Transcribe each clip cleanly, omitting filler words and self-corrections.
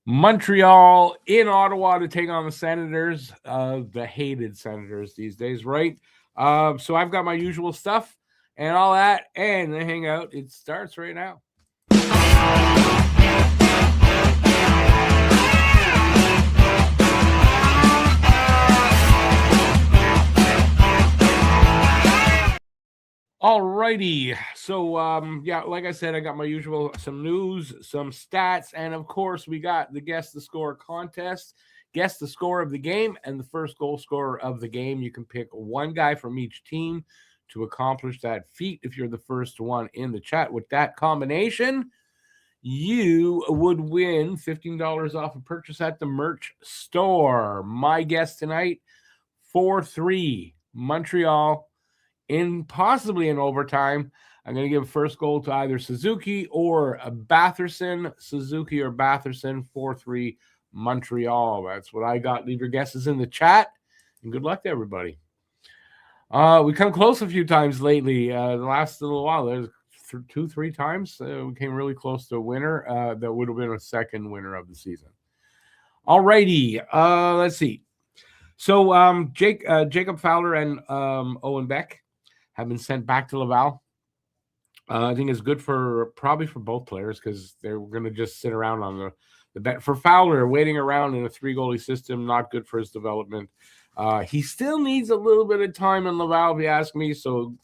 Montreal in Ottawa to take on the Senators, the hated Senators these days, right? So I've got my usual stuff and all that, and the Hangout, it starts right now. Alrighty, so yeah, like I said, I got my usual, some news, some stats, and of course we got the Guess the Score contest. Guess the score of the game and the first goal scorer of the game. You can pick one guy from each team to accomplish that feat. If you're the first one in the chat with that combination, you would win $15 off a purchase at the merch store. My guess tonight, 4-3 Montreal. Possibly in overtime. I'm going to give first goal to either Suzuki or Batherson. Suzuki or Batherson, 4-3 Montreal. That's what I got. Leave your guesses in the chat, and good luck to everybody. We come close a few times lately. The last little while, there's 2-3 times we came really close to a winner. That would have been a second winner of the season. Alrighty, let's see. So Jacob Fowler and Owen Beck have been sent back to Laval. I think it's good probably for both players because they're going to just sit around on the bench. For Fowler, waiting around in a 3-goalie system, not good for his development. He still needs a little bit of time in Laval, if you ask me. So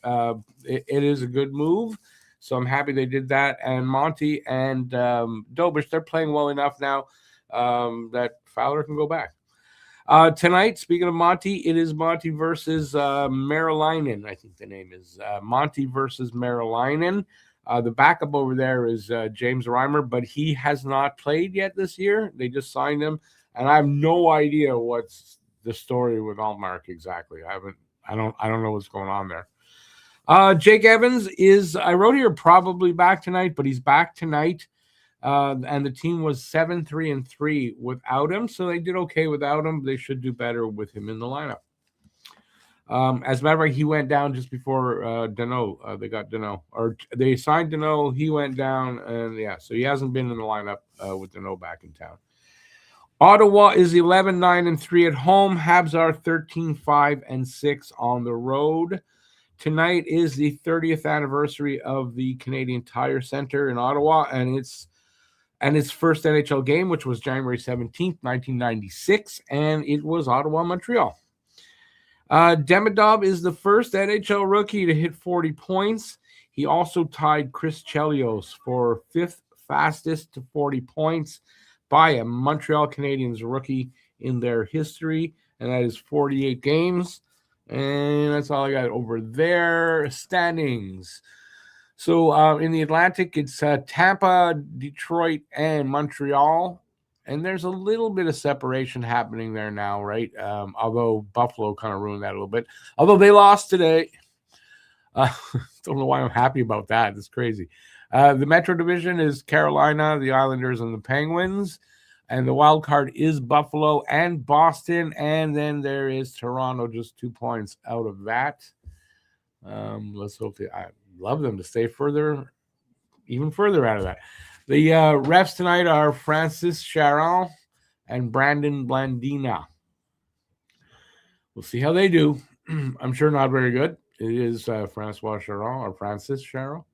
it is a good move. So I'm happy they did that. And Monty and Dobish, they're playing well enough now that Fowler can go back. Tonight, speaking of Monty, it is Monty versus Marilinen. I think the name is Monty versus Marilinen. The backup over there is James Reimer, but he has not played yet this year. They just signed him, and I have no idea what's the story with Altmark exactly. I don't know what's going on there. Jake Evans is, I wrote here, probably back tonight, but he's back tonight. And the team was 7-3-3 without him, so they did okay without him. They should do better with him in the lineup. As a matter of fact, he went down just before Deneau. They got Deneau, or they signed Deneau. He went down, and yeah, so he hasn't been in the lineup with Deneau back in town. Ottawa is 11-9-3 at home. Habs are 13-5-6 on the road. Tonight is the 30th anniversary of the Canadian Tire Center in Ottawa, and its first NHL game, which was January 17th, 1996, and it was Ottawa-Montreal. Demidov is the first NHL rookie to hit 40 points. He also tied Chris Chelios for 5th fastest to 40 points by a Montreal Canadiens rookie in their history, and that is 48 games. And that's all I got over there. Standings. So in the Atlantic, it's Tampa, Detroit, and Montreal. And there's a little bit of separation happening there now, right? Although Buffalo kind of ruined that a little bit. Although they lost today. Don't know why I'm happy about that. It's crazy. The Metro Division is Carolina, the Islanders, and the Penguins. And the wild card is Buffalo and Boston. And then there is Toronto, just 2 points out of that. Let's hope I love them to stay even further out of that. The refs tonight are Francis Charon and Brandon Blandina. We'll see how they do. I'm sure not very good. It is Francois Charon or Francis Charon.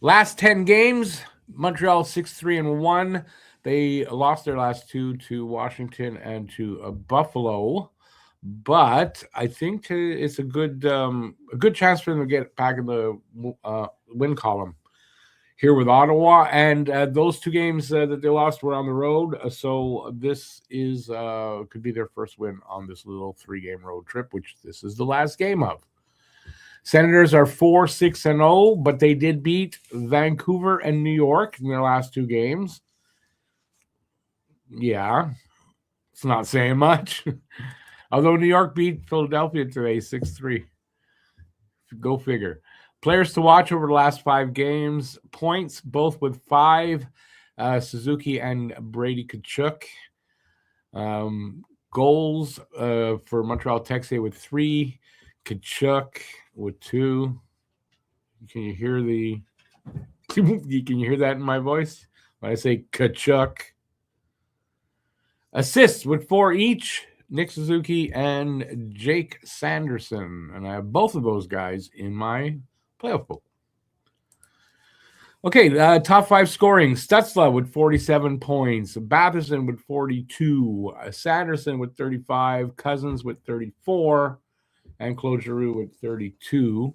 Last 10 games, Montreal 6-3-1. They lost their last 2 to Washington and to Buffalo, but I think it's a good chance for them to get back in the win column here with Ottawa. And those 2 games that they lost were on the road, so this is could be their first win on this little 3-game road trip, which this is the last game of. Senators are 4-6-0, but they did beat Vancouver and New York in their last 2 games. Yeah, it's not saying much. Although New York beat Philadelphia today 6-3. Go figure. Players to watch over the last 5 games. Points, both with 5. Suzuki and Brady Tkachuk. Goals for Montreal Texier with 3. Kachuk with 2. Can you hear can you hear that in my voice when I say Kachuk? Assists with 4 each. Nick Suzuki and Jake Sanderson. And I have both of those guys in my playoff pool. Okay, top 5 scoring. Stutzla with 47 points. Batherson with 42. Sanderson with 35. Cousins with 34. And Claude Giroux with 32.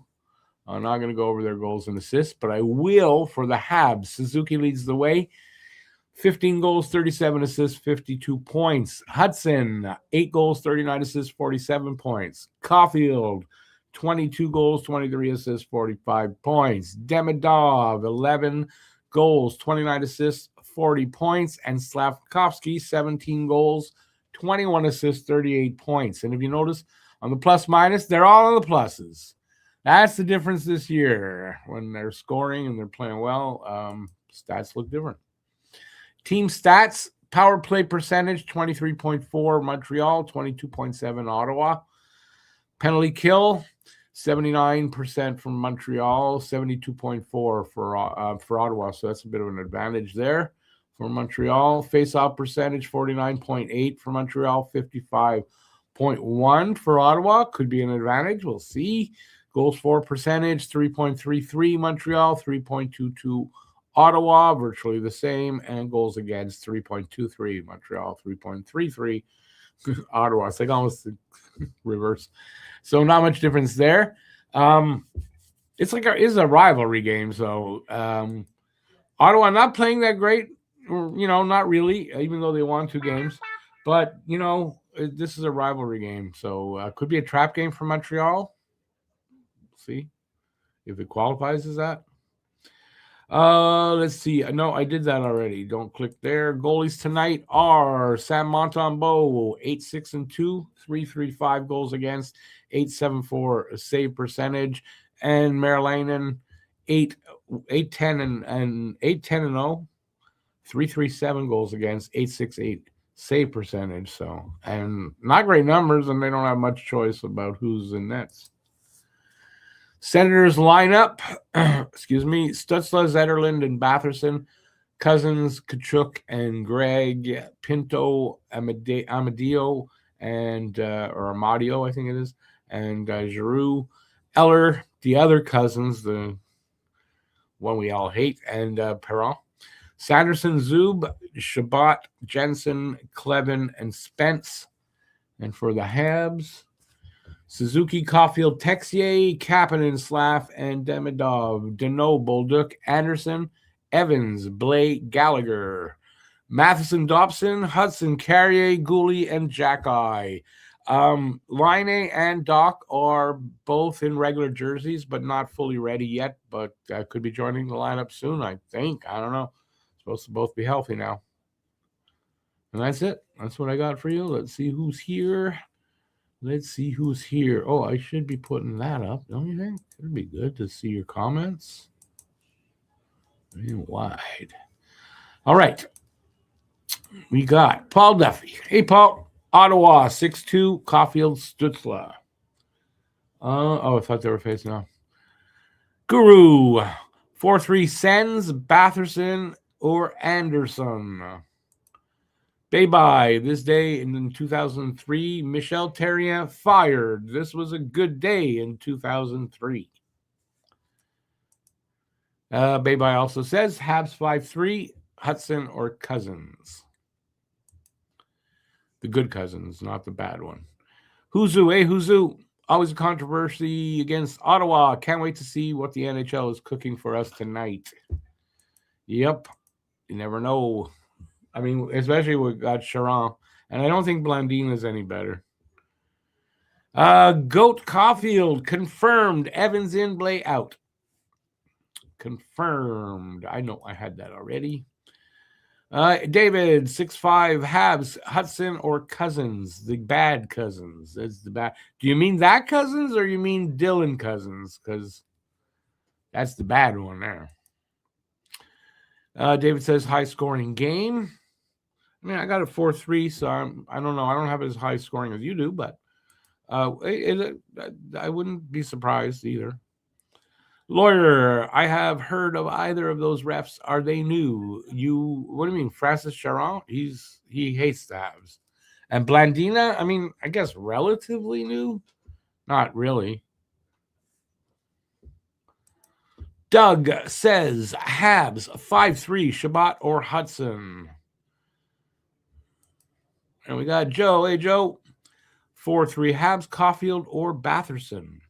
I'm not going to go over their goals and assists, but I will for the Habs. Suzuki leads the way. 15 goals, 37 assists, 52 points. Hudson, 8 goals, 39 assists, 47 points. Caulfield, 22 goals, 23 assists, 45 points. Demidov, 11 goals, 29 assists, 40 points. And Slavkovsky, 17 goals, 21 assists, 38 points. And if you notice on the plus minus, they're all on the pluses. That's the difference this year. When they're scoring and they're playing well, stats look different. Team stats, power play percentage, 23.4 Montreal, 22.7 Ottawa. Penalty kill, 79% from Montreal, 72.4 for Ottawa. So that's a bit of an advantage there for Montreal. Face-off percentage, 49.8 for Montreal, 55.1 for Ottawa. Could be an advantage. We'll see. Goals for percentage, 3.33 Montreal, 3.22 Ottawa, virtually the same, and goals against 3.23 Montreal, 3.33 Ottawa. It's like almost the reverse. So not much difference there. It's a rivalry game. So Ottawa not playing that great, not really, even though they won 2 games. But this is a rivalry game, so could be a trap game for Montreal. See if it qualifies as that. Let's see. No, I did that already. Don't click there. Goalies tonight are Sam Montembeault, 8-6-2, 3.35 goals against, 8.74 save percentage, and Merlainen, 8-10 and 8-10-0, 3.37 goals against, 8.68 save percentage. So, and not great numbers, and they don't have much choice about who's in nets. Senators lineup, Stutzla, Zetterlund, and Batherson, Cousins, Kachuk, and Greg, Pinto, Amadio, and or Amadio, I think it is, and Giroux, Eller, the other Cousins, the one we all hate, and Perron, Sanderson, Zub, Shabbat, Jensen, Clevin, and Spence. And for the Habs, Suzuki, Caulfield, Texier, Kapanen, Slav, and Demidov, Deneau, Bolduc, Anderson, Evans, Blake, Gallagher, Matheson, Dobson, Hudson, Carrier, Gooley, and Jackeye. Line and Doc are both in regular jerseys, but not fully ready yet, but could be joining the lineup soon, I think. I don't know. Supposed to both be healthy now. And that's it. That's what I got for you. Let's see who's here. Oh, I should be putting that up, don't you think? It'd be good to see your comments. Wide. All right. We got Paul Duffy. Hey, Paul. Ottawa, 6-2. Caulfield, Stutzla. I thought they were facing off. Guru, 4-3 Sens, Batherson, or Anderson. Bye-bye. This day in 2003, Michel Therrien fired. This was a good day in 2003. Bye-bye also says Habs 5-3, Hudson or Cousins. The good Cousins, not the bad one. Huzu. Always a controversy against Ottawa. Can't wait to see what the NHL is cooking for us tonight. Yep. You never know. I mean, especially with Charon. And I don't think Blandine is any better. Goat Caulfield, confirmed. Evans in, Blay out. Confirmed. I know I had that already. David, 6'5", Habs, Hudson or Cousins? The bad Cousins. That's the bad. Do you mean that Cousins or you mean Dylan Cousins? Because that's the bad one there. David says high-scoring game. I mean, I got a 4-3, so I don't know. I don't have as high scoring as you do, but I wouldn't be surprised either. Lawyer, I have heard of either of those refs. Are they new? What do you mean, Francis Charon? He hates the Habs, and Blandina. I mean, I guess relatively new, not really. Doug says Habs 5-3, Shabbat or Hudson. And we got Joe. Hey, Joe. 4-3, Habs, Caulfield or Batherson.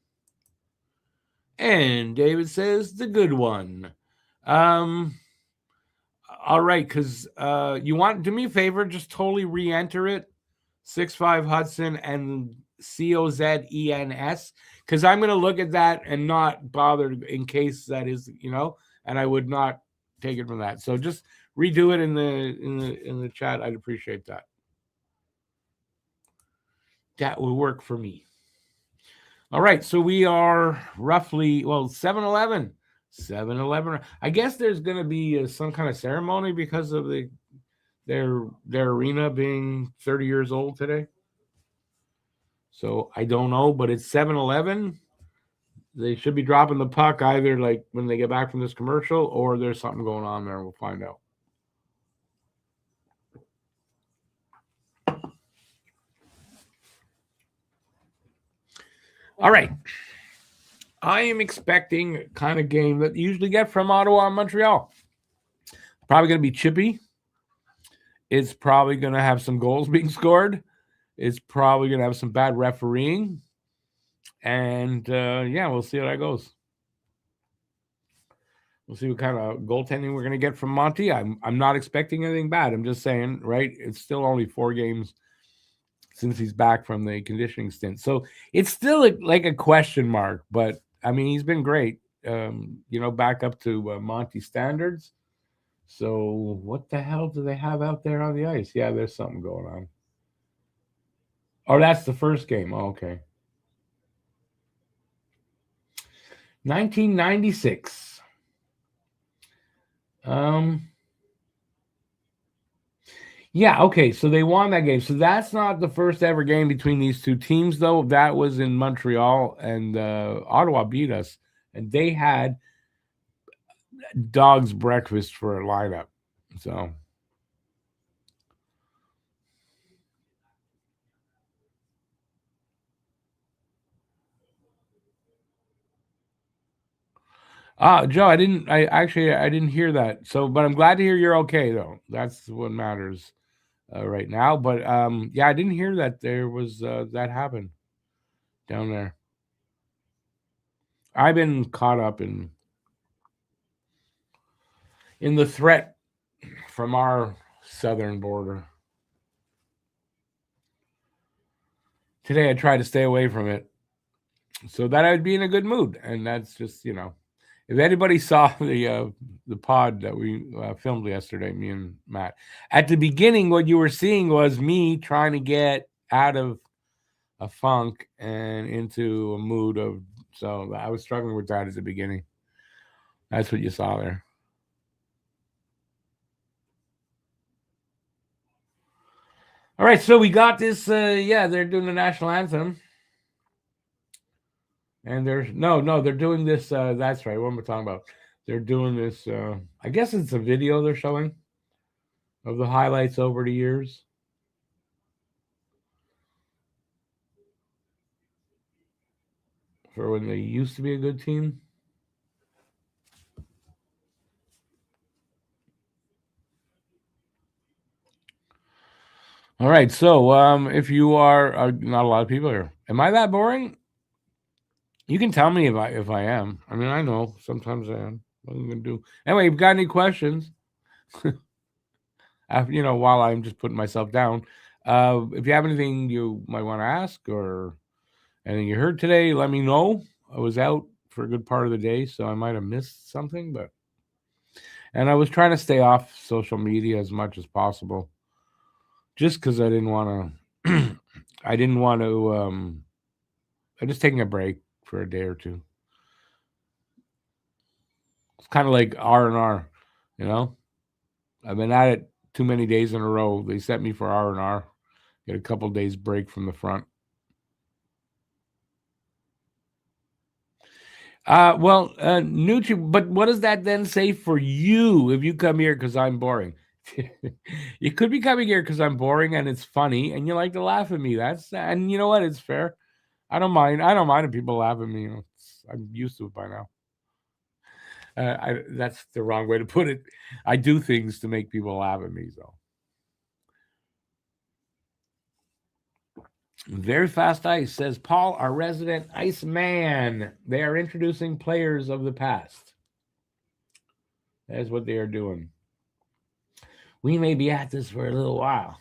And David says the good one. All right, because you want, do me a favor, just totally re-enter it. 6-5 Hudson and COZENS, because I'm going to look at that and not bother in case that is, and I would not take it from that. So just redo it in the chat. I'd appreciate that. That would work for me. All right, so we are roughly 7-11. 7-11. I guess there's going to be some kind of ceremony because of their arena being 30 years old today. So I don't know, but it's 7-11. They should be dropping the puck either like when they get back from this commercial, or there's something going on there. We'll find out. All right. I am expecting a kind of game that you usually get from Ottawa and Montreal. Probably going to be chippy. It's probably going to have some goals being scored. It's probably going to have some bad refereeing. And, we'll see how that goes. We'll see what kind of goaltending we're going to get from Monty. I'm not expecting anything bad. I'm just saying, right, it's still only 4 games since he's back from the conditioning stint. So it's still like a question mark. But, I mean, he's been great, back up to Monty standards. So what the hell do they have out there on the ice? Yeah, there's something going on. Oh, that's the first game. Oh, okay. 1996. Yeah, okay, so they won that game. So that's not the first ever game between these two teams, though. That was in Montreal, and Ottawa beat us, and they had dog's breakfast for a lineup. So Joe, I didn't hear that. So, but I'm glad to hear you're okay, though. That's what matters right now. But I didn't hear that there was that happened down there. I've been caught up in the threat from our southern border. Today I tried to stay away from it so that I would be in a good mood, and that's just if anybody saw the pod that we filmed yesterday, me and Matt, at the beginning, what you were seeing was me trying to get out of a funk and into a mood of. So I was struggling with that at the beginning. That's what you saw there. All right, so we got this. They're doing the national anthem. And they're doing this. That's right. What am I talking about? They're doing this. I guess it's a video they're showing of the highlights over the years. For when they used to be a good team. All right. So if you are not a lot of people here, am I that boring? You can tell me if I am. I mean, I know sometimes I am. What am I going to do? Anyway, if you've got any questions, while I'm just putting myself down, if you have anything you might want to ask or anything you heard today, let me know. I was out for a good part of the day, so I might have missed something, and I was trying to stay off social media as much as possible, just because I didn't want to. I'm just taking a break for a day or two. It's kind of like R&R, I've been at it too many days in a row. They set me for R&R. Get a couple days break from the front. But what does that then say for you if you come here because I'm boring? You could be coming here because I'm boring and it's funny and you like to laugh at me. And you know what? It's fair. I don't mind. I don't mind if people laugh at me. I'm used to it by now. That's the wrong way to put it. I do things to make people laugh at me. So very fast ice says Paul, our resident ice man. They are introducing players of the past. That's what they are doing. We may be at this for a little while.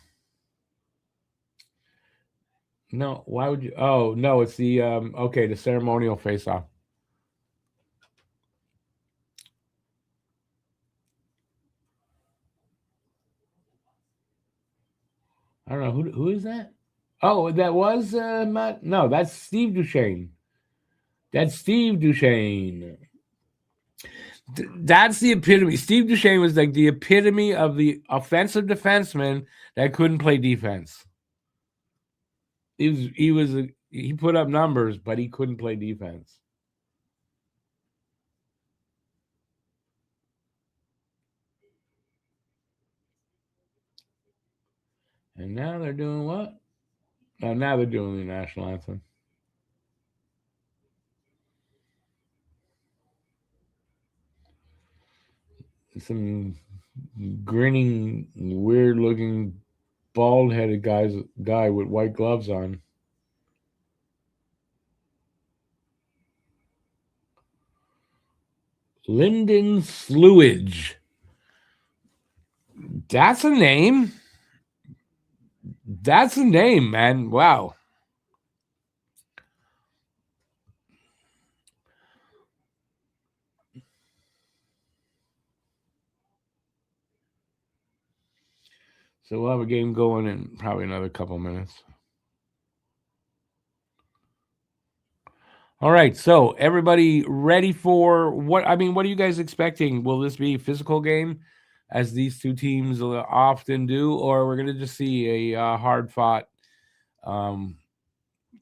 No, why would you? Oh no, it's the the ceremonial face-off. I don't know who is that. Oh, that was Matt. No, that's Steve Duchesne. That's Steve Duchesne. That's the epitome. Steve Duchesne was like the epitome of the offensive defenseman that couldn't play defense. He put up numbers, but he couldn't play defense. And now they're doing what? Oh, now they're doing the national anthem. Some grinning, weird-looking, bald-headed guy with white gloves on. Lyndon Slewage. That's a name. That's a name, man. Wow. So we'll have a game going in probably another couple minutes. All right. So everybody ready for what? I mean, what are you guys expecting? Will this be a physical game, as these two teams often do, or we're going to just see a hard fought,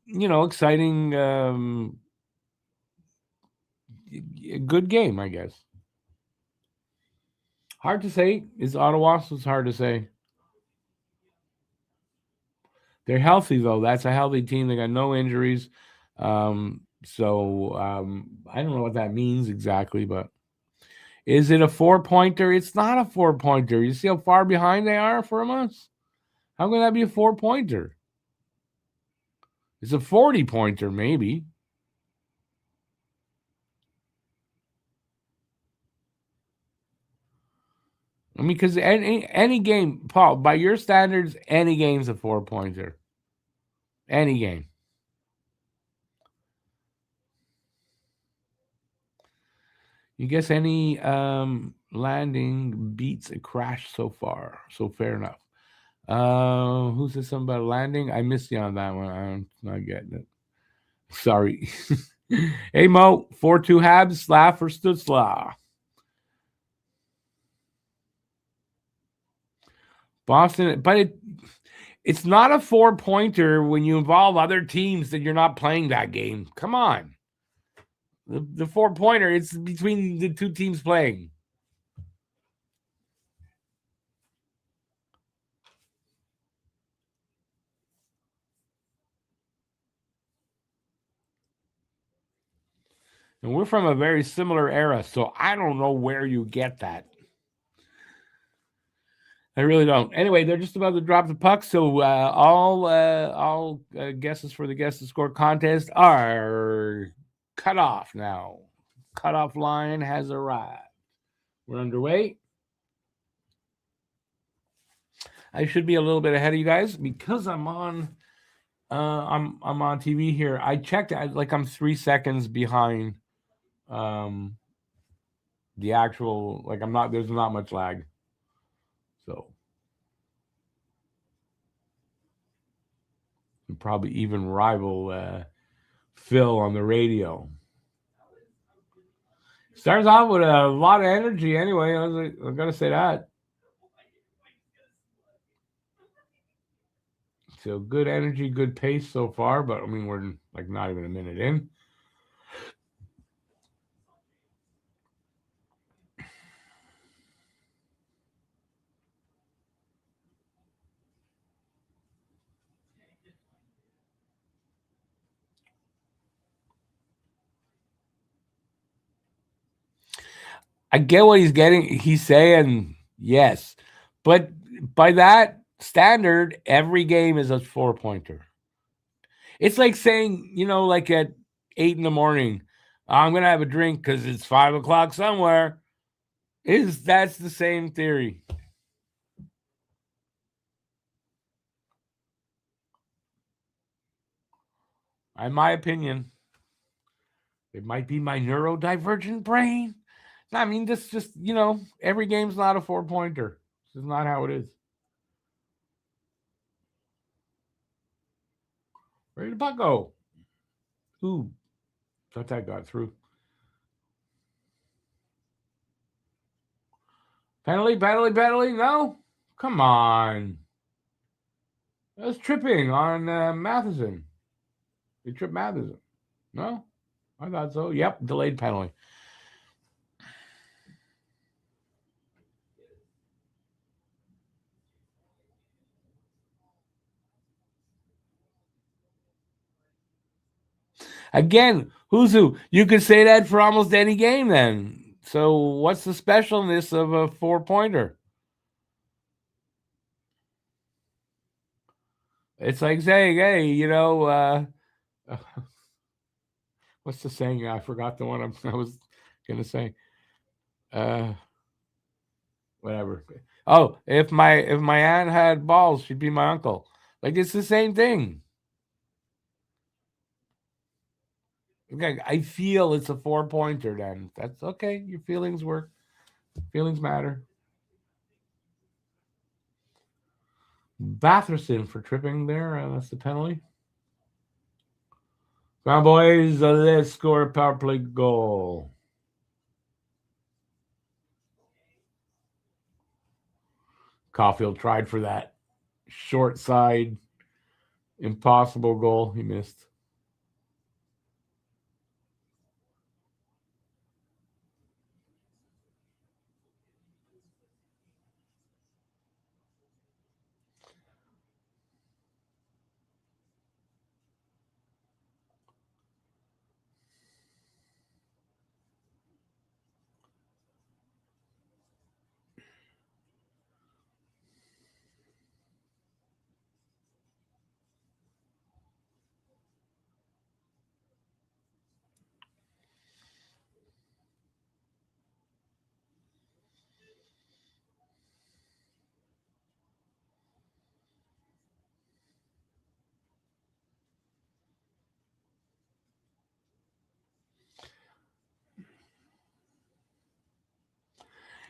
exciting, good game, I guess. Hard to say. Is Ottawa? So it's hard to say. They're healthy though. That's a healthy team. They got no injuries. I don't know what that means exactly, but is it a 4-pointer? It's not a 4-pointer. You see how far behind they are from us? How can that be a 4-pointer? It's a 40-pointer, maybe. I mean, because any game, Paul, by your standards, any game's a 4-pointer. Any game. You guess any landing beats a crash so far? So fair enough. Who said something about landing? I missed you on that one. I'm not getting it. Sorry. Hey Mo, 4-2 Habs, Slav for Stutzla. Boston, but it's not a 4-pointer when you involve other teams that you're not playing that game. Come on. The 4-pointer, it's between the two teams playing. And we're from a very similar era, so I don't know where you get that. I really don't. Anyway, they're just about to drop the puck, so all guesses for the guess to score contest are cut off now. Cutoff line has arrived. We're underway. I should be a little bit ahead of you guys because I'm on. I'm on TV here. I checked. I'm 3 seconds behind. The actual I'm not. There's not much lag. So probably even rival Phil on the radio. Starts off with a lot of energy anyway. I gotta say that. So good energy, good pace so far, but I mean we're not even a minute in. I get what he's saying, yes. But by that standard, every game is a 4-pointer. It's like saying, like at 8 in the morning, I'm gonna have a drink because it's 5 o'clock somewhere. That's the same theory. In my opinion, it might be my neurodivergent brain. I mean, this just, every game's not a 4-pointer. This is not how it is. Where did the puck go? Ooh, thought that got through. Penalty. No, come on. That was tripping on Matheson. They tripped Matheson. No, I thought so. Yep, delayed penalty. Again, who's who? You could say that for almost any game then. So what's the specialness of a 4-pointer? It's like saying, hey, what's the saying? I forgot the one I was going to say. Whatever. Oh, if my aunt had balls, she'd be my uncle. Like, it's the same thing. Okay, I feel it's a 4-pointer then. That's okay. Your feelings work. Feelings matter. Batherson for tripping there. That's the penalty. Come on, boys. Let's score a power play goal. Caulfield tried for that short side impossible goal. He missed.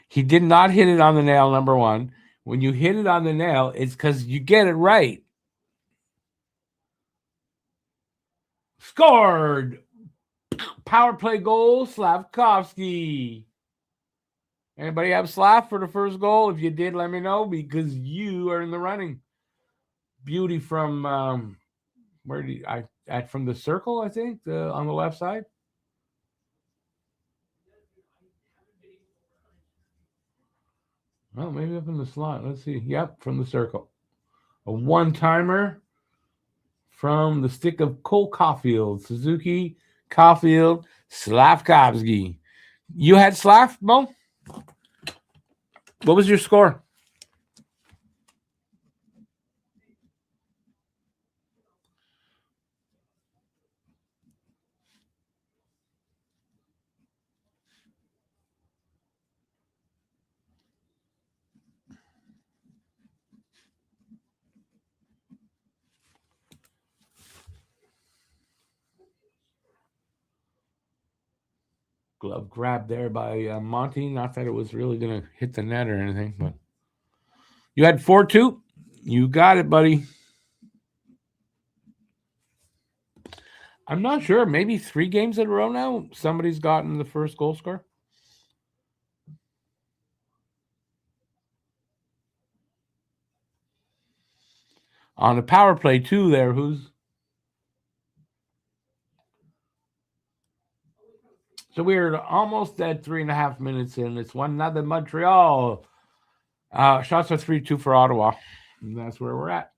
He did not hit it on the nail, number one. When you hit it on the nail, it's because you get it right. Scored! Power play goal, Slavkovsky. Anybody have Slav for the first goal? If you did, let me know because you are in the running. Beauty from where did from the circle, I think, on the left side. Well, maybe up in the slot. Let's see. Yep, from the circle. A one-timer from the stick of Cole Caulfield. Suzuki, Caulfield, Slavkovsky. You had Slav, Mo? What was your score? Glove grab there by Monty. Not that it was really going to hit the net or anything, but you had 4-2. You got it, buddy. I'm not sure. Maybe 3 games in a row now. Somebody's gotten the first goal score. On the power play, too, there. Who's. So we're almost at 3.5 minutes in. It's 1-0 Montreal. Shots are 3-2 for Ottawa. And that's where we're at.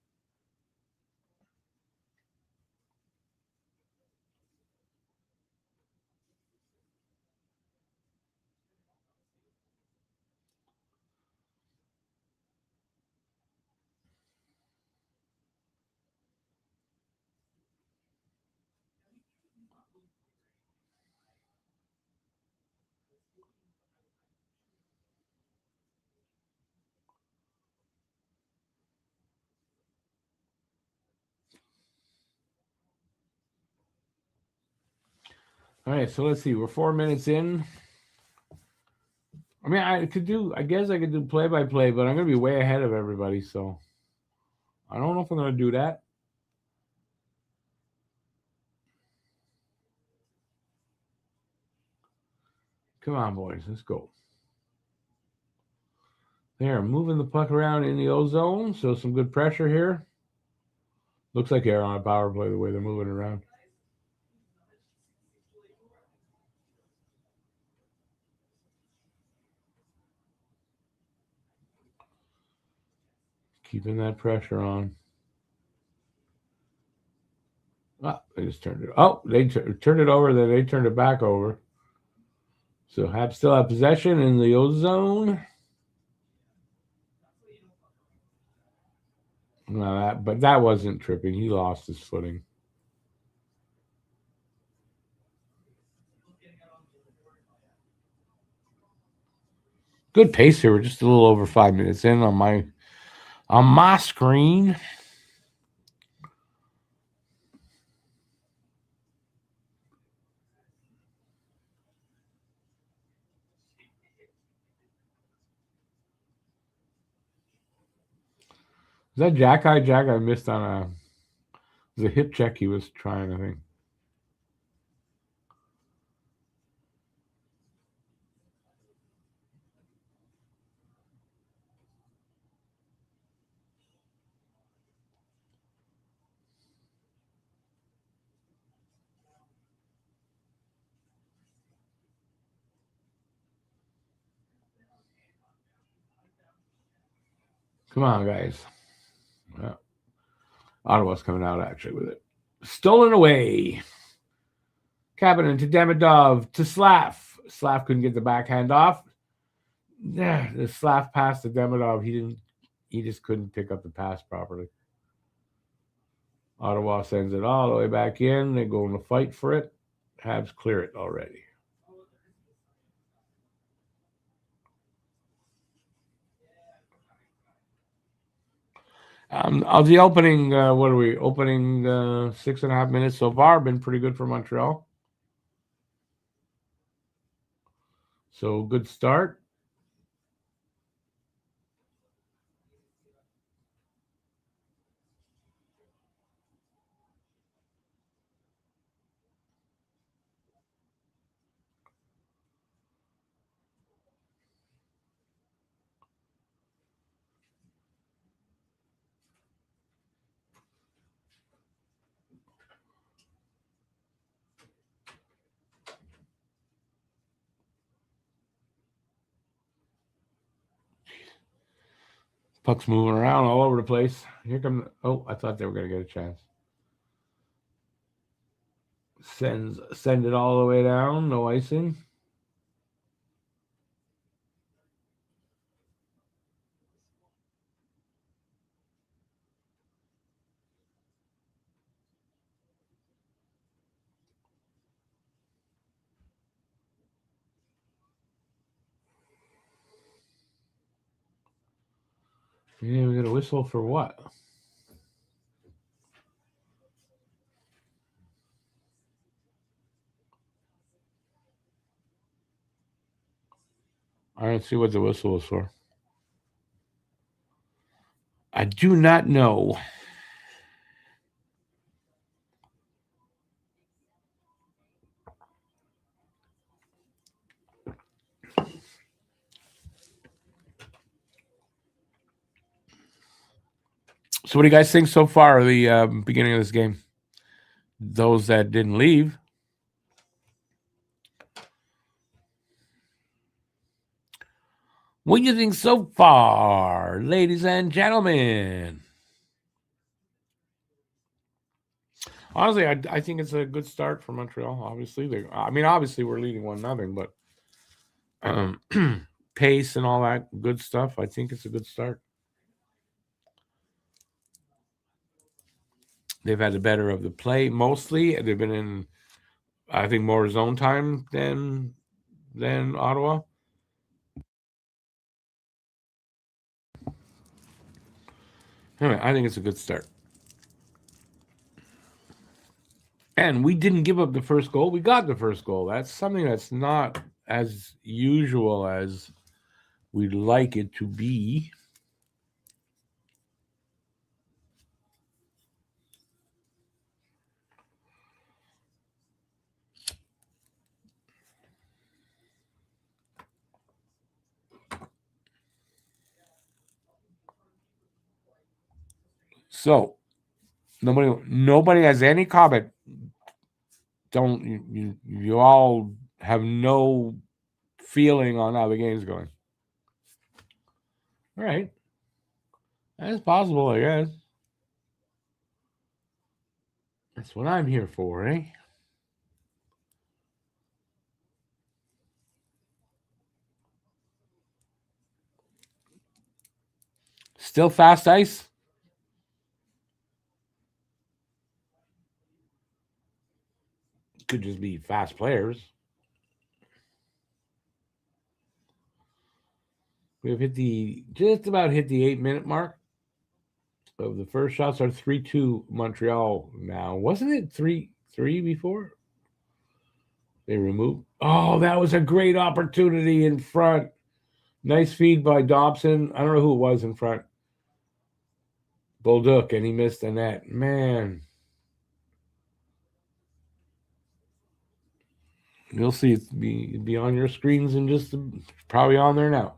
All right, so let's see. We're 4 minutes in. I mean, I guess I could do play-by-play, but I'm going to be way ahead of everybody, so I don't know if I'm going to do that. Come on, boys. Let's go. They're moving the puck around in the O-zone, so some good pressure here. Looks like they're on a power play the way they're moving around. Keeping that pressure on. Oh, they just turned it. Oh, they turned it over. Then they turned it back over. So Habs still have possession in the O-zone. But that wasn't tripping. He lost his footing. Good pace here. We're just a little over 5 minutes in on my screen. Is that Jack Eye? Jack Eye missed on a hip check he was trying, I think. Come on, guys. Yeah. Ottawa's coming out actually with it. Stolen away. Kapanen to Demidov to Slav. Slav couldn't get the backhand off. Yeah, the Slav pass to Demidov. He just couldn't pick up the pass properly. Ottawa sends it all the way back in. They go in the fight for it. Habs clear it already. The opening, what are we? Opening 6.5 minutes so far. Been pretty good for Montreal. So good start. Puck's moving around all over the place. Here come. Oh, I thought they were going to get a chance. Send it all the way down. No icing. Yeah, we got a whistle for what? I don't see what the whistle was for. I do not know. So, what do you guys think so far of the beginning of this game? Those that didn't leave. What do you think so far, ladies and gentlemen? Honestly, I think it's a good start for Montreal. Obviously, obviously we're leading 1-0, but pace and all that good stuff. I think it's a good start. They've had the better of the play mostly. They've been in, I think, more zone time than Ottawa. Anyway, I think it's a good start. And we didn't give up the first goal. We got the first goal. That's something that's not as usual as we'd like it to be. So nobody has any comment. Don't you all have no feeling on how the game's going? All right, that's possible, I guess. That's what I'm here for, eh? Still fast ice? Could just be fast players. We've just about hit the 8-minute mark of the first shots. Are 3-2 Montreal now. Wasn't it 3-3 before? They removed. Oh, that was a great opportunity in front. Nice feed by Dobson. I don't know who it was in front. Bolduc, and he missed the net. Man. You'll see it be on your screens and just probably on there now.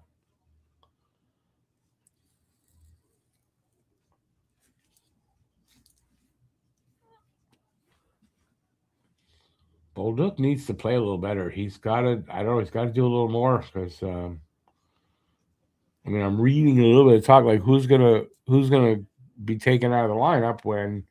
Bolduc needs to play a little better. He's got to, I don't know, he's got to do a little more because, I mean, I'm reading a little bit of talk like who's gonna be taken out of the lineup when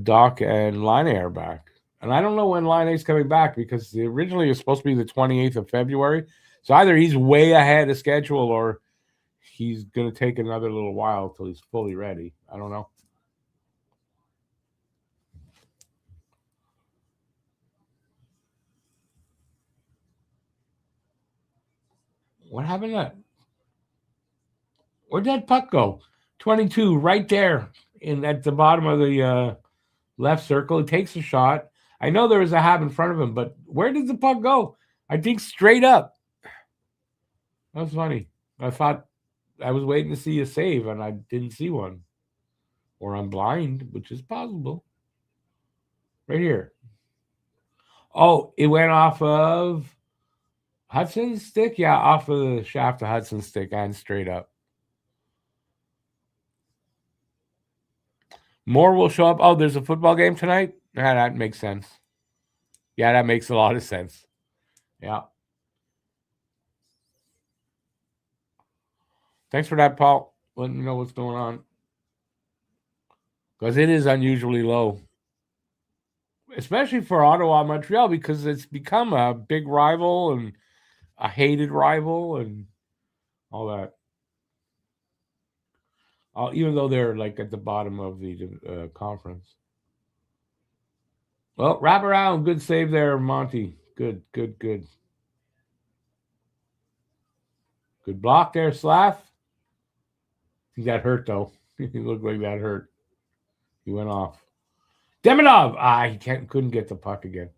Doc and Line are back. And I don't know when Line is coming back because originally it's supposed to be the 28th of February. So either he's way ahead of schedule or he's going to take another little while till he's fully ready. I don't know. What happened to that? Where'd that puck go? 22 right there at the bottom of the left circle. He takes a shot. I know there was a Hab in front of him, but where did the puck go? I think straight up. That's funny. I thought I was waiting to see a save, and I didn't see one. Or I'm blind, which is possible. Right here. Oh, it went off of Hudson's stick? Yeah, off of the shaft of Hudson's stick and straight up. More will show up. Oh, there's a football game tonight? Yeah, that makes sense. Yeah, that makes a lot of sense. Yeah. Thanks for that, Paul. Letting me know what's going on. Because it is unusually low. Especially for Ottawa Montreal, because it's become a big rival and a hated rival and all that. Even though they're like at the bottom of the conference. Well, wrap around. Good save there, Monty. Good. Good block there, Slav. He got hurt, though. He looked like that hurt. He went off. Demidov! He couldn't get the puck again.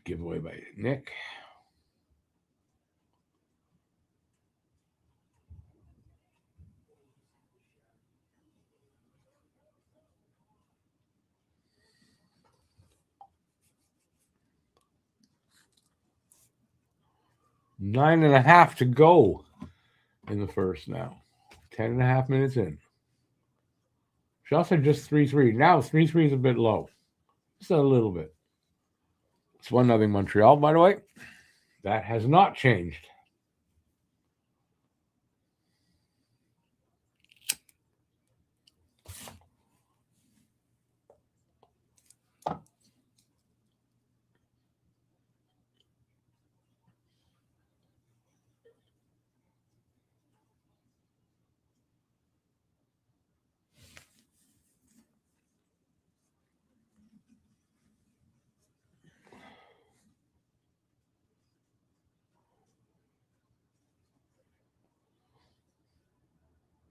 Giveaway by Nick. Nine and a half to go in the first now. 10.5 minutes in. Shots are just 3-3. Now 3-3 is a bit low. Just a little bit. It's 1-0 Montreal, by the way. That has not changed.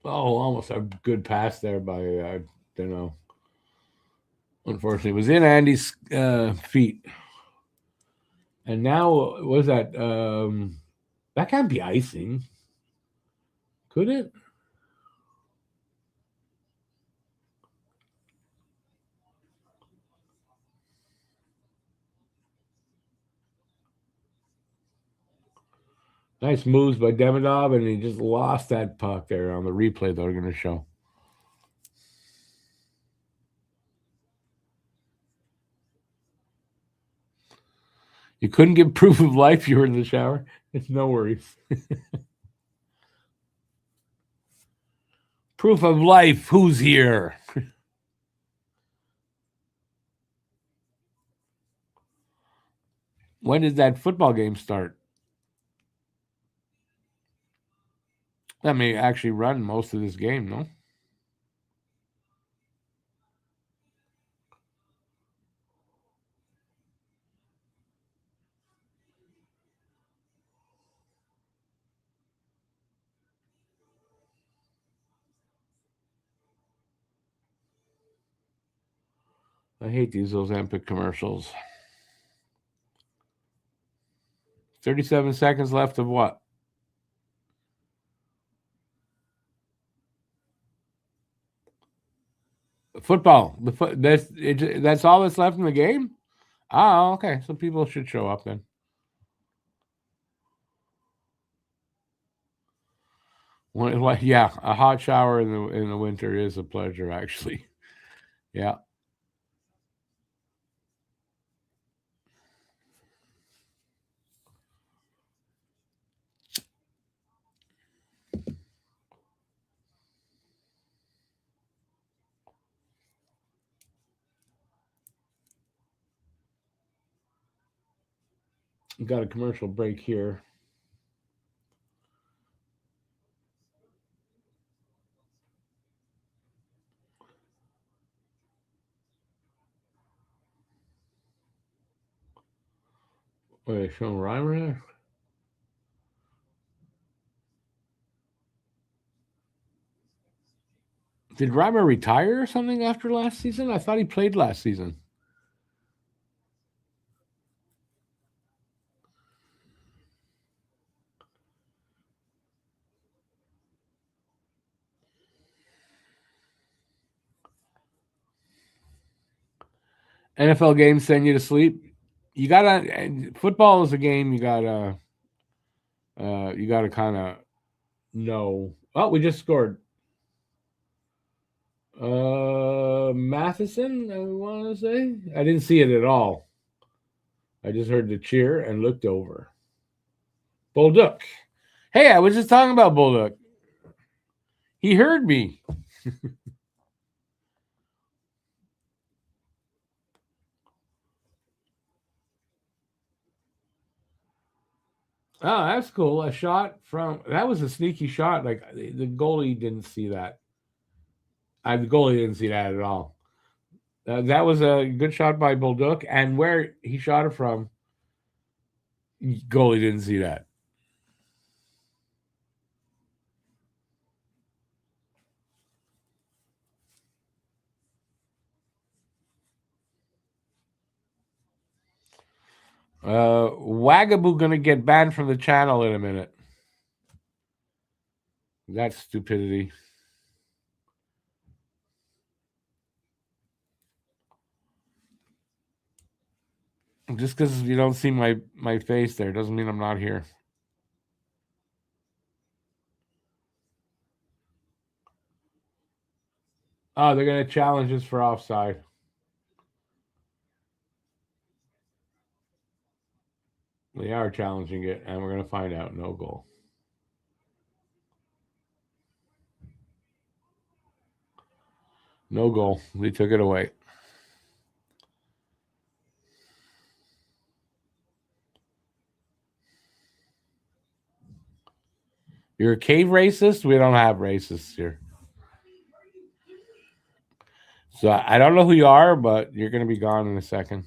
Oh, almost a good pass there by I don't know. Unfortunately, it was in Andy's feet. And now, what was that? That can't be icing, could it? Nice moves by Demidov, and he just lost that puck there on the replay they're going to show. You couldn't give proof of life you were in the shower? It's no worries. Proof of life, who's here? When did that football game start? That may actually run most of this game, no? I hate these Ozempic commercials. 37 seconds left of what? Football. That's all that's left in the game? Oh, okay. So people should show up then. Yeah, a hot shower in the winter is a pleasure, actually. Yeah. Got a commercial break here. Are they showing Reimer there? Did Reimer retire or something after last season? I thought he played last season. NFL games send you to sleep. You gotta football is a game you gotta kind of know. Oh, we just scored. Matheson, I want to say. I didn't see it at all. I just heard the cheer and looked over. Bolduc. Hey, I was just talking about Bolduc. He heard me. Oh, that's cool. A shot from that was a sneaky shot. Like the goalie didn't see that. The goalie didn't see that at all. That was a good shot by Bolduc, and where he shot it from, goalie didn't see that. Wagaboo gonna get banned from the channel in a minute. That's stupidity. Just because you don't see my face there doesn't mean I'm not here. Oh, they're gonna challenge us for offside. They are challenging it, and we're gonna find out. No goal. No goal. They took it away. You're a cave racist? We don't have racists here. So I don't know who you are, but you're going to be gone in a second.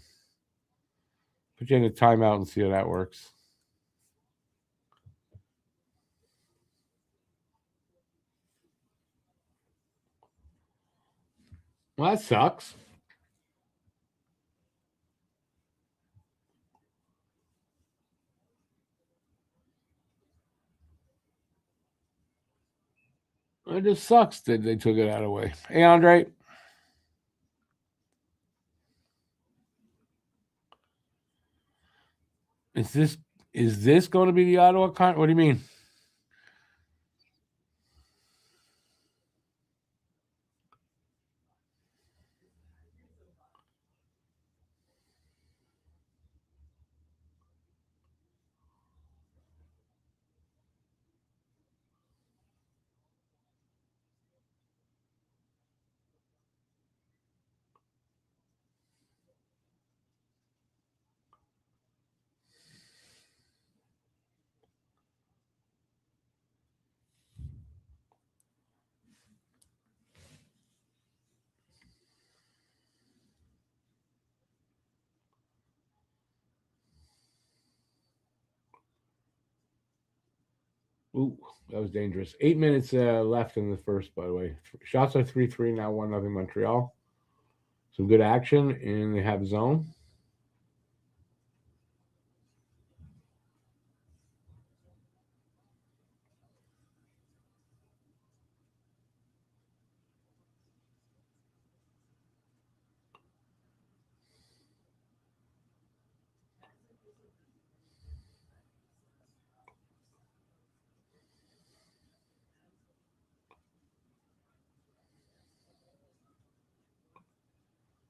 Put you in a timeout and see how that works. Well, that sucks. It just sucks that they took it out of the way. Hey, Andre. Is this going to be the Ottawa What do you mean? Ooh, that was dangerous. 8 minutes left in the first, by the way. Shots are 3-3 now, 1-0 Montreal. Some good action in the Habs zone.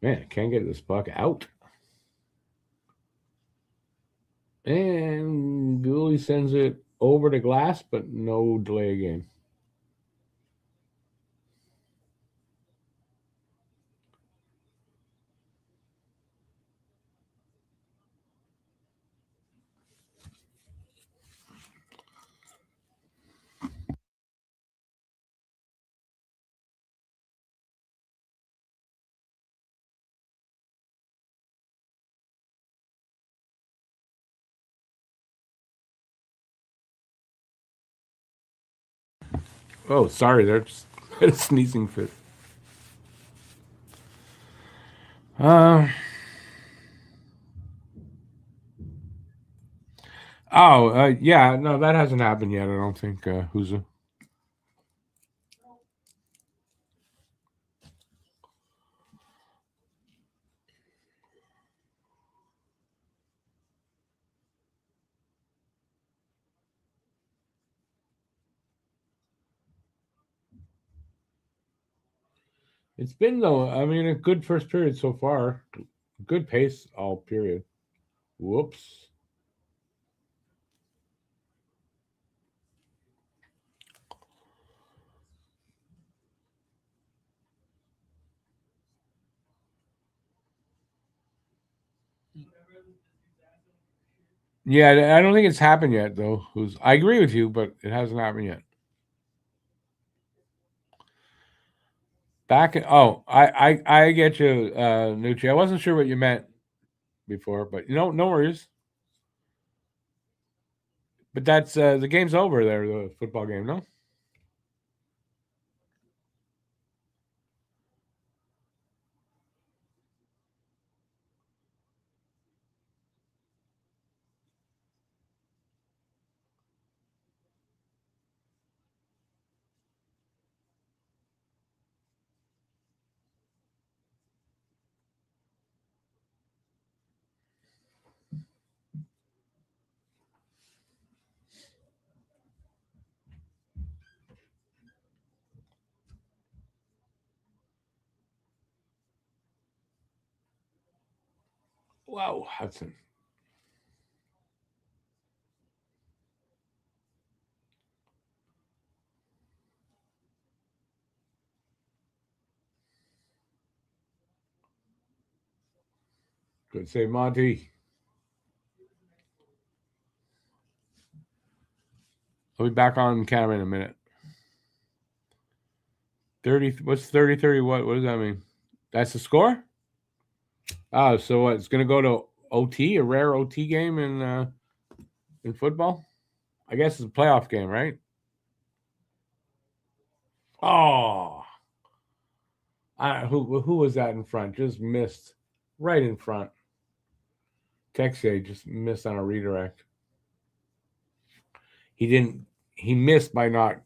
Man, can't get this puck out. And Gooley sends it over the glass, but no delay again. Oh, sorry, there's a sneezing fit. Uh, yeah, no, that hasn't happened yet. I don't think. Who's a It's been though. I mean, a good first period so far. Good pace all period. Whoops. Yeah, I don't think it's happened yet though. I agree with you, but it hasn't happened yet. I get you, Nucci. I wasn't sure what you meant before, but no worries. But that's the game's over there, the football game, no? Wow, Hudson. Good save, Monty. I'll be back on camera in a minute. 30, what's 30-30? What does that mean? That's the score? Oh, so what? It's gonna go to OT, a rare OT game in football? I guess it's a playoff game, right? Oh, Who was that in front? Just missed right in front. Texier just missed on a redirect. He missed by not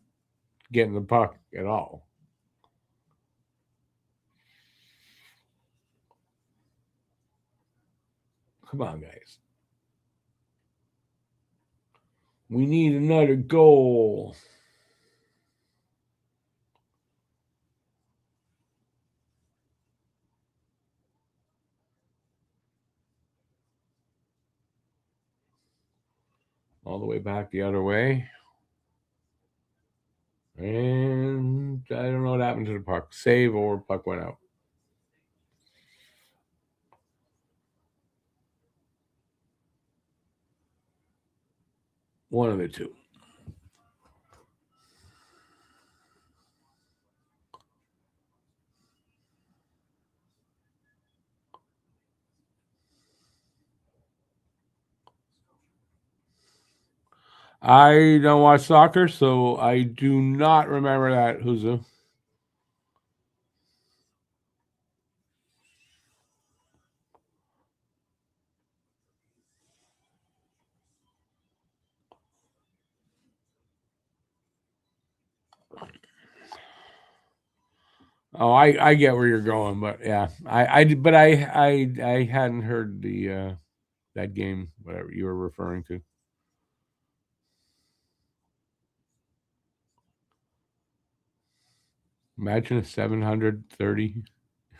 getting the puck at all. Come on, guys. We need another goal. All the way back the other way. And I don't know what happened to the puck. Save or puck went out. One of the two. I don't watch soccer, so I do not remember that. Who's a Oh, I get where you're going, but yeah, I hadn't heard the that game, whatever you were referring to. Imagine a 730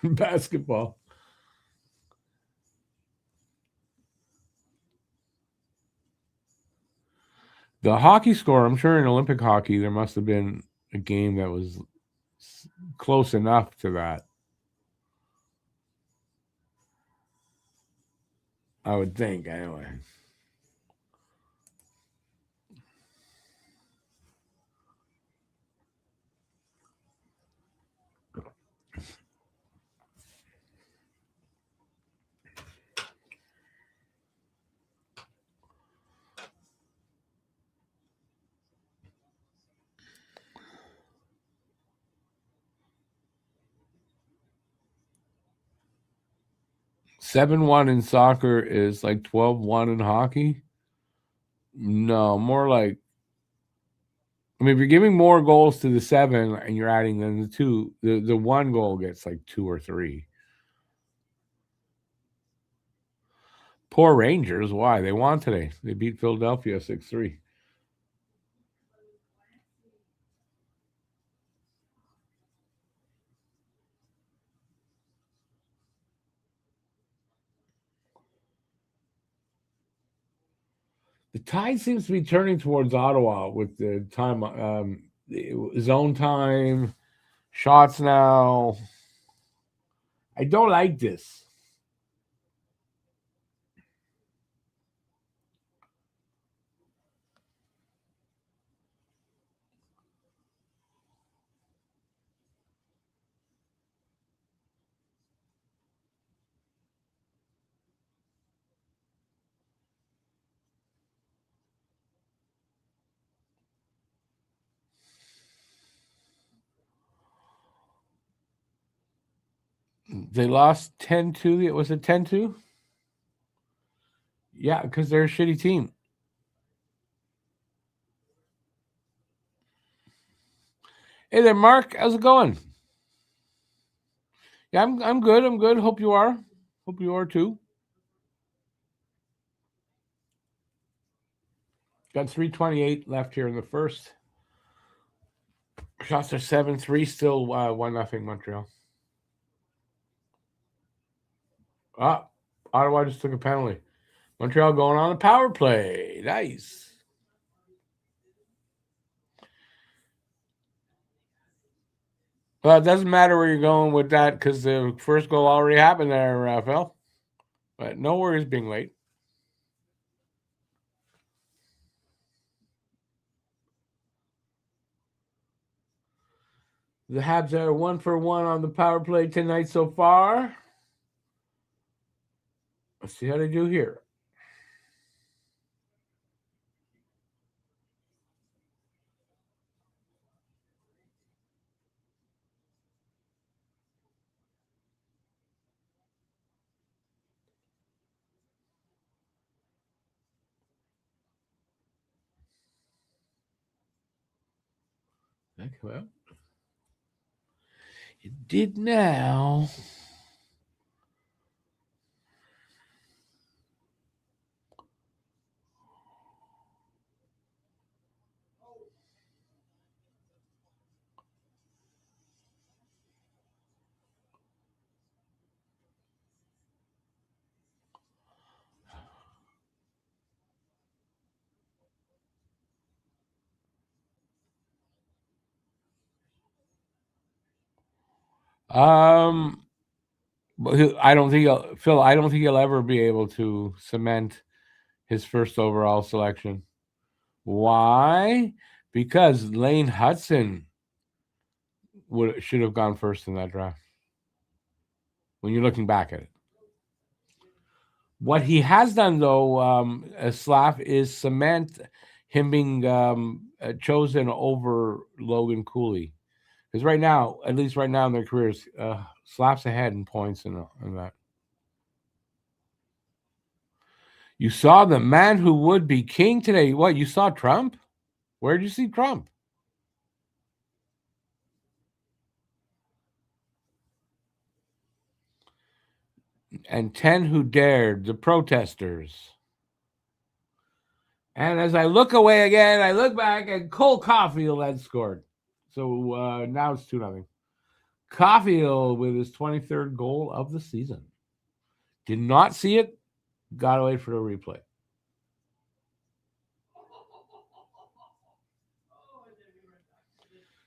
basketball. The hockey score, I'm sure in Olympic hockey there must have been a game that was close enough to that. I would think, anyway. (7-1) in soccer is like 12-1 in hockey. No, more like, I mean, if you're giving more goals to the 7 and you're adding then the 2, the 1 goal gets like 2 or 3. Poor Rangers. Why? They won today. They beat Philadelphia 6-3. The tide seems to be turning towards Ottawa with the time, zone time, shots now. I don't like this. They lost 10-2. Was it 10-2? Yeah, because they're a shitty team. Hey there, Mark. How's it going? Yeah, I'm good. I'm good. Hope you are. Hope you are too. Got 3:28 left here in the first. Shots are 7-3. Still 1-0 Montreal. Ottawa just took a penalty. Montreal going on a power play. Nice. Well, it doesn't matter where you're going with that because the first goal already happened there, Raphael. But no worries being late. The Habs are 1-for-1 on the power play tonight so far. Let's see how they do here. come out? It did now. But I don't think Phil. I don't think he'll ever be able to cement his first overall selection. Why? Because Lane Hudson should have gone first in that draft. When you're looking back at it, what he has done though, Slav, is cement him being chosen over Logan Cooley. Because right now, at least right now in their careers, Slav's ahead in points in that. You saw the man who would be king today. What, you saw Trump? Where did you see Trump? And 10 who dared, the protesters. And as I look away again, I look back and Cole Caulfield had scored. So now it's 2-0. Caulfield with his 23rd goal of the season. Did not see it. Got to wait for the replay.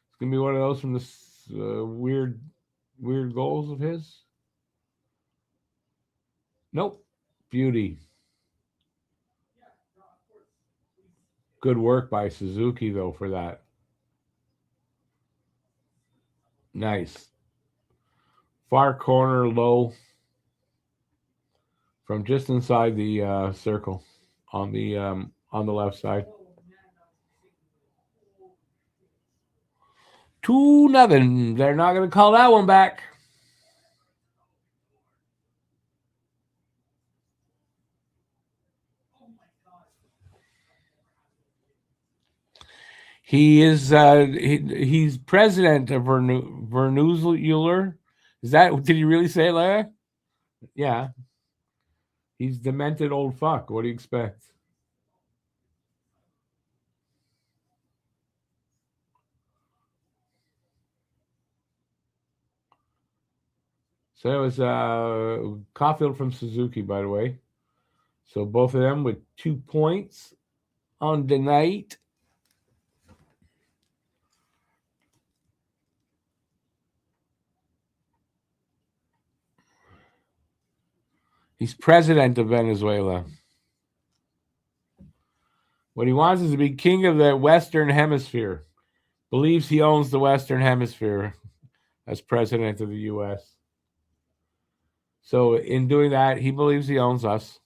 It's going to be one of those from this weird goals of his. Nope. Beauty. Good work by Suzuki, though, for that. Nice. Far corner, low. From just inside the circle on the left side. 2-0. They're not going to call that one back. He is he's president of Vernuzuler. Is that, did he really say it like that? Yeah. He's demented old fuck. What do you expect? So it was Caulfield from Suzuki, by the way. So both of them with 2 points on the night. He's president of Venezuela. What he wants is to be king of the Western Hemisphere. Believes he owns the Western Hemisphere as president of the U.S. So in doing that, he believes he owns us.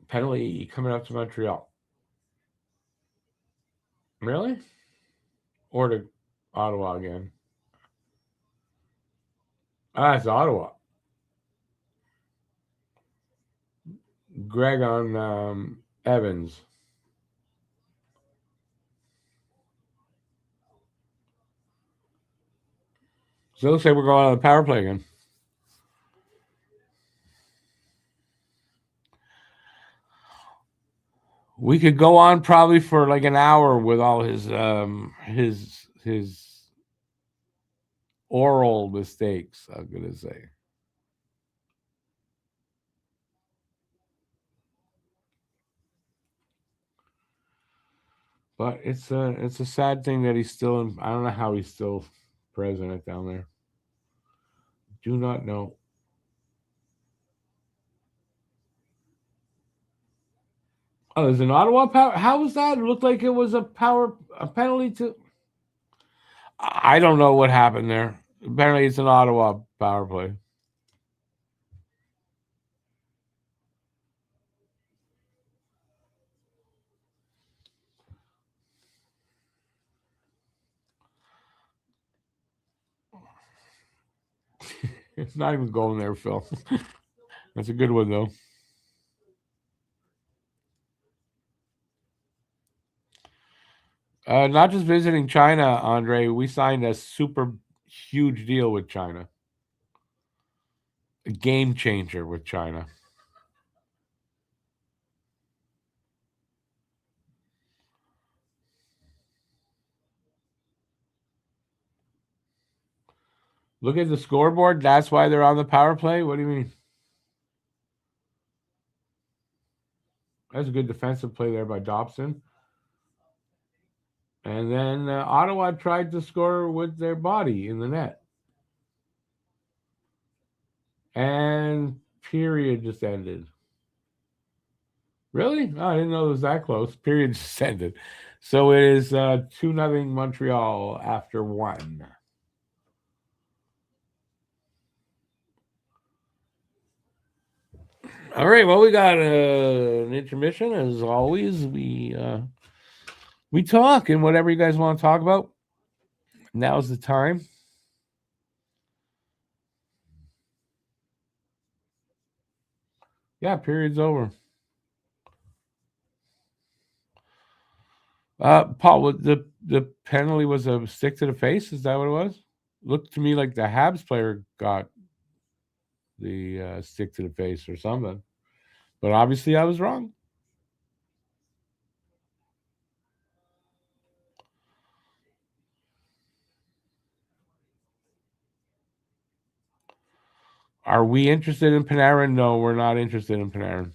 Penalty coming up to Montreal. Really? Or to Ottawa again? It's Ottawa. Greg on Evans. So it looks like we're going on the power play again. We could go on probably for like an hour with all his oral mistakes, I'm gonna say. But it's a sad thing that he's still in. I don't know how he's still president down there. Do not know. Oh, there's an Ottawa power. How was that? It looked like it was a penalty to. I don't know what happened there. Apparently, it's an Ottawa power play. It's not even going there, Phil. That's a good one, though. Not just visiting China, Andre. We signed a super huge deal with China. A game changer with China. Look at the scoreboard. That's why they're on the power play. What do you mean? That's a good defensive play there by Dobson. And then Ottawa tried to score with their body in the net. And period just ended. Really? Oh, I didn't know it was that close. Period just ended. So it is 2-0 Montreal after 1. All right. Well, we got an intermission as always. We talk and whatever you guys want to talk about. Now's the time. Yeah, period's over. Paul, the penalty was a stick to the face. Is that what it was? Looked to me like the Habs player got the stick to the face or something. But obviously, I was wrong. Are we interested in Panarin? No, we're not interested in Panarin.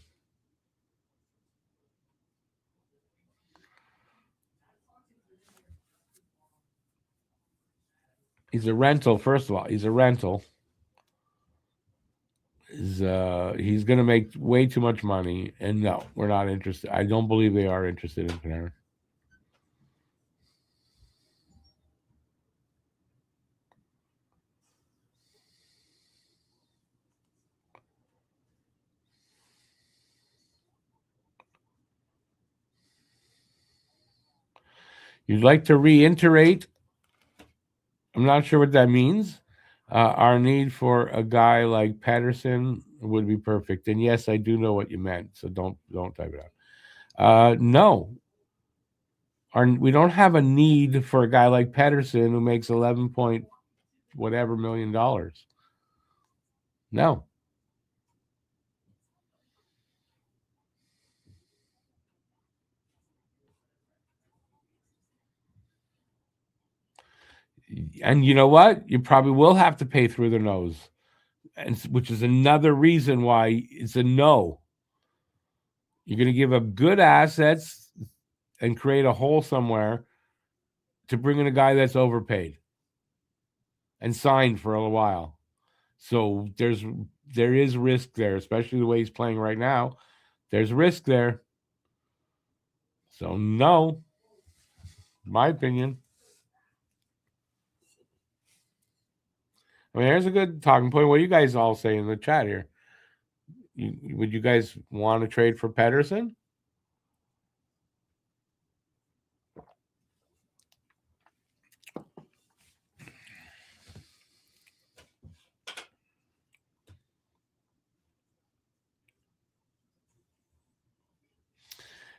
He's a rental. First of all, he's a rental. He's going to make way too much money, and no, we're not interested. I don't believe they are interested in Panarin. You'd like to reiterate? I'm not sure what that means. Our need for a guy like Patterson would be perfect. And yes, I do know what you meant, so don't type it out. No, we don't have a need for a guy like Patterson who makes 11 point whatever million dollars. No. And you know what? You probably will have to pay through the nose, and which is another reason why it's a no. You're going to give up good assets and create a hole somewhere to bring in a guy that's overpaid and signed for a while. So there is risk there, especially the way he's playing right now. There's risk there. So no, my opinion. I mean, here's a good talking point. What do you guys all say in the chat here? Would you guys want to trade for Pedersen?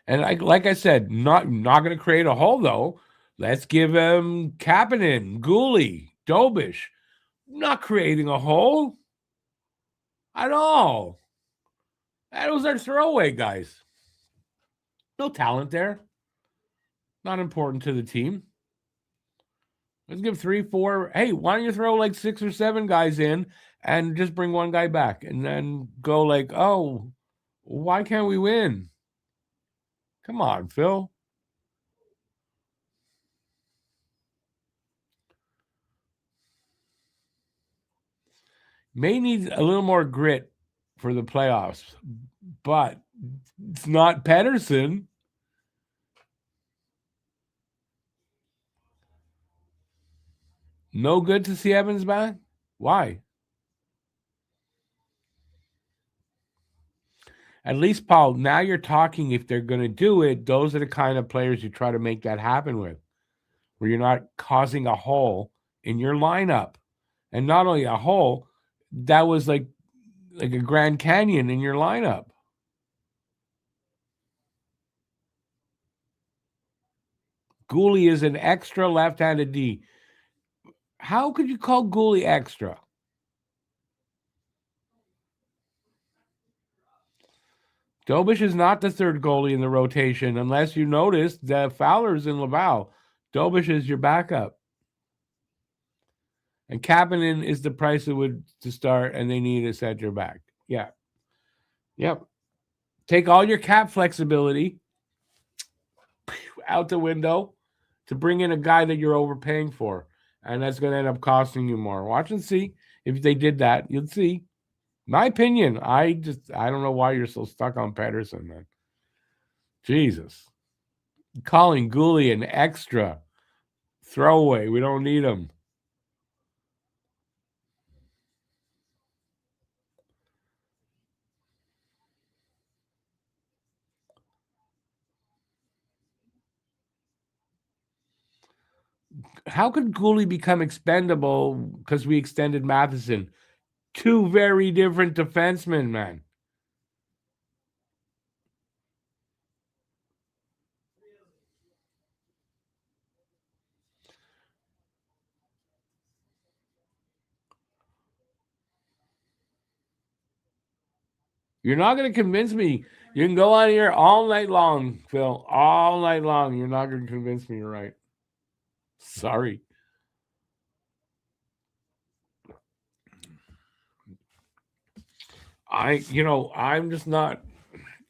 And like I said, not going to create a hole though. Let's give him Kapanen, Gooley, Dobish. Not creating a hole at all. Those are throwaway guys. No talent there. Not important to the team. Let's give 3, 4. Hey, why don't you throw like 6 or 7 guys in and just bring one guy back and then go like, oh, why can't we win? Come on, Phil. May need a little more grit for the playoffs, but it's not Pedersen. No good to see Evans back? Why? At least, Paul, now you're talking. If they're going to do it, those are the kind of players you try to make that happen with, where you're not causing a hole in your lineup. And not only a hole, that was like a Grand Canyon in your lineup. Gooley is an extra left-handed D. How could you call Gooley extra? Dobish is not the third goalie in the rotation, unless you noticed that Fowler's in Laval. Dobish is your backup. And Kapanen is the price it would to start, and they need a center back. Yeah. Yep. Take all your cap flexibility out the window to bring in a guy that you're overpaying for. And that's going to end up costing you more. Watch and see. If they did that, you'll see. My opinion, I don't know why you're so stuck on Pedersen, man. Jesus. Calling Gooley an extra throwaway. We don't need him. How could Gooley become expendable because we extended Matheson? Two very different defensemen, man. You're not going to convince me. You can go on here all night long, Phil. All night long. You're not going to convince me you're right. Sorry. I'm just not.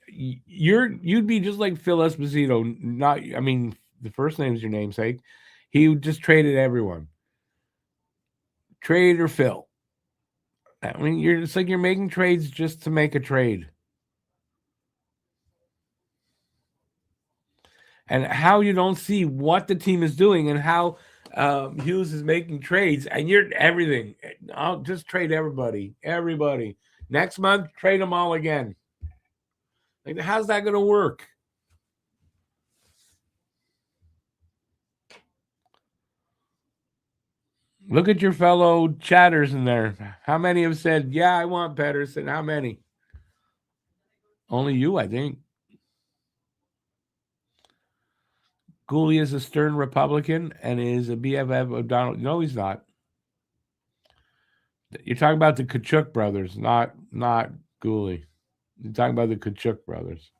You'd be just like Phil Esposito. Not, I mean, the first name's your namesake. He just traded everyone. Trade or Phil. I mean, it's like you're making trades just to make a trade. And how you don't see what the team is doing and how Hughes is making trades, and you're everything. I'll just trade everybody. Everybody. Next month, trade them all again. Like, how's that going to work? Look at your fellow chatters in there. How many have said, yeah, I want Pedersen? How many? Only you, I think. Gooley is a stern Republican and is a BFF of Donald. No, he's not. You're talking about the Kachuk brothers, not Gooley. You're talking about the Kachuk brothers.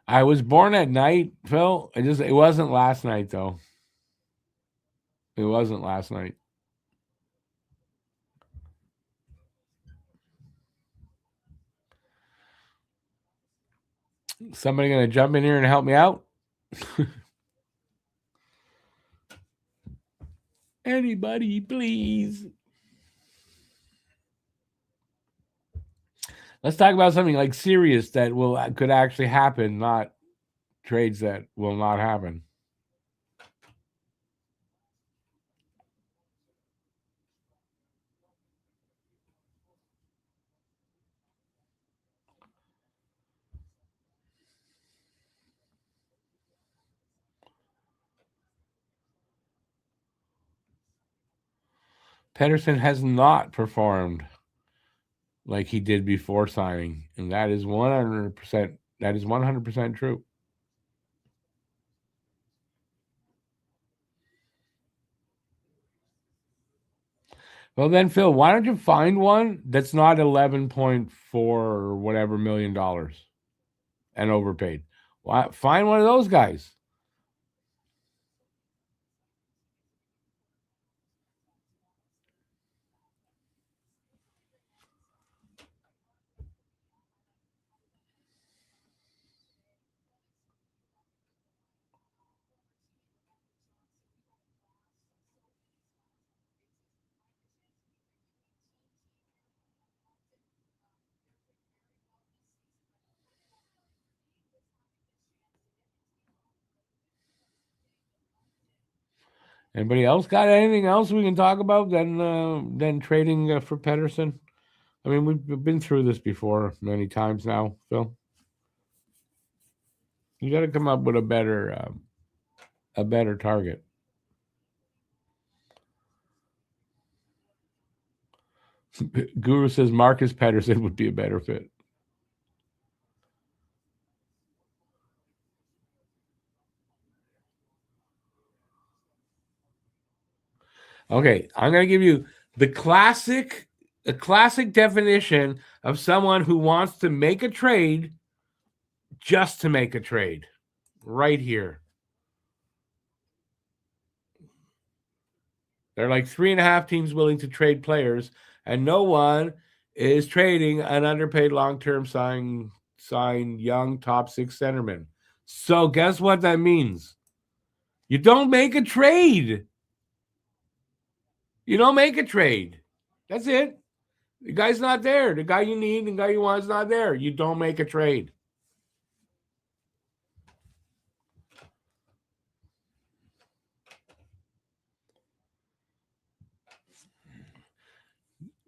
I was born at night, Phil. It wasn't last night though. It wasn't last night. Somebody gonna jump in here and help me out? Anybody, please. Let's talk about something like serious that could actually happen, not trades that will not happen. Pedersen has not performed like he did before signing, and that is 100%. That is 100% true. Well, then, Phil, why don't you find one that's not 11.4 or whatever million dollars and overpaid? Why, find one of those guys. Anybody else got anything else we can talk about than trading for Pedersen? I mean, we've been through this before many times now, Phil. You got to come up with a better target. Guru says Marcus Pedersen would be a better fit. Okay, I'm going to give you the classic definition of someone who wants to make a trade just to make a trade. Right here. There are like 3.5 teams willing to trade players, and no one is trading an underpaid long-term sign young top 6 centerman. So guess what that means? You don't make a trade. You don't make a trade. That's it. The guy's not there. The guy you need, the guy you want is not there. You don't make a trade.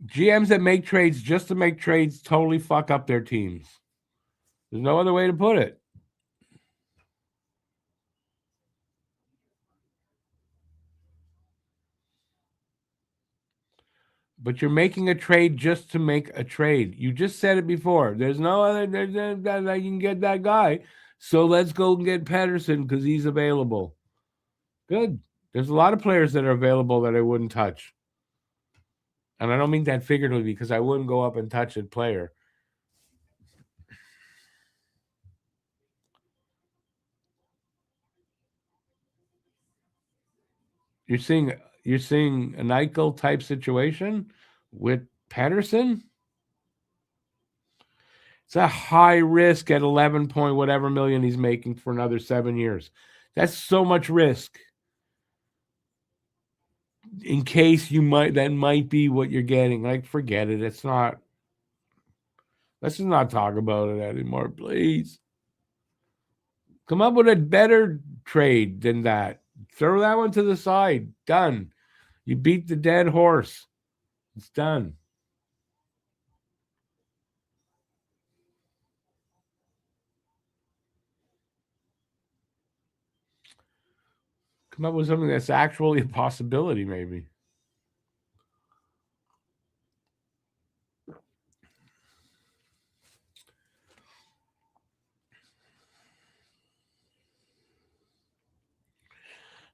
GMs that make trades just to make trades totally fuck up their teams. There's no other way to put it. But you're making a trade just to make a trade. You just said it before. There's no other that I can get that guy. So let's go and get Pedersen because he's available. Good. There's a lot of players that are available that I wouldn't touch. And I don't mean that figuratively because I wouldn't go up and touch a player. You're seeing a Eichel type situation with Pedersen. It's a high risk at 11 point whatever million he's making for another 7 years. That's so much risk. In case that might be what you're getting. Like, forget it. It's not. Let's just not talk about it anymore, please. Come up with a better trade than that. Throw that one to the side. Done. You beat the dead horse. It's done. Come up with something that's actually a possibility, maybe.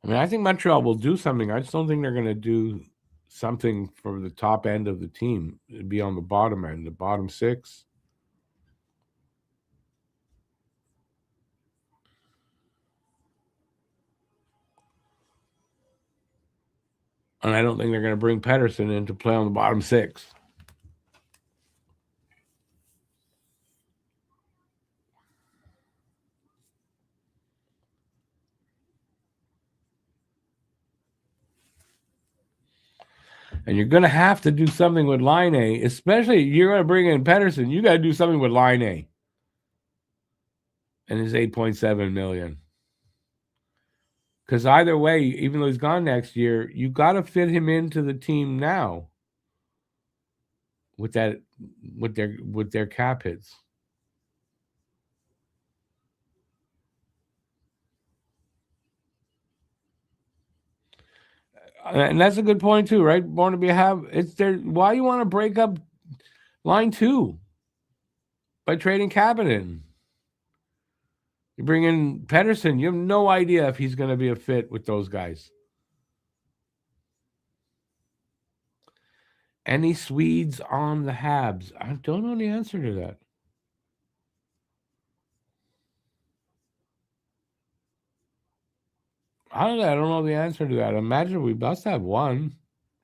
I mean, I think Montreal will do something. I just don't think they're going to do something for the top end of the team. It'd be on the bottom end, the bottom 6. And I don't think they're going to bring Pedersen in to play on the bottom 6. And you're going to have to do something with line A, especially you're going to bring in Pedersen. You got to do something with line A and his 8.7 million. Because either way, even though he's gone next year, you got to fit him into the team now with their cap hits. And that's a good point too, right? Barnaby it's there. Why you want to break up line 2 by trading Kapanen? You bring in Pedersen. You have no idea if he's going to be a fit with those guys. Any Swedes on the Habs? I don't know the answer to that. I don't know the answer to that. Imagine we must have one.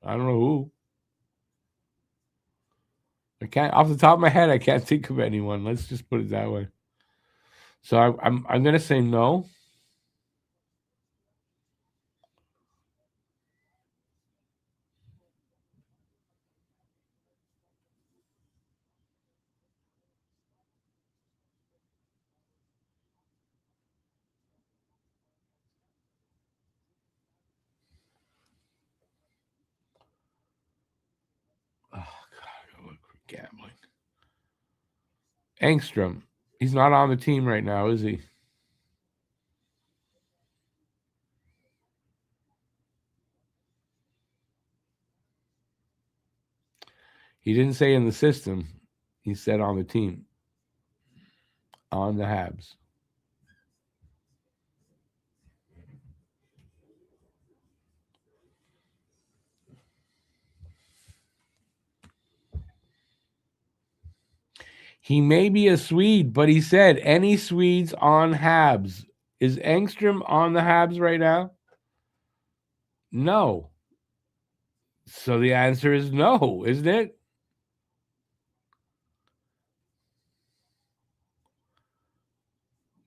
I don't know who. I can't off the top of my head. I can't think of anyone. Let's just put it that way. So I'm gonna say no. Engstrom. He's not on the team right now, is he? He didn't say in the system. He said on the team. On the Habs. He may be a Swede, but he said any Swedes on Habs. Is Engstrom on the Habs right now? No. So the answer is no, isn't it?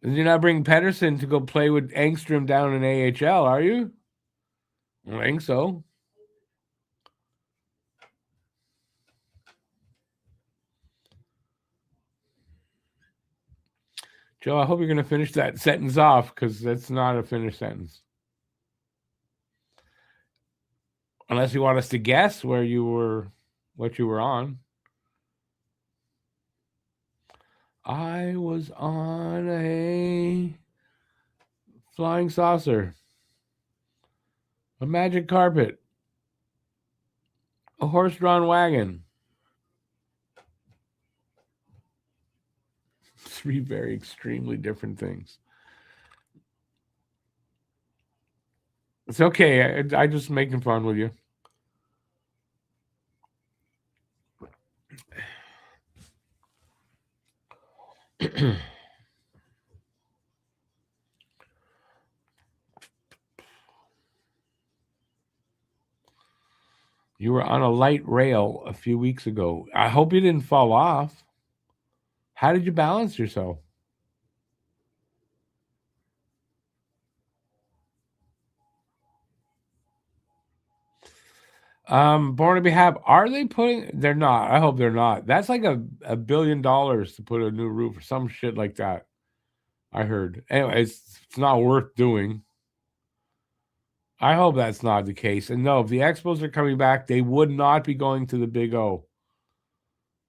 You're not bringing Pedersen to go play with Engstrom down in AHL, are you? I think so. Joe, I hope you're going to finish that sentence off because that's not a finished sentence. Unless you want us to guess what you were on. I was on a flying saucer, a magic carpet, a horse-drawn wagon. 3 very extremely different things. It's okay. I just making fun with you. You were on a light rail a few weeks ago. I hope you didn't fall off. How did you balance yourself? Born to be Happy. Are they putting? They're not. I hope they're not. That's like $1 billion to put a new roof or some shit like that. I heard. Anyway, it's not worth doing. I hope that's not the case. And no, if the Expos are coming back, they would not be going to the Big O.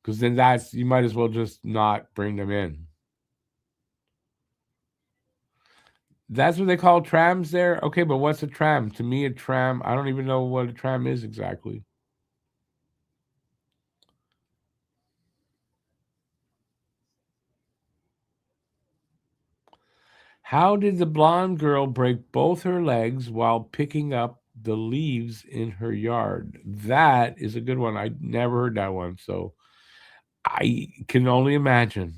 Because then you might as well just not bring them in. That's what they call trams there? Okay, but what's a tram? To me, a tram, I don't even know what a tram is exactly. How did the blonde girl break both her legs while picking up the leaves in her yard? That is a good one. I never heard that one, so I can only imagine.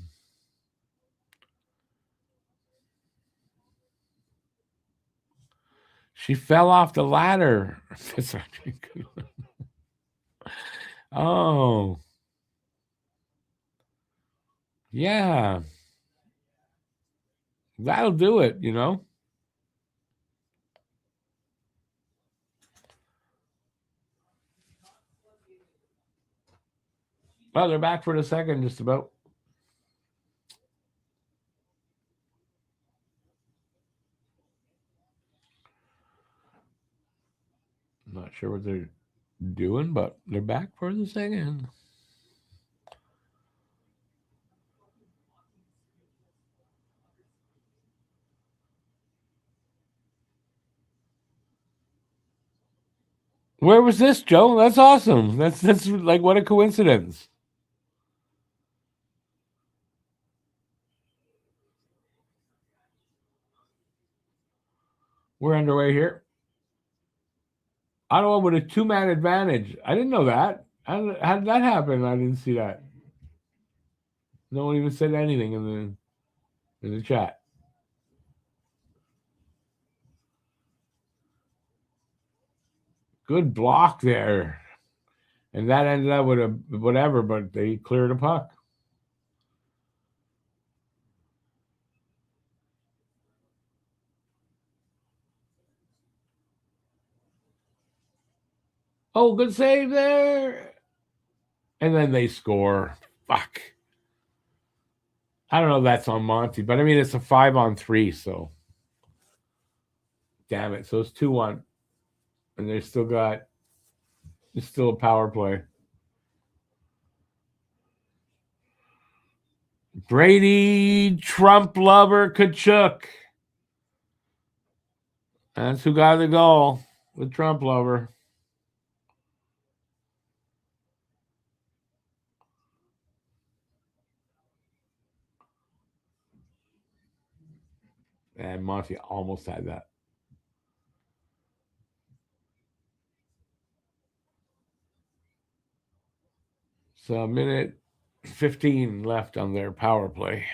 She fell off the ladder. That's actually a good one. Oh, yeah. That'll do it, you know? Well, they're back for the second, just about. Not sure what they're doing, but they're back for the second. Where was this, Joe? That's awesome. That's like what a coincidence. We're underway here. Ottawa with a 2-man advantage. I didn't know that. How did that happen? I didn't see that. No one even said anything in the chat. Good block there. And that ended up with a whatever, but they cleared a puck. Oh, good save there. And then they score. Fuck. I don't know if that's on Monty, but I mean, it's a 5-on-3, so damn it. So it's 2-1. And it's still a power play. Brady Trump lover Kachuk. That's who got the goal. The Trump lover. And Monty almost had that. So a minute 15 left on their power play.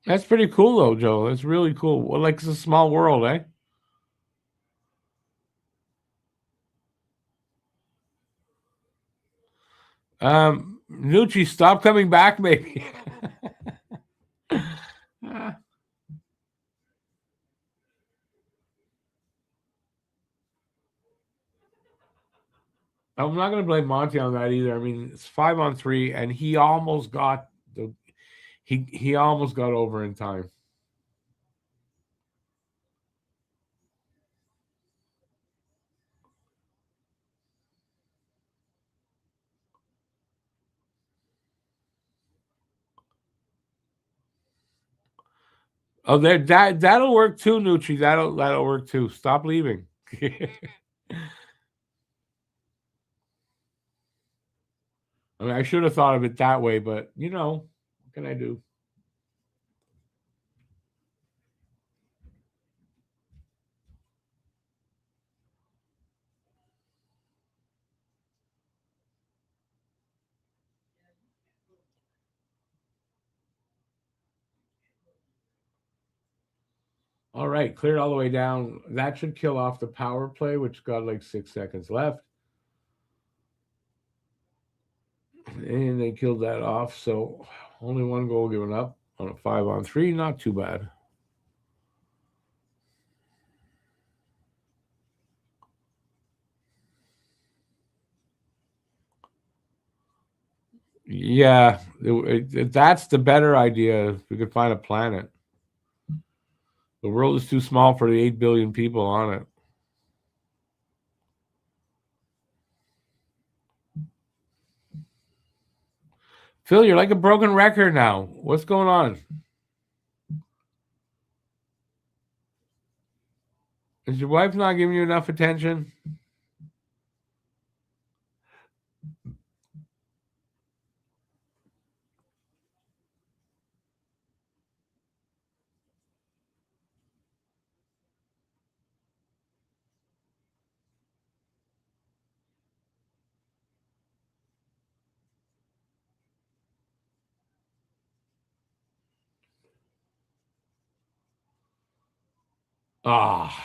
That's pretty cool, though, Joe. That's really cool. Well, like it's a small world, eh? Nucci, stop coming back, maybe. I'm not going to blame Monty on that either. I mean, it's 5-on-3, and he almost got he almost got over in time. Oh, that'll work too, Nucci. That'll work too. Stop leaving. I mean, I should have thought of it that way, but what can I do? All right, cleared all the way down. That should kill off the power play, which got like 6 seconds left. And they killed that off. So only one goal given up on a 5-on-3. Not too bad. Yeah, that's the better idea. If we could find a planet. The world is too small for the 8 billion people on it. Phil, you're like a broken record now. What's going on? Is your wife not giving you enough attention? Ah,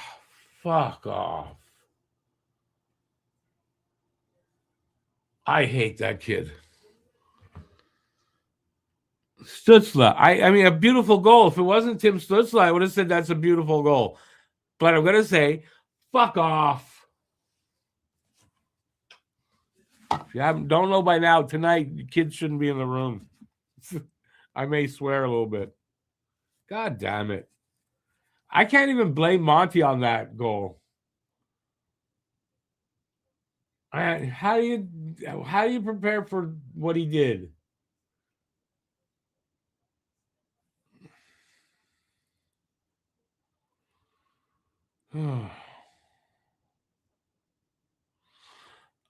fuck off. I hate that kid. Stutzla. I mean, a beautiful goal. If it wasn't Tim Stutzla, I would have said that's a beautiful goal. But I'm going to say, fuck off. If you don't know by now, tonight, kids shouldn't be in the room. I may swear a little bit. God damn it. I can't even blame Monty on that goal. How do you prepare for what he did?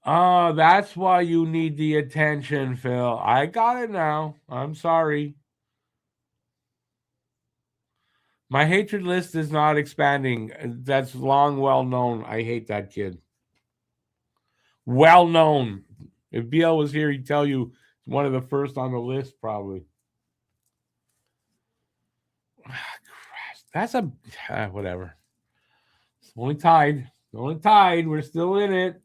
Oh, that's why you need the attention, Phil. I got it now. I'm sorry. My hatred list is not expanding. That's long well known. I hate that kid. Well known. If BL was here, he'd tell you one of the first on the list, probably. That's a whatever. It's only tied. Only tied. We're still in it.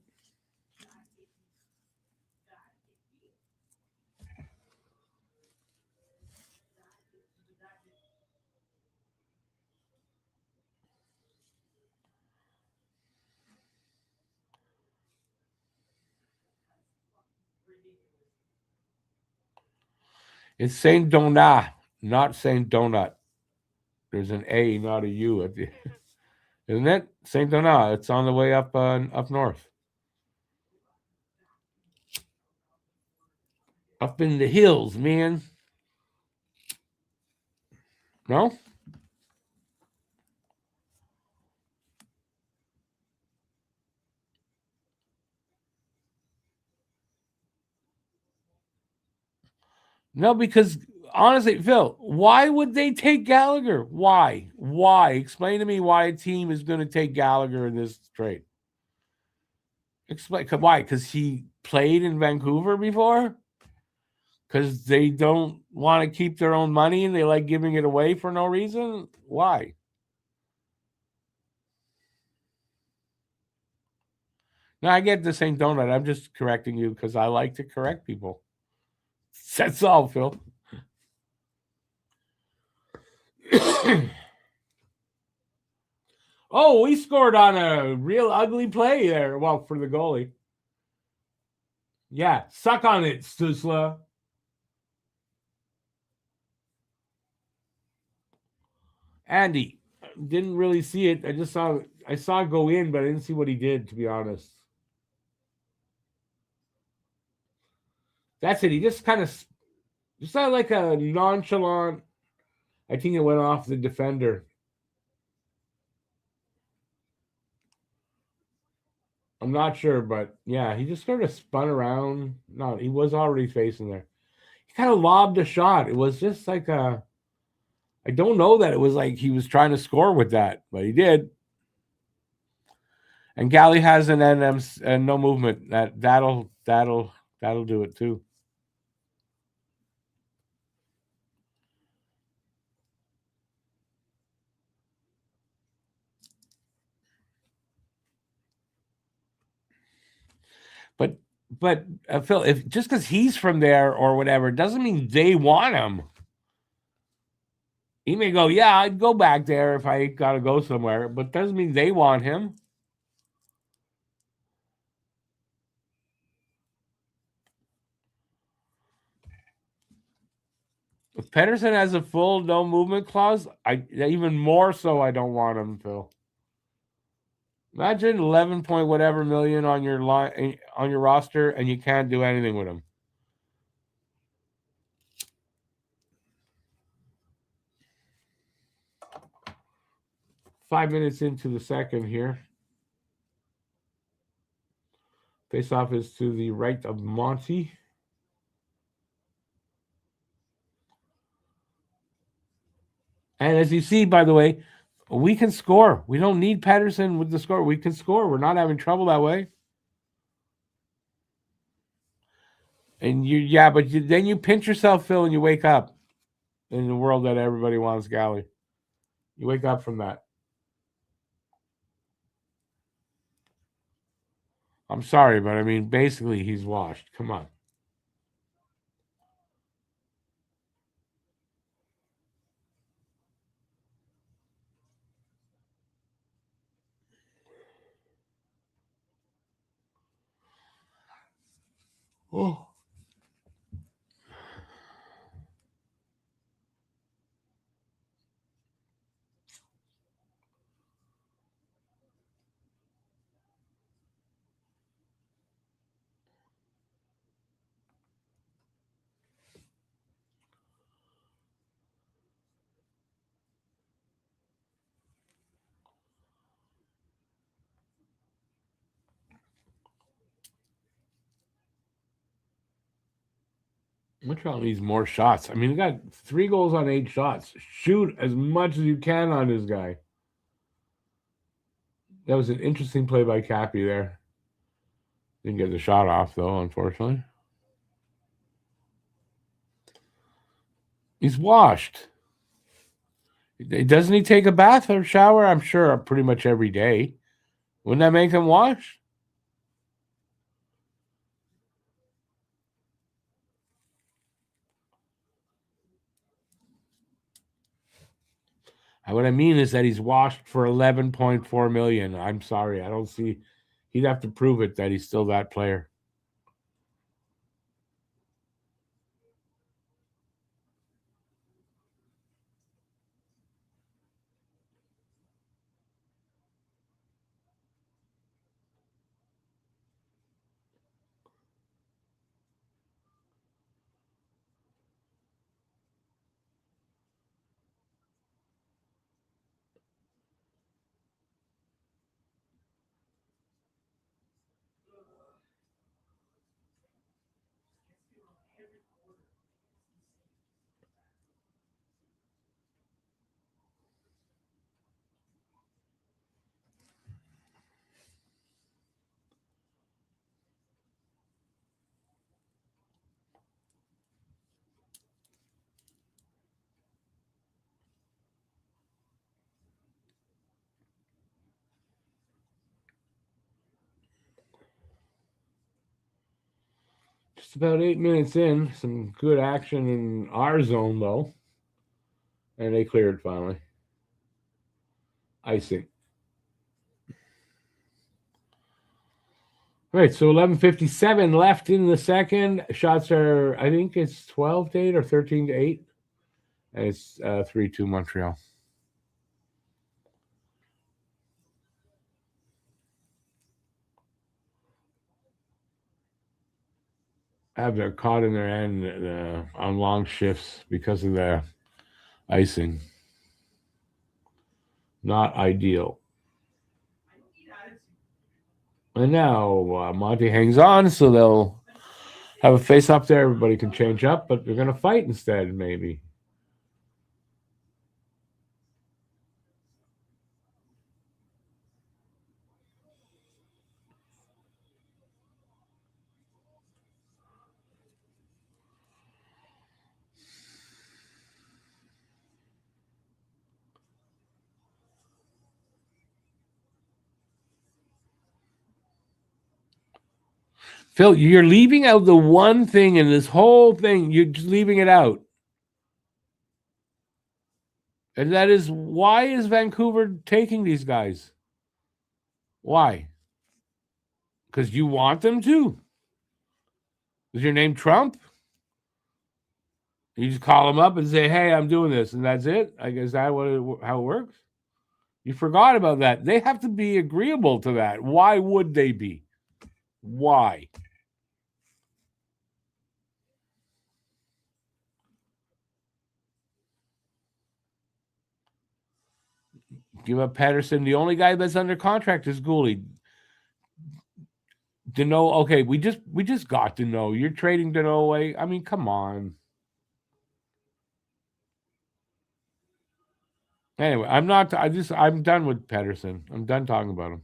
It's Saint Donat. not Saint Donut. There's an A, not a U at the isn't it? Saint Donat. It's on the way up up north. Up in the hills, man. No? No, because honestly, Phil, why would they take Gallagher? Why? Why? Explain to me why a team is going to take Gallagher in this trade. Explain why? Because he played in Vancouver before? Because they don't want to keep their own money and they like giving it away for no reason? Why? No, I get the same donut. I'm just correcting you because I like to correct people. That's all, Phil. Oh, we scored on a real ugly play there. Well, for the goalie. Yeah, suck on it, Stusla. Andy, didn't really see it. I saw it go in, but I didn't see what he did, to be honest. That's it. He just kind of just not like a nonchalant. I think it went off the defender. I'm not sure, but yeah, he just sort of spun around. No, he was already facing there. He kind of lobbed a shot. It was just like a. I don't know that it was like he was trying to score with that, but he did. And Galley has an NM and no movement. That'll do it too. But Phil, if just because he's from there or whatever doesn't mean they want him. He may go, yeah, I'd go back there if I got to go somewhere, but doesn't mean they want him. If Pedersen has a full no movement clause, I even more so I don't want him, Phil. Imagine 11 point whatever million on your line on your roster and you can't do anything with him. Five minutes into the second here. Face-off is to the right of Monty. And as you see, by the way, we can score. We don't need Pedersen with the score. We can score. We're not having trouble that way. And then you pinch yourself, Phil, and you wake up in the world that everybody wants Galley. You wake up from that. I'm sorry, but I mean, basically, he's washed. Come on. Oh. Montreal needs more shots. I mean, he got 3 goals on 8 shots. Shoot as much as you can on this guy. That was an interesting play by Cappy there. Didn't get the shot off, though, unfortunately. He's washed. Doesn't he take a bath or shower? I'm sure pretty much every day. Wouldn't that make him wash? What I mean is that he's washed for 11.4 million. I'm sorry, I don't see. He'd have to prove it that he's still that player. It's about 8 minutes in. Some good action in our zone, though. And they cleared finally. Icing. All right, so 11:57 left in the second. Shots are, I think it's 12-8 or 13-8. And it's 3-2 Montreal. Habs are caught in their end on long shifts because of the icing. Not ideal. And now Monty hangs on, so they'll have a face up there. Everybody can change up, but they're going to fight instead, maybe. Phil, you're leaving out the one thing in this whole thing. You're just leaving it out. And that is, why is Vancouver taking these guys? Why? Because you want them to? Is your name Trump? You just call them up and say, hey, I'm doing this, and that's it? I guess that how it works? You forgot about that. They have to be agreeable to that. Why would they be? Why? Give up Patterson. The only guy that's under contract is Gooley. Deneau, okay, we just got Deneau. You're trading Deneau away. I mean, come on. Anyway, I'm done with Patterson. I'm done talking about him.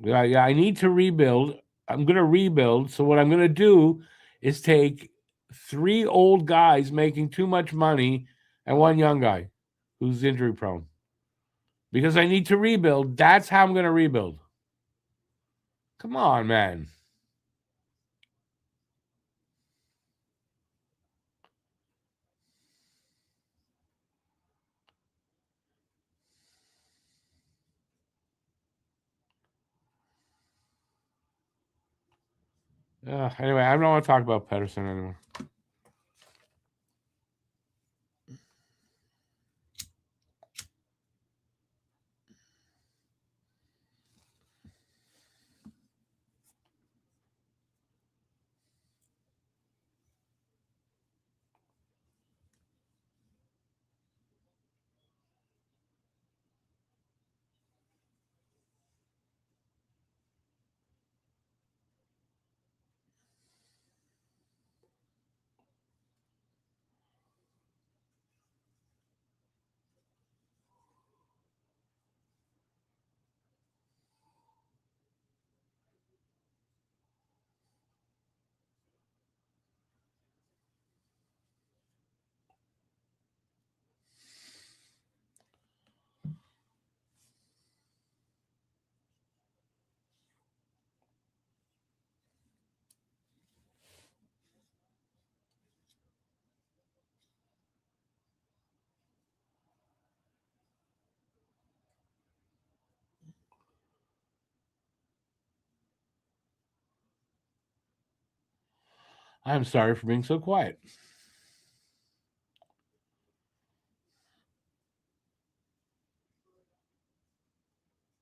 Yeah, I need to rebuild. I'm going to rebuild. So what I'm going to do is take 3 old guys making too much money and 1 young guy who's injury prone. Because I need to rebuild. That's how I'm going to rebuild. Come on, man. Anyway, I don't want to talk about Pedersen anymore. I'm sorry for being so quiet.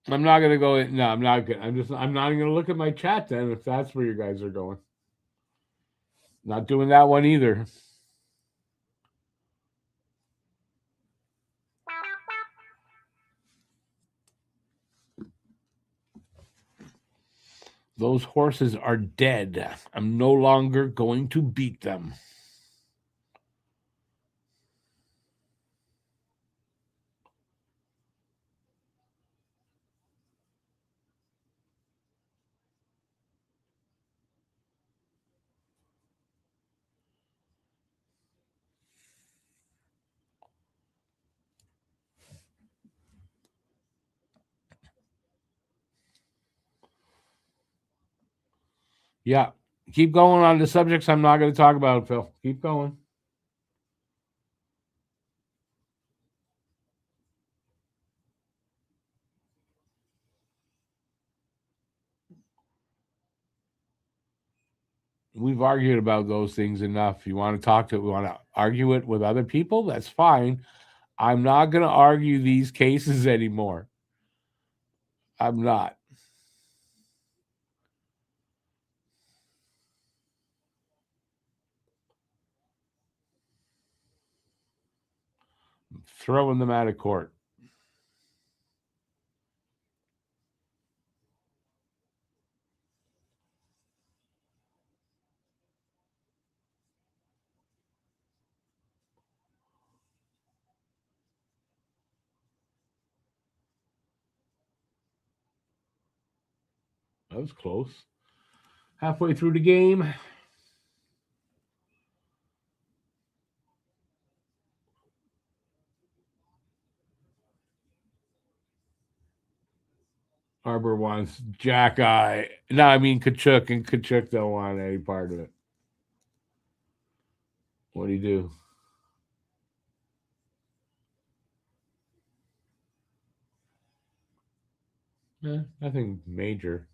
I'm not gonna go. No, I'm not good. I'm not even gonna look at my chat then if that's where you guys are going. Not doing that one either. Those horses are dead. I'm no longer going to beat them. Yeah. Keep going on the subjects I'm not going to talk about, Phil. Keep going. We've argued about those things enough. You want to talk to, we want to argue it with other people? That's fine. I'm not going to argue these cases anymore. I'm not. I'm throwing them out of court. That was close. Halfway through the game. Arbor wants Jack Eye. No, I mean Kachuk, and Kachuk don't want any part of it. What do you do? Nothing major.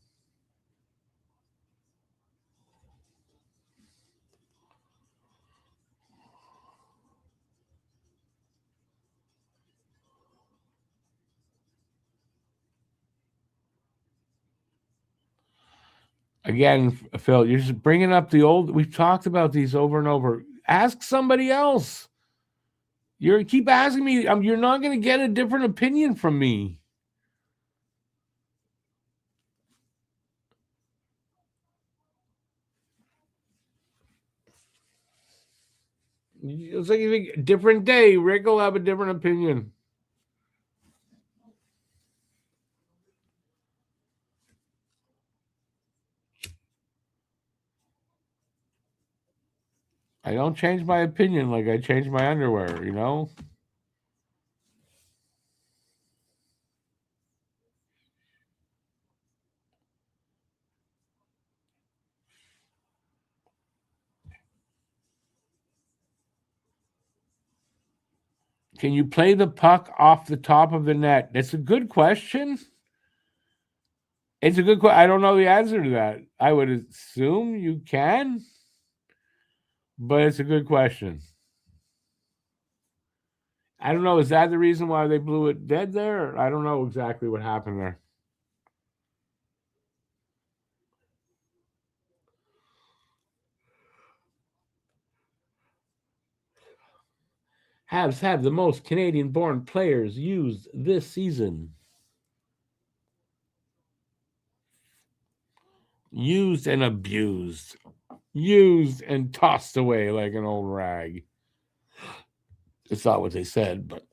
Again, Phil, you're just bringing up the old. We've talked about these over and over. Ask somebody else. You keep asking me. You're not going to get a different opinion from me. It's like you think a different day. Rick will have a different opinion. I don't change my opinion like I change my underwear, you know? Can you play the puck off the top of the net? That's a good question. It's a good question. I don't know the answer to that. I would assume you can, but it's a good question. I don't know. Is that the reason why they blew it dead there? I don't know exactly what happened there. Habs have the most Canadian born players used this season. Used and abused. Used and tossed away like an old rag. It's not what they said, but.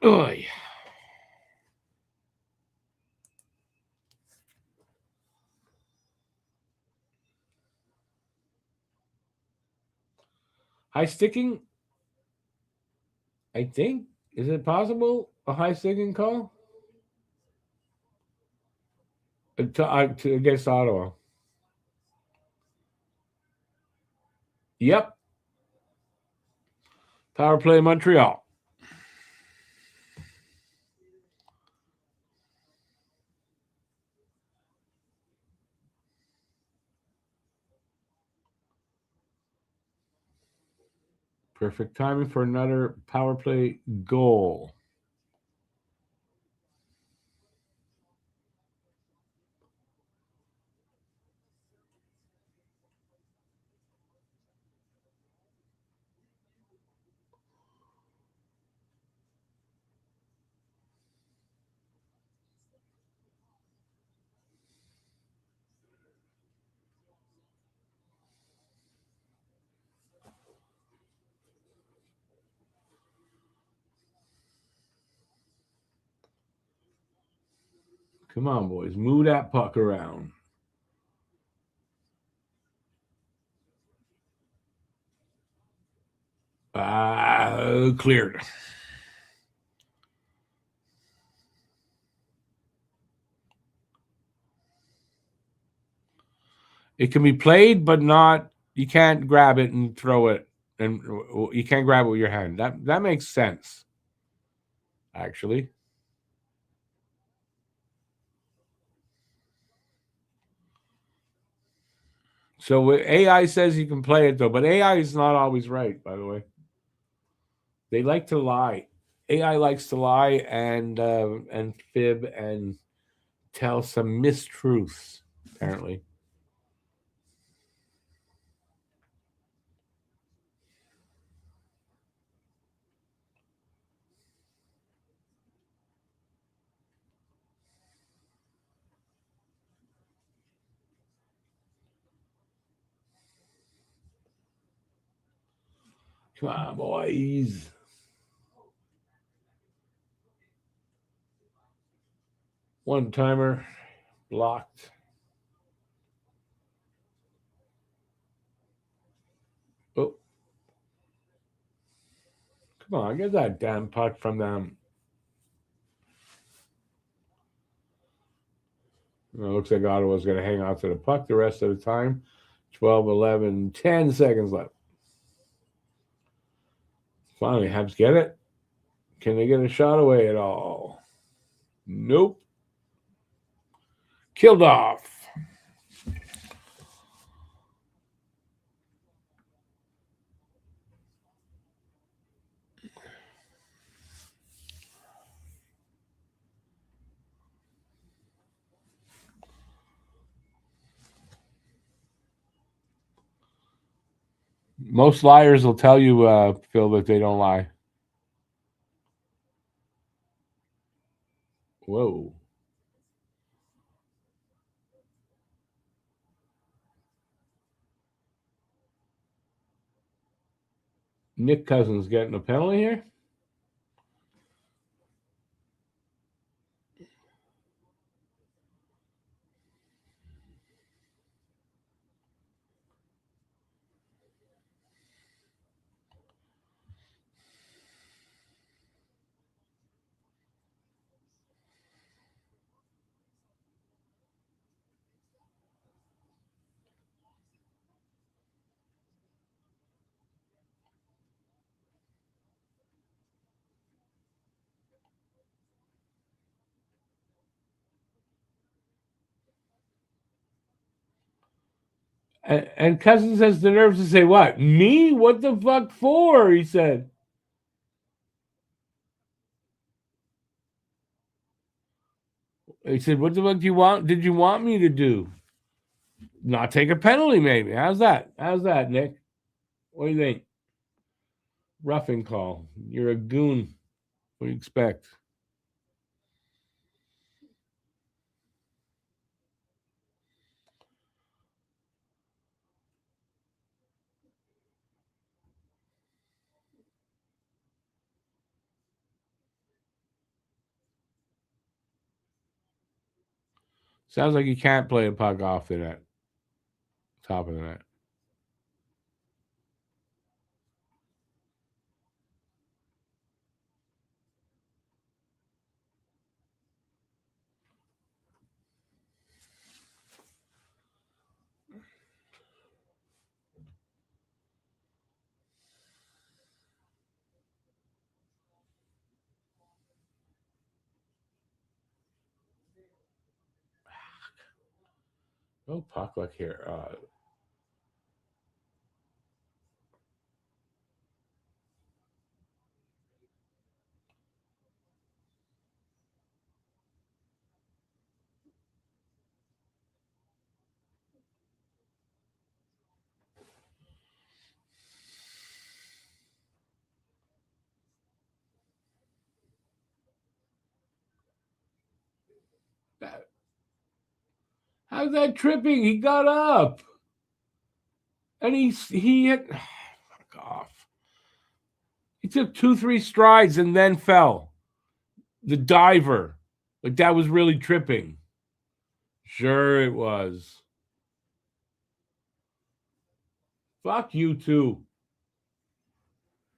Oy. High sticking? I think. Is it possible? A high sticking call? Against Ottawa. Yep. Power play Montreal. Perfect timing for another power play goal. Come on, boys. Move that puck around. Cleared. It can be played, but not. You can't grab it and throw it, and you can't grab it with your hand. That makes sense, actually. So AI says you can play it though, but AI is not always right. By the way, they like to lie. AI likes to lie and fib and tell some mistruths. Apparently. Come on, boys. One timer blocked. Oh, come on, get that damn puck from them. It looks like Ottawa's going to hang out to the puck the rest of the time. 12, 11, 10 seconds left. Finally, Habs get it. Can they get a shot away at all? Nope. Killed off. Most liars will tell you, Phil, that they don't lie. Whoa. Nick Cousins getting a penalty here? And Cousins has the nerves to say, what? Me? What the fuck for? He said. He said, what the fuck do you want? Did you want me to do? Not take a penalty, maybe. How's that? How's that, Nick? What do you think? Roughing call. You're a goon. What do you expect? Sounds like you can't play a puck off the net. Top of the net. No puck luck here. How's that tripping? He got up. And he hit. Fuck off. He took 2-3 strides and then fell. The diver. Like that was really tripping. Sure it was. Fuck you too.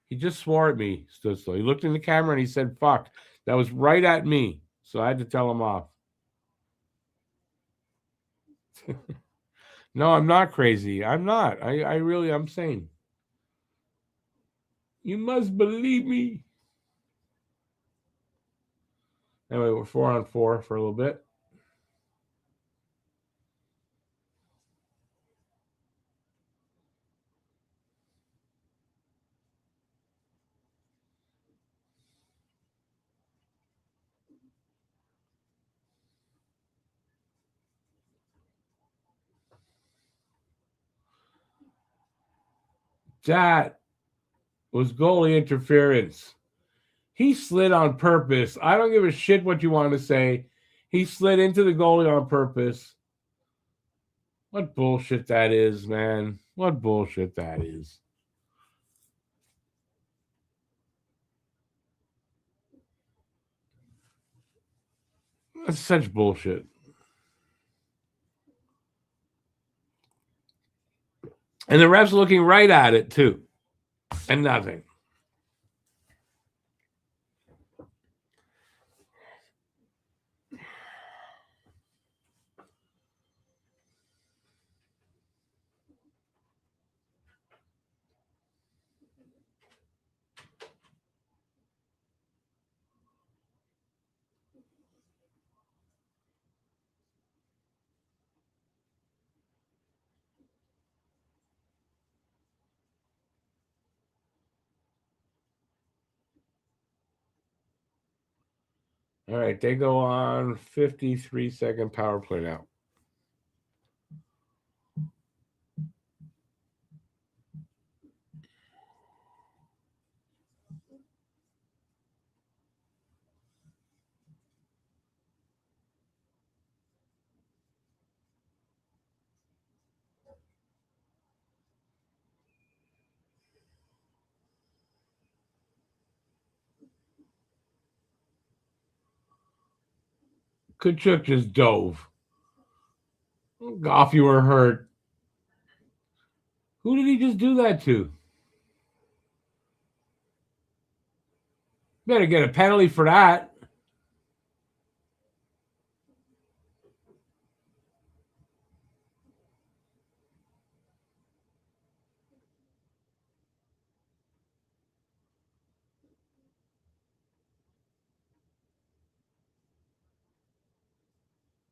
He just swore at me, stood still. He looked in the camera and he said, fuck. That was right at me. So I had to tell him off. No, I'm not crazy. I'm not. I really, I'm sane. You must believe me. Anyway, we're 4-on-4 for a little bit. That was goalie interference. He slid on purpose. I don't give a shit what you want to say. He slid into the goalie on purpose. What bullshit that is, man. What bullshit that is. That's such bullshit. And the ref's looking right at it, too. And nothing. All right, they go on 53-second power play now. Kachuk just dove. Goff, you were hurt. Who did he just do that to? Better get a penalty for that.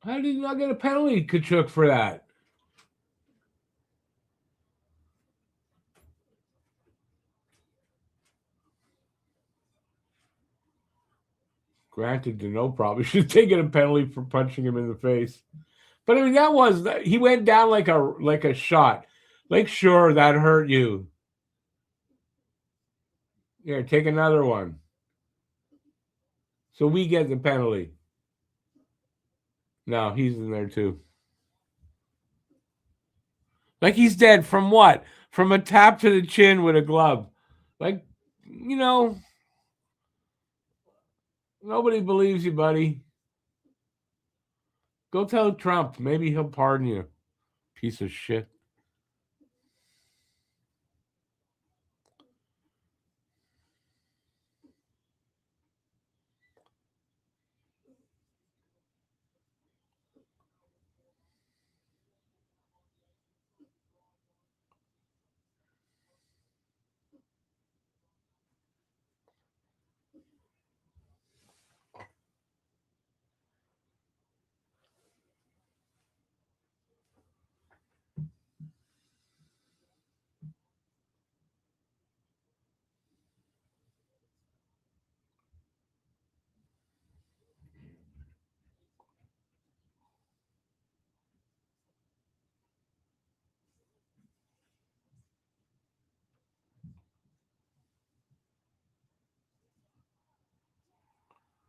How did he not get a penalty, Kachuk, for that? Granted, Deneau probably should have taken a penalty for punching him in the face. But I mean, that was he went down like a shot. Like, sure, that hurt you. Here, take another one. So we get the penalty. No, he's in there too. Like he's dead from what? From a tap to the chin with a glove. Like, nobody believes you, buddy. Go tell Trump. Maybe he'll pardon you. Piece of shit.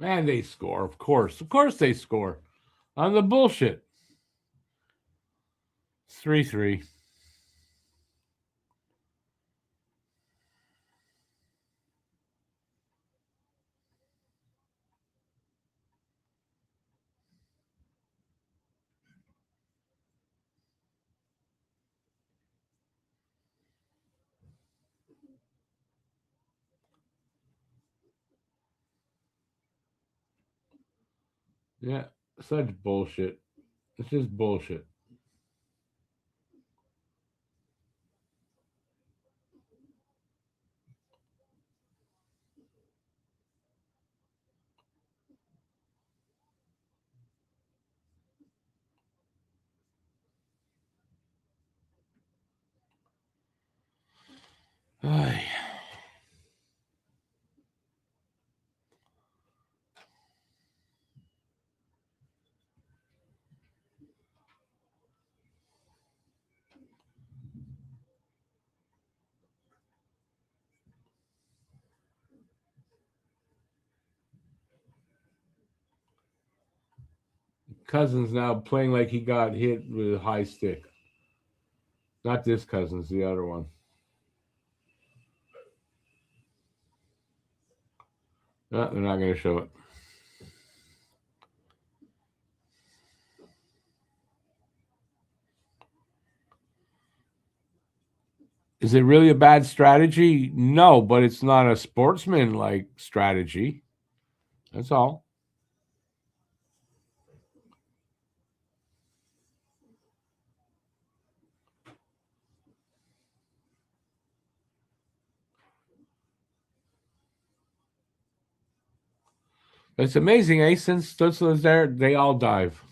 Man, they score. Of course. Of course they score. On the bullshit. It's 3-3. Yeah, such bullshit. It's just bullshit. Ay. Cousins now playing like he got hit with a high stick. Not this Cousins, the other one. No, they're not going to show it. Is it really a bad strategy? No, but it's not a sportsman-like strategy. That's all. It's amazing, eh? Since Stutzler's there, they all dive.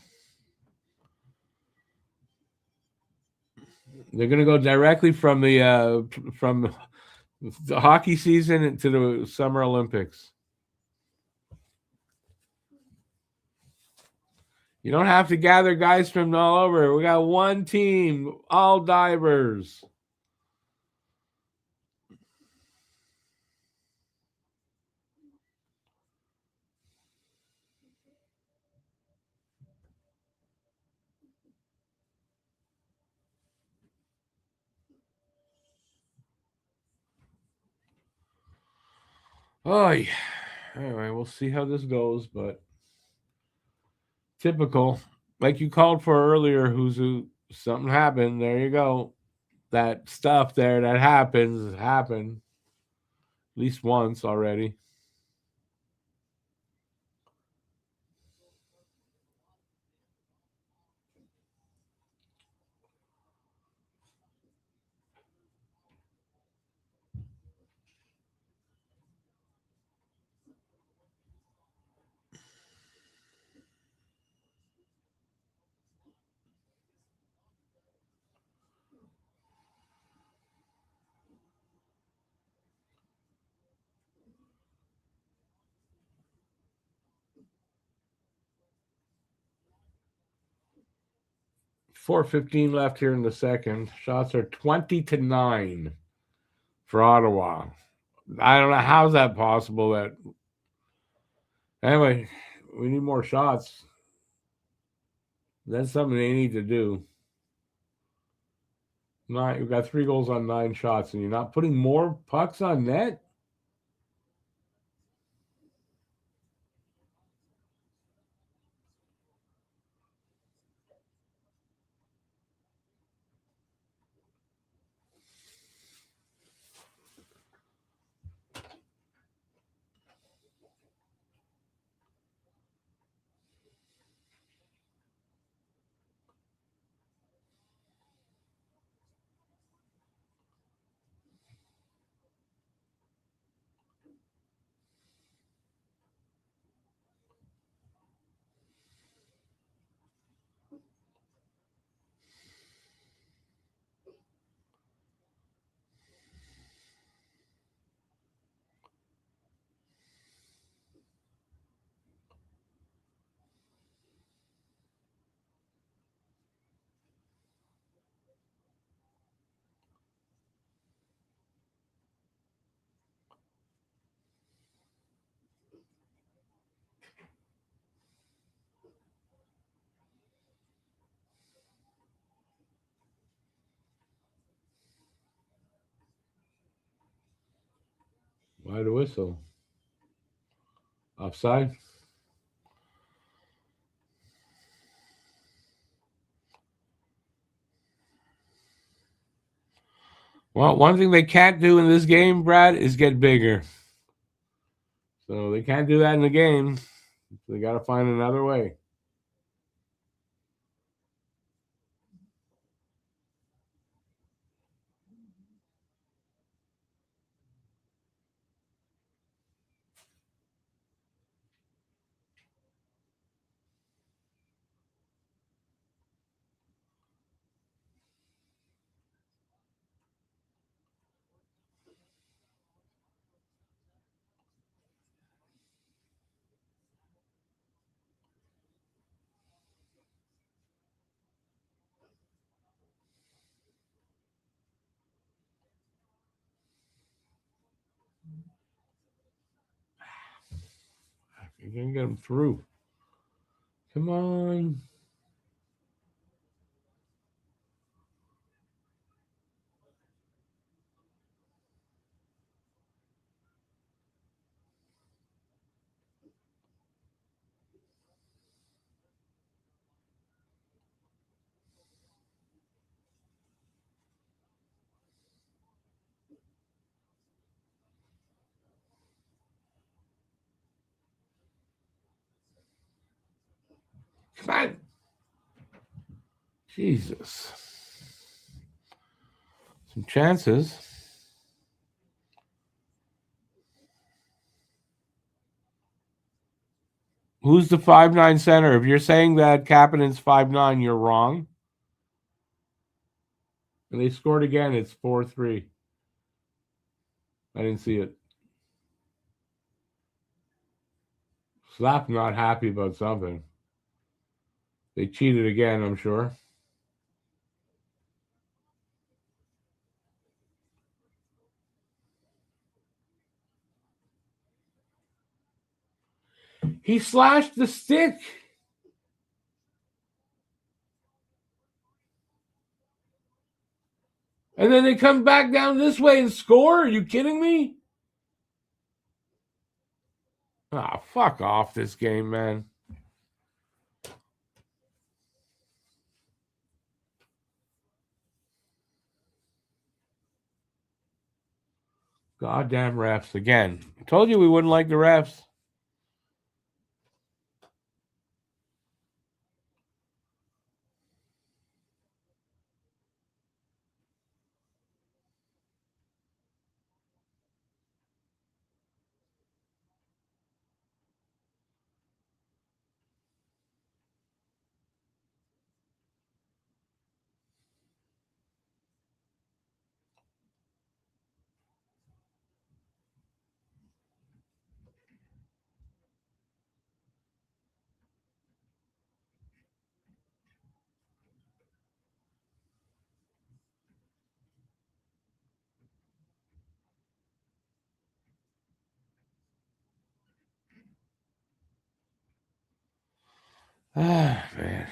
They're going to go directly from the hockey season to the Summer Olympics. You don't have to gather guys from all over. We got one team, all divers. Oh, yeah. Anyway, we'll see how this goes, but typical. Like you called for earlier, who something happened. There you go. That stuff there that happens happened at least once already. .4:15 left here in the second. Shots are 20-9 for Ottawa. I don't know how's that possible. That anyway, we need more shots. That's something they need to do. We've got 3 goals on 9 shots, and you're not putting more pucks on net. Why the whistle? Offside? Well, one thing they can't do in this game, Brad, is get bigger. So they can't do that in the game. They got to find another way. You're going to get them through. Come on. Come on. Jesus. Some chances. Who's the 5'9" center? If you're saying that Kapanen's 5'9", you're wrong. And they scored again. It's 4-3. I didn't see it. Slap not happy about something. They cheated again, I'm sure. He slashed the stick. And then they come back down this way and score? Are you kidding me? Ah, fuck off this game, man. Goddamn refs again. I told you we wouldn't like the refs. Ah, man.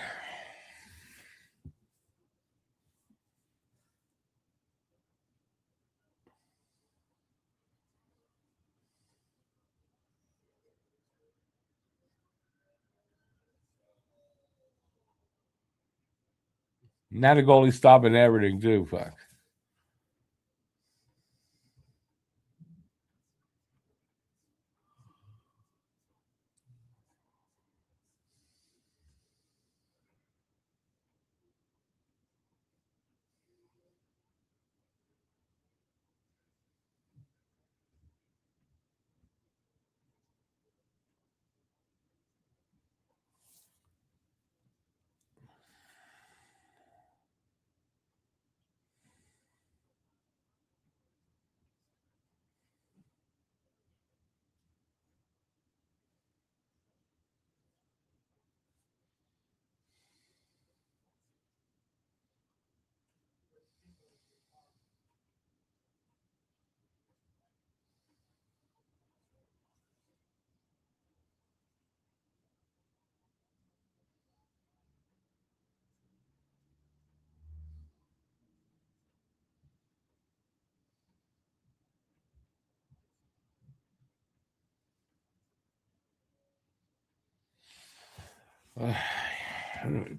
Now the goalie's stopping everything, too. Fuck.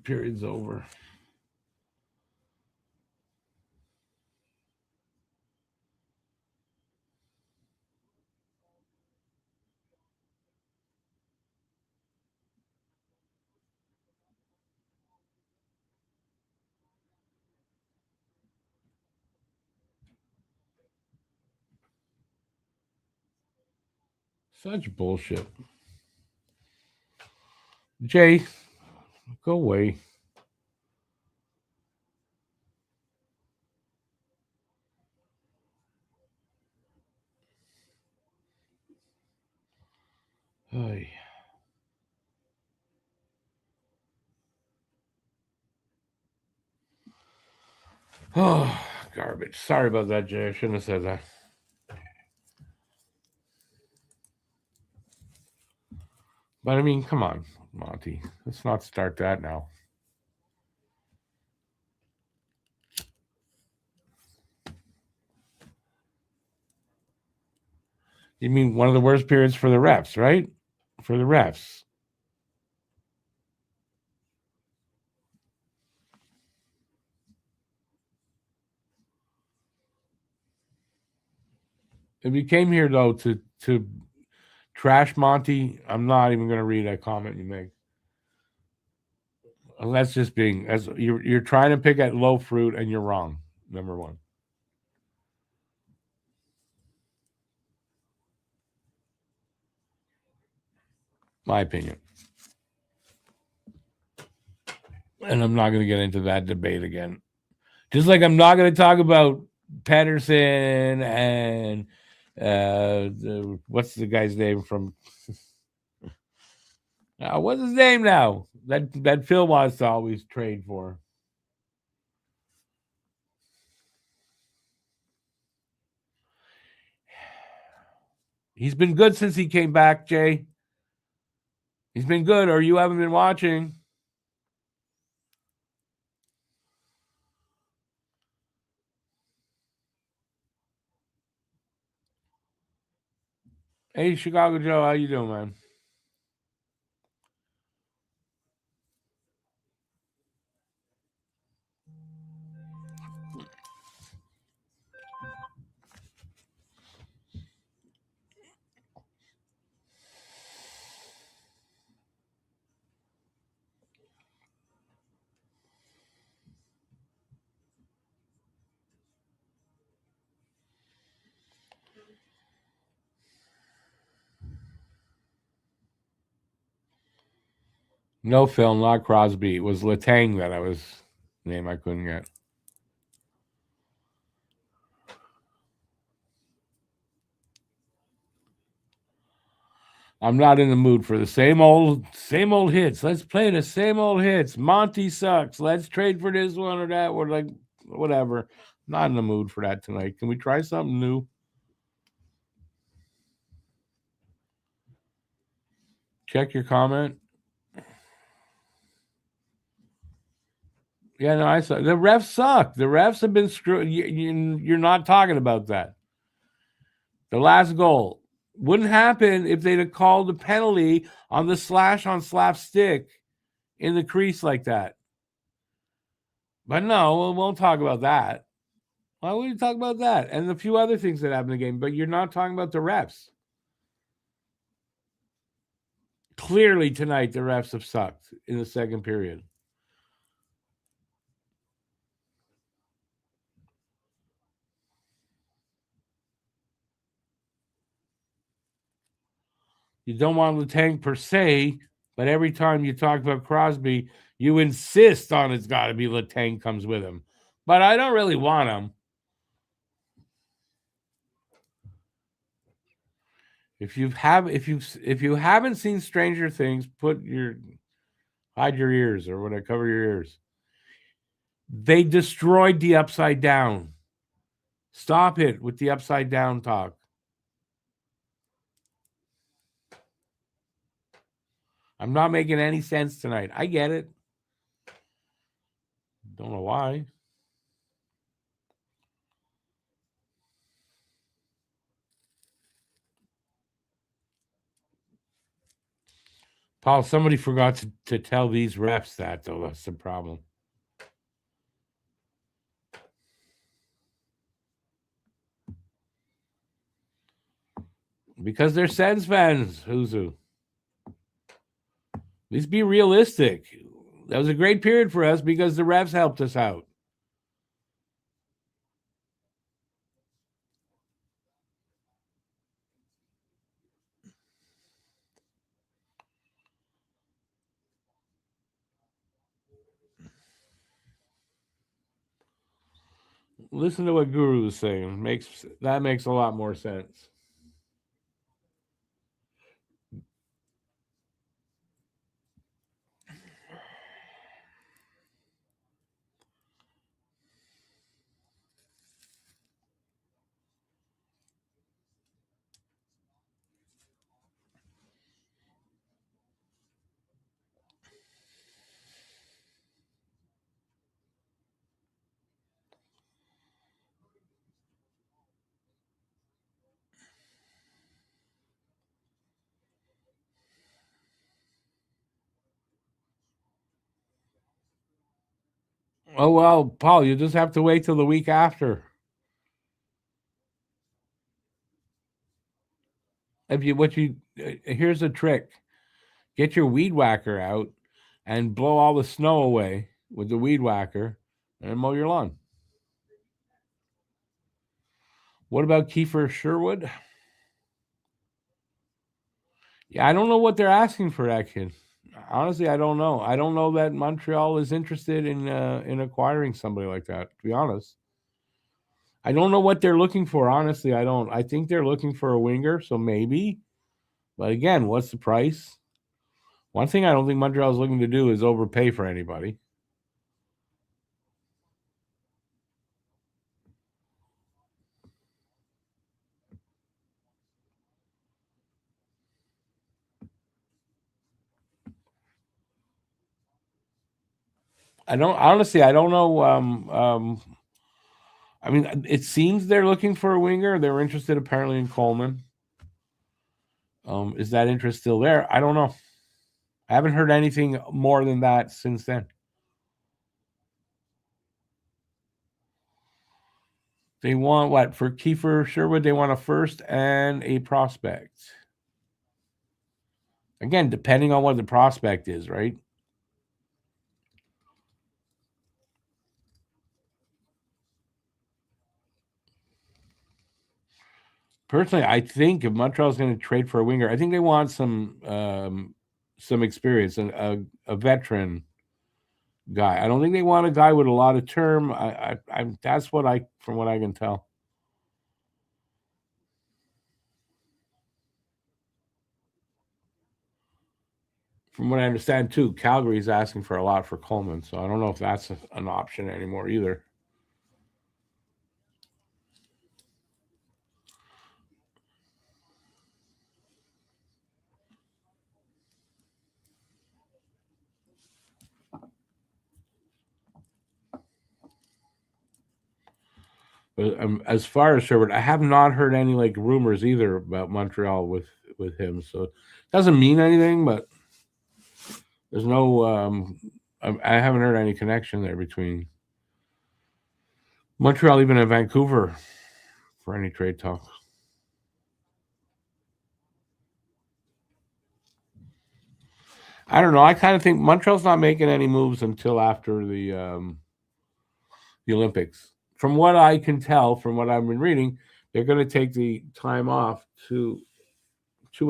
Period's over. Such bullshit. Jay, go away. Ay. Oh, garbage. Sorry about that, Jay. I shouldn't have said that. But I mean, come on, Monty. Let's not start that now. You mean one of the worst periods for the refs, right? For the refs. If you came here though to trash Monty, I'm not even going to read a comment you make. That's just being as you're trying to pick at low fruit and you're wrong. Number one. My opinion. And I'm not going to get into that debate again. Just like I'm not going to talk about Pedersen and what's the guy's name from? What's his name now? That Phil wants to always trade for. He's been good since he came back, Jay. He's been good, or you haven't been watching. Hey, Chicago Joe, how you doing, man? No, Phil, not Crosby. It was Letang that I was name I couldn't get. I'm not in the mood for the same old hits. Let's play the same old hits. Monty sucks. Let's trade for this one or that one. Like whatever. Not in the mood for that tonight. Can we try something new? Check your comment. Yeah, no, I saw the refs suck. The refs have been screwed. You're not talking about that. The last goal wouldn't happen if they'd have called a penalty on the slash on slapstick in the crease like that. But no, we won't talk about that. Why would you talk about that? And a few other things that happened in the game, but you're not talking about the refs. Clearly tonight, the refs have sucked in the second period. You don't want Letang per se, but every time you talk about Crosby, you insist on it's got to be Letang comes with him. But I don't really want him. If you haven't seen Stranger Things, hide your ears or whatever, cover your ears. They destroyed the Upside Down. Stop it with the Upside Down talk. I'm not making any sense tonight. I get it. Don't know why. Paul, somebody forgot to tell these refs that, though. That's the problem. Because they're Sens fans, Huzu. At least be realistic. That was a great period for us because the refs helped us out. Listen to what Guru is saying. That makes a lot more sense. Oh well, Paul, you just have to wait till the week after. If you what you Here's a trick: get your weed whacker out and blow all the snow away with the weed whacker, and mow your lawn. What about Kiefer Sherwood? Yeah, I don't know what they're asking for that kid. Honestly, I don't know. I don't know that Montreal is interested in acquiring somebody like that. To be honest, I don't know what they're looking for. Honestly, I don't. I think they're looking for a winger, so maybe. But again, what's the price? One thing I don't think Montreal is looking to do is overpay for anybody. I don't honestly. I don't know. I mean, it seems they're looking for a winger. They were interested apparently in Coleman. Is that interest still there? I don't know. I haven't heard anything more than that since then. They want what for Kiefer Sherwood? They want a first and a prospect. Again, depending on what the prospect is, right? Personally, I think if Montreal's going to trade for a winger, I think they want some experience, a veteran guy. I don't think they want a guy with a lot of term. That's what I from what I can tell. From what I understand, too, Calgary's asking for a lot for Coleman, so I don't know if that's an option anymore either. But as far as Sherwood, I have not heard any like rumors either about Montreal with him. So it doesn't mean anything, but there's no. I haven't heard any connection there between Montreal, even in Vancouver, for any trade talk. I don't know. I kind of think Montreal's not making any moves until after the Olympics. From what I can tell, from what I've been reading, they're going to take the time off to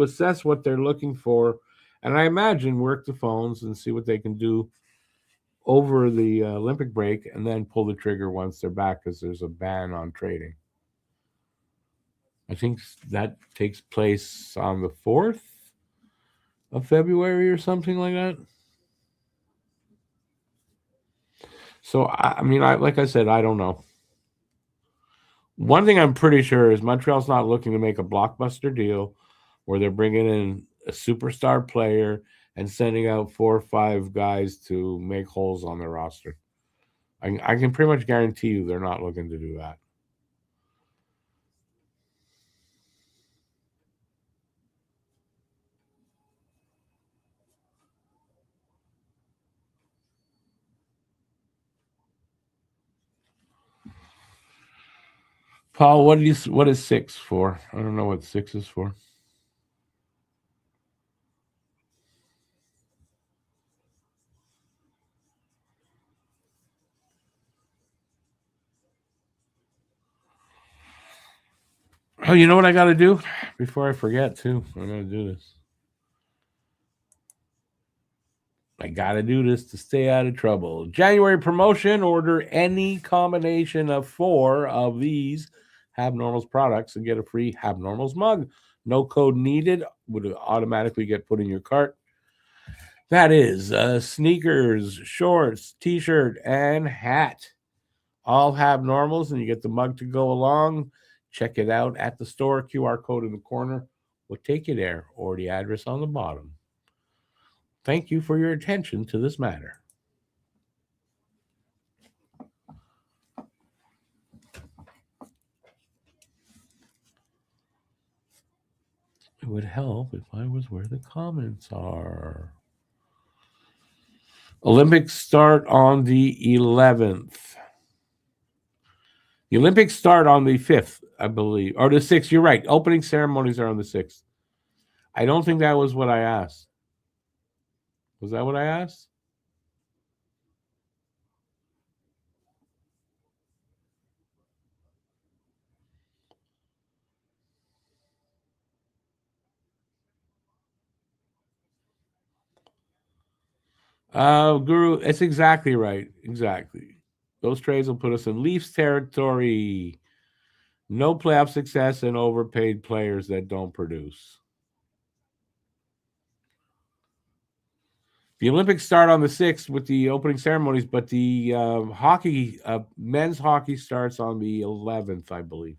assess what they're looking for, and I imagine work the phones and see what they can do over the Olympic break, and then pull the trigger once they're back because there's a ban on trading. I think that takes place on the 4th of February or something like that. So I mean, like I said, I don't know. One thing I'm pretty sure is Montreal's not looking to make a blockbuster deal where they're bringing in a superstar player and sending out 4 or 5 guys to make holes on their roster. I can pretty much guarantee you they're not looking to do that. Paul, what is 6 for? I don't know what 6 is for. Oh, you know what I got to do before I forget too. I got to do this. I got to do this to stay out of trouble. January promotion: order any combination of 4 of these Habnormals products and get a free Habnormals mug. No code needed. Would automatically get put in your cart. That is sneakers, shorts, t-shirt, and hat. All Habnormals, and you get the mug to go along. Check it out at the store. QR code in the corner will take you there, or the address on the bottom. Thank you for your attention to this matter. It would help if I was where the comments are. Olympics start on the 11th. The Olympics start on the 5th, I believe, or the 6th. You're right. Opening ceremonies are on the 6th. I don't think that was what I asked. Was that what I asked? Guru, it's exactly right. Exactly. Those trades will put us in Leafs territory. No playoff success and overpaid players that don't produce. The Olympics start on the 6th with the opening ceremonies, but the men's hockey starts on the 11th, I believe.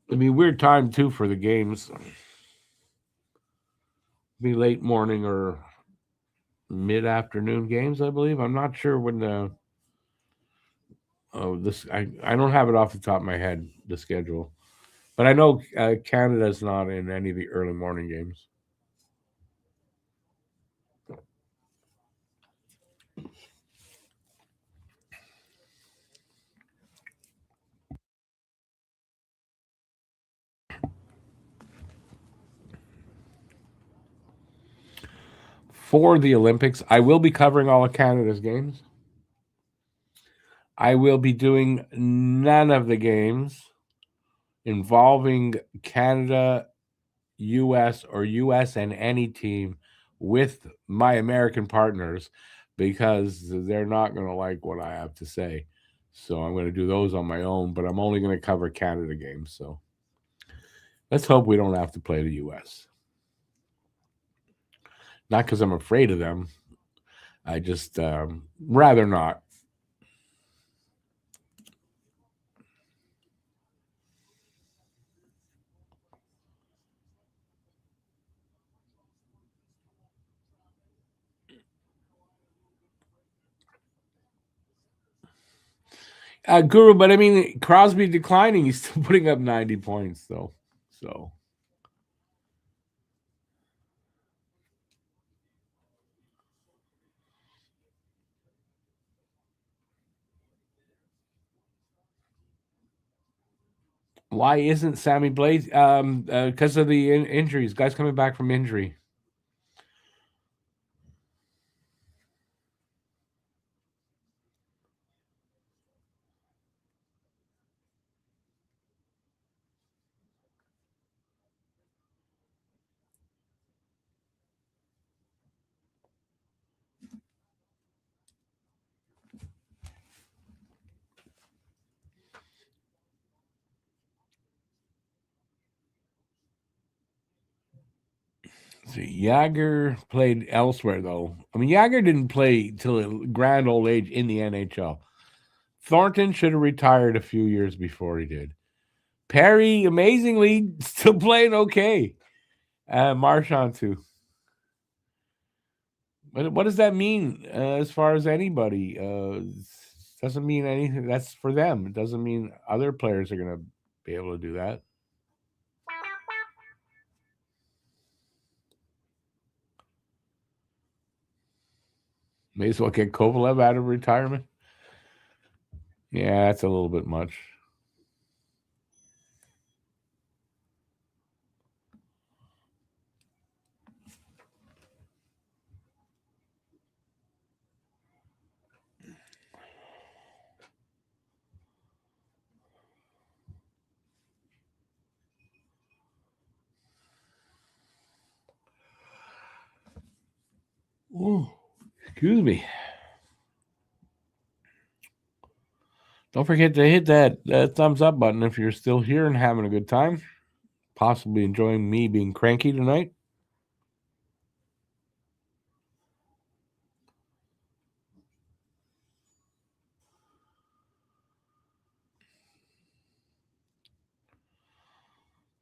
It'd be a weird time, too, for the games. Be late morning or mid-afternoon games, I believe. I'm not sure when the I don't have it off the top of my head, the schedule. But I know Canada's not in any of the early morning games. For the Olympics, I will be covering all of Canada's games. I will be doing none of the games involving Canada, US, or US and any team with my American partners because they're not going to like what I have to say. So I'm going to do those on my own, but I'm only going to cover Canada games. So let's hope we don't have to play the US. Not because I'm afraid of them. I just rather not. Guru, but I mean, Crosby declining. He's still putting up 90 points, though. So why isn't Sammy Blades? Because of the injuries. Guys coming back from injury. See, Yager played elsewhere, though. I mean, Yager didn't play till a grand old age in the NHL. Thornton should have retired a few years before he did. Perry, amazingly, still playing okay. Marchand, too. What does that mean as far as anybody? Doesn't mean anything. That's for them. It doesn't mean other players are going to be able to do that. May as well get Kovalev out of retirement. Yeah, that's a little bit much. Ooh, excuse me. Don't forget to hit that thumbs up button if you're still here and having a good time. Possibly enjoying me being cranky tonight.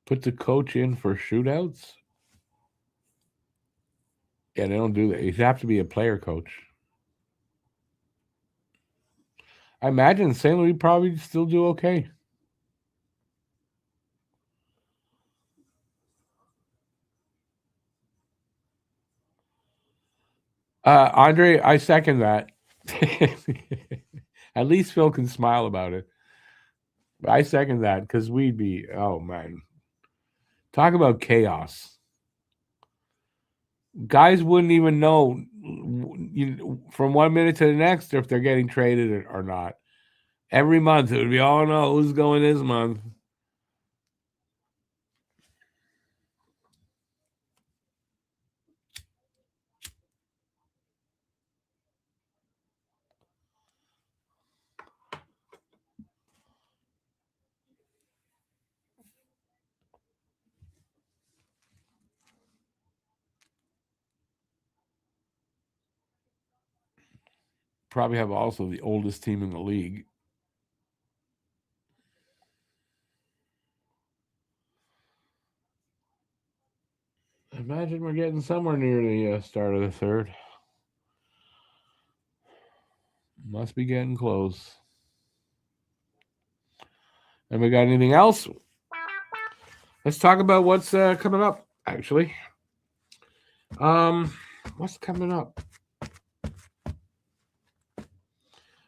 Put the coach in for shootouts. Yeah, they don't do that. You have to be a player coach. I imagine St. Louis probably still do okay. Andre, I second that. At least Phil can smile about it. I second that because we'd be, oh man, talk about chaos. Guys wouldn't even know from 1 minute to the next if they're getting traded or not. Every month it would be, oh no, who's going this month? Probably have also the oldest team in the league. Imagine we're getting somewhere near the start of the third. Must be getting close. And we got anything else? Let's talk about what's coming up. Actually, what's coming up?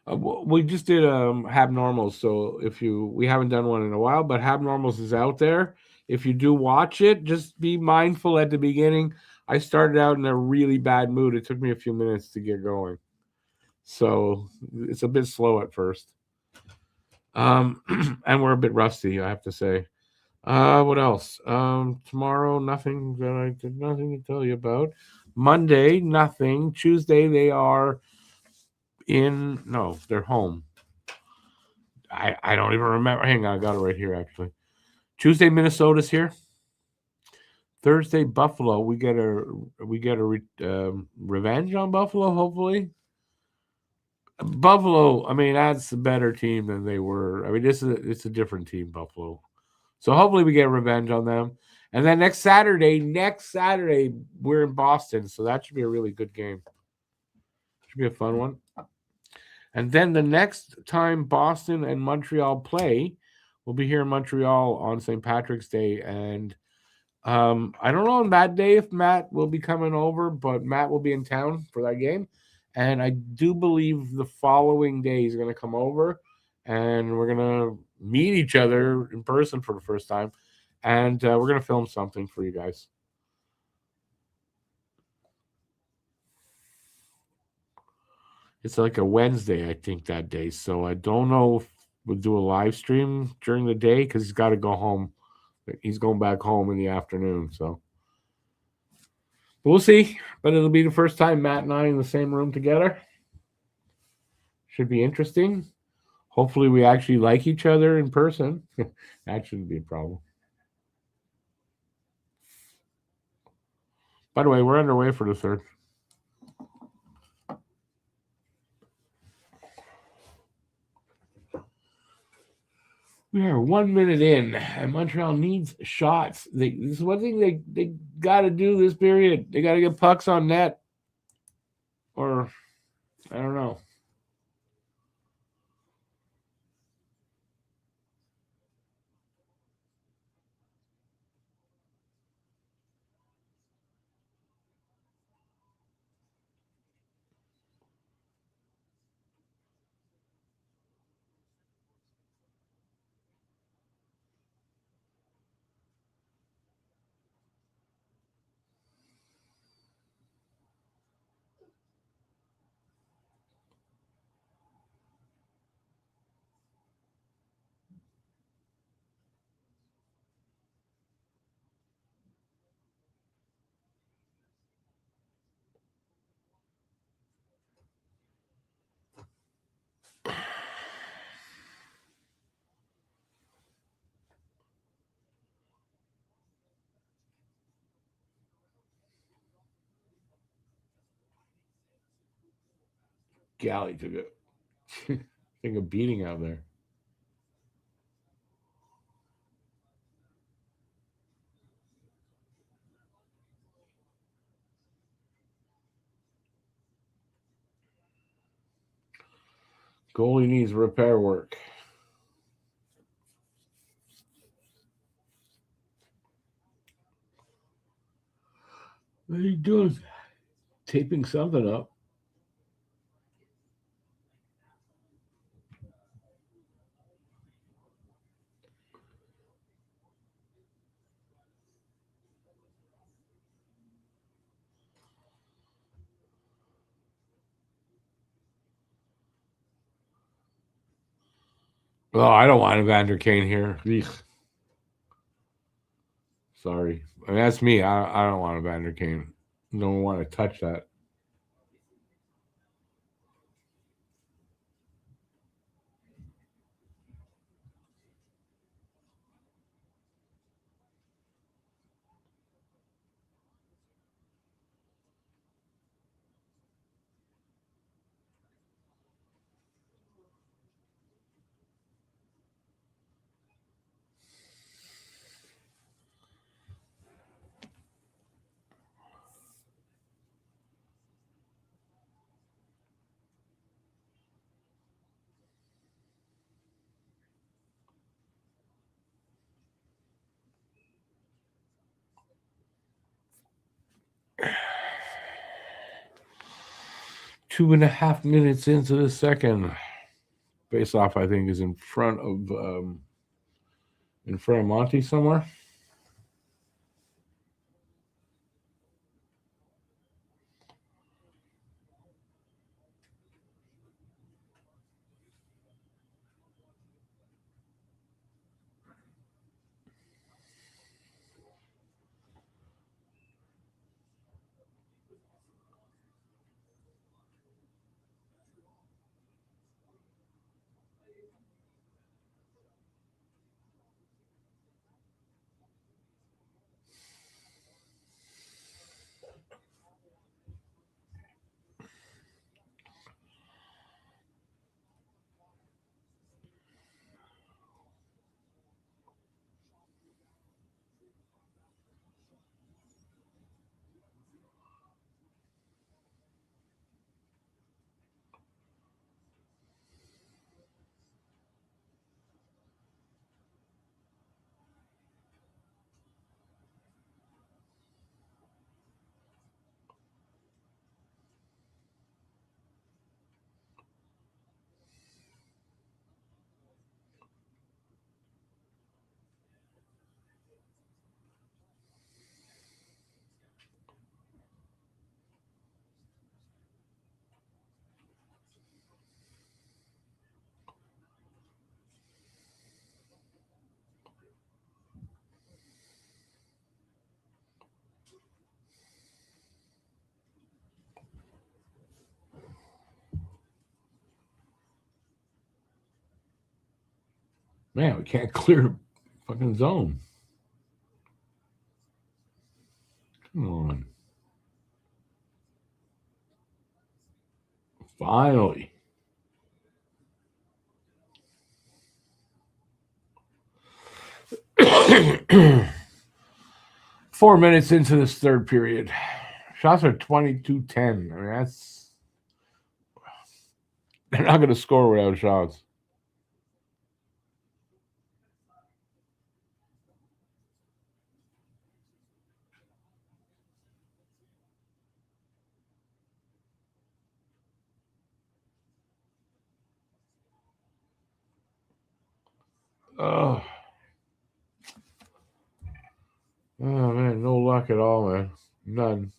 We just did Hab Normals, so we haven't done one in a while, but Hab Normals is out there. If you do watch it, just be mindful at the beginning. I started out in a really bad mood. It took me a few minutes to get going, so it's a bit slow at first. And we're a bit rusty, I have to say. What else? Tomorrow, nothing that I did nothing to tell you about. Monday, nothing. Tuesday, they are they're home. I don't even remember. Hang on, I got it right here actually. Tuesday, Minnesota's here. Thursday, Buffalo. We get a revenge on Buffalo. Hopefully, Buffalo. I mean, that's a better team than they were. I mean, it's a different team, Buffalo. So hopefully we get revenge on them. And then next Saturday, we're in Boston, so that should be a really good game. Should be a fun one. And then the next time Boston and Montreal play, we'll be here in Montreal on St. Patrick's Day. And I don't know on that day if Matt will be coming over, but Matt will be in town for that game. And I do believe the following day he's going to come over and we're going to meet each other in person for the first time. And we're going to film something for you guys. It's like a Wednesday, I think, that day. So I don't know if we'll do a live stream during the day because he's got to go home. He's going back home in the afternoon. So we'll see. But it'll be the first time Matt and I in the same room together. Should be interesting. Hopefully, we actually like each other in person. That shouldn't be a problem. By the way, we're underway for the third. We are 1 minute in, and Montreal needs shots. This is one thing they got to do this period. They got to get pucks on net, or I don't know. Galley took a beating out there. Goalie needs repair work. What are you doing? Taping something up. Oh, I don't want Evander Kane here. Eek. Sorry. I mean, that's me. I don't want Evander Kane. Don't want to touch that. Two and a half minutes into the second. Face off, I think, is in front of Monty somewhere. Man, we can't clear fucking zone. Come on. Finally. Four minutes into this third period. Shots are 22-10. I mean, that's. They're not going to score without shots. Oh. Oh, man. No luck at all, man. None.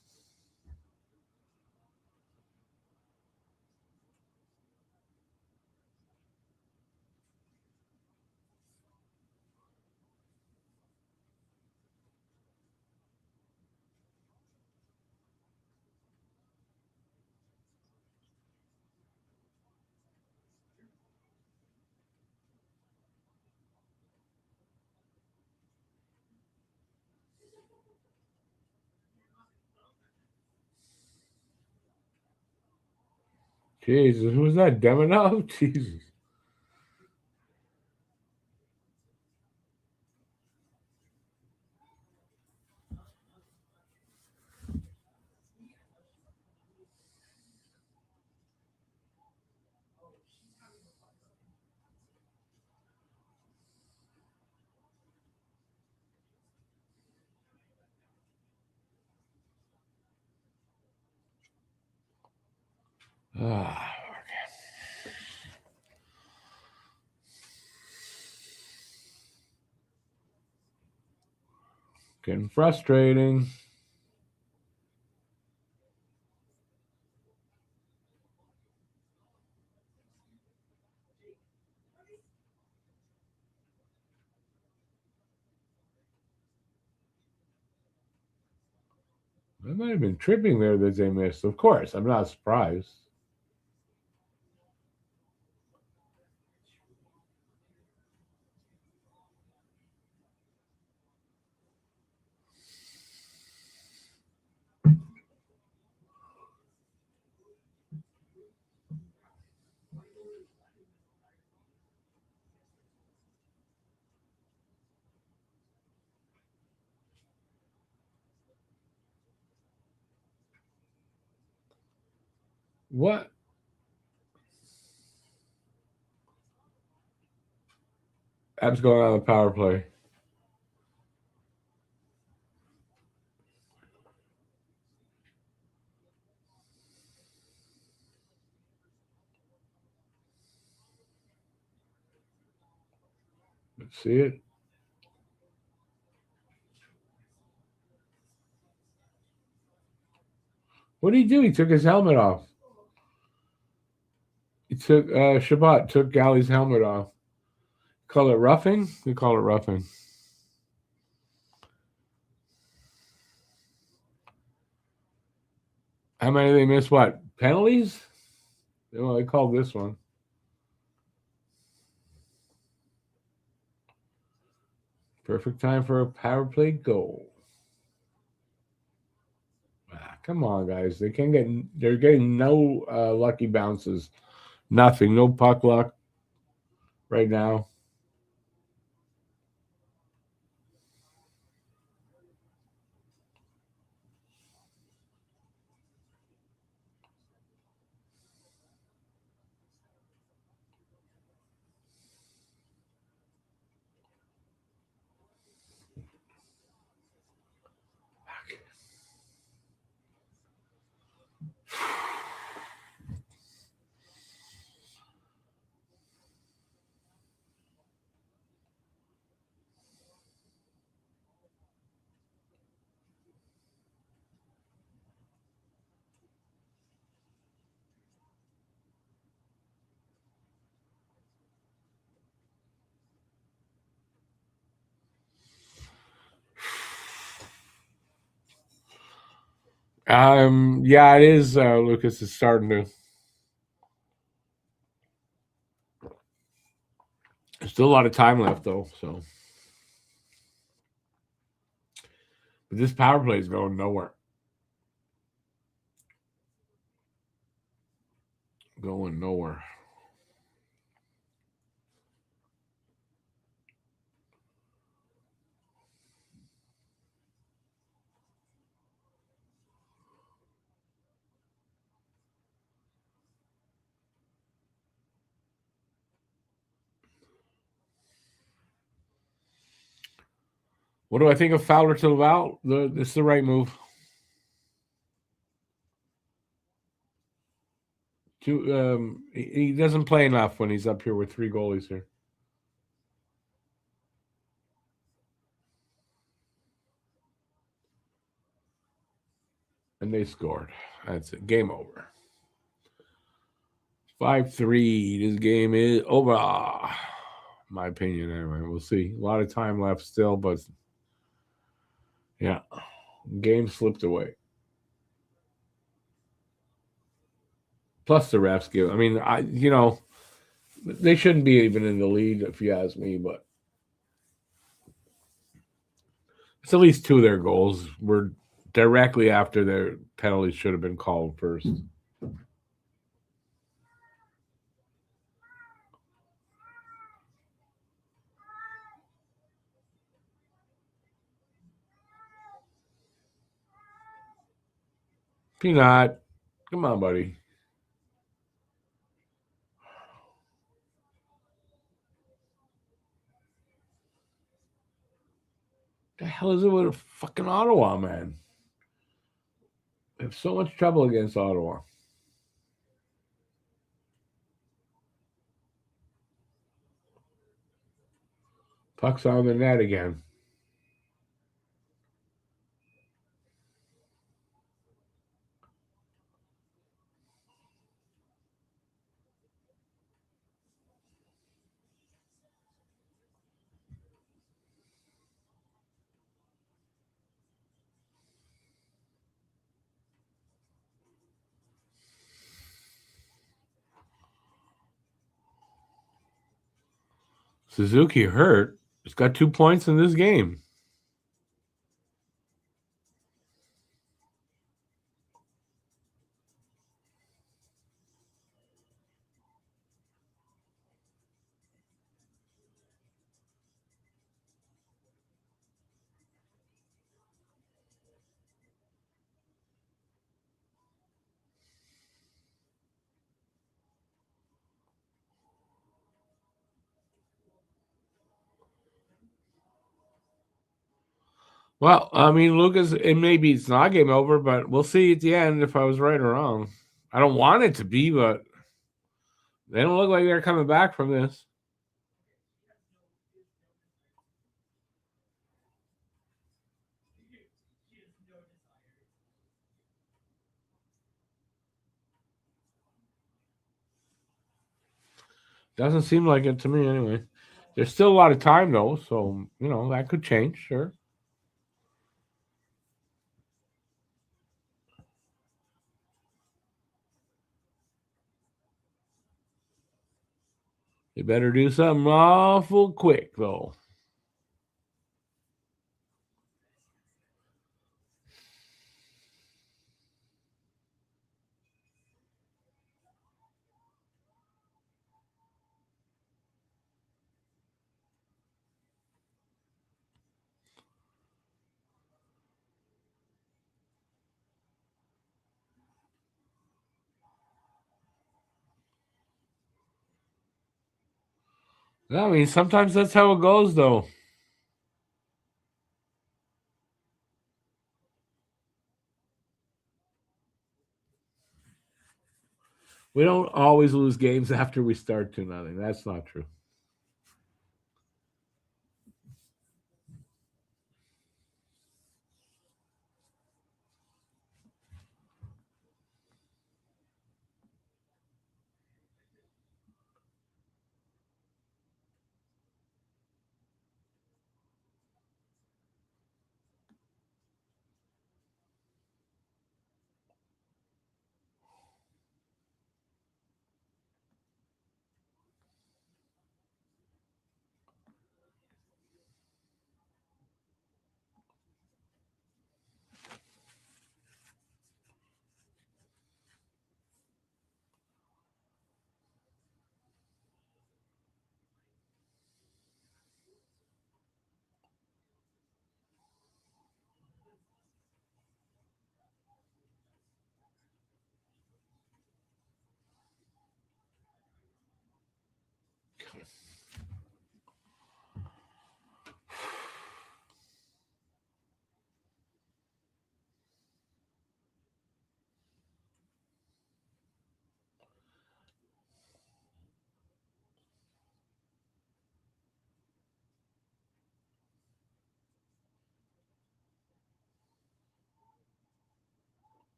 Jesus, who's that? Demonov? Jesus. Getting frustrating. I might have been tripping there that they missed. Of course, I'm not surprised. What? Habs going on the power play. Let's see it. What did he do? He took his helmet off. He took Shabbat took Galley's helmet off. Call it roughing? We call it roughing. How many did they miss? What? Penalties? Well, they called this one. Perfect time for a power play goal. Come on, guys. They're getting no lucky bounces. Nothing. No puck luck right now. Yeah, it is. Lucas is starting to. There's still a lot of time left, though. So, but this power play is going nowhere. Going nowhere. What do I think of Fowler to Laval? This is the right move. He doesn't play enough when he's up here with three goalies here. And they scored. That's it. Game over. 5-3. This game is over. My opinion, anyway. We'll see. A lot of time left still, but yeah, game slipped away. Plus the refs give. I mean, they shouldn't be even in the lead if you ask me, but it's at least two of their goals were directly after their penalties should have been called first. Peanut, come on, buddy. The hell is it with fucking Ottawa, man? They have so much trouble against Ottawa. Puck's on the net again. Suzuki hurt. He's got 2 points in this game. Well, I mean, Lucas, maybe it's not game over, but we'll see at the end if I was right or wrong. I don't want it to be, but they don't look like they're coming back from this. Doesn't seem like it to me anyway. There's still a lot of time though, so that could change, sure. They better do something awful quick though. I mean, sometimes that's how it goes though. We don't always lose games after we start 2-0. That's not true.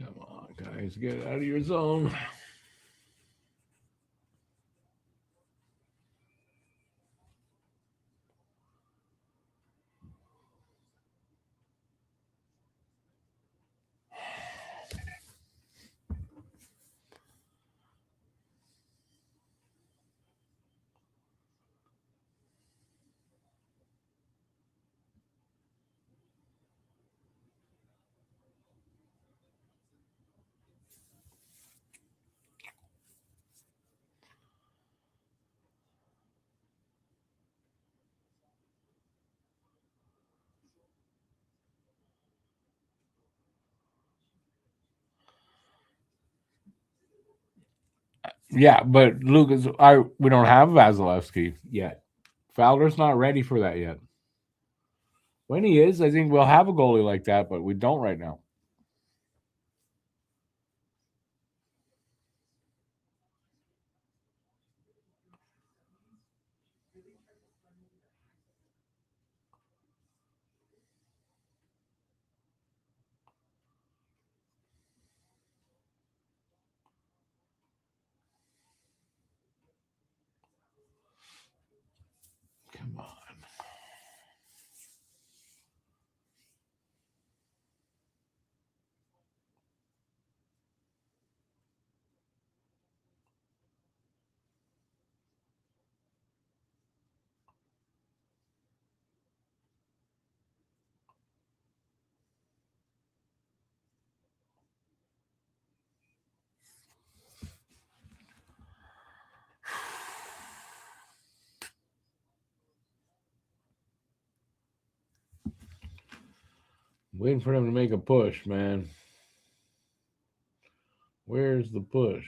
Come on, guys, get out of your zone. Yeah, but Lucas, we don't have Vasilevsky yet. Fowler's not ready for that yet. When he is, I think we'll have a goalie like that, but we don't right now. Come on. Waiting for them to make a push, man. Where's the push?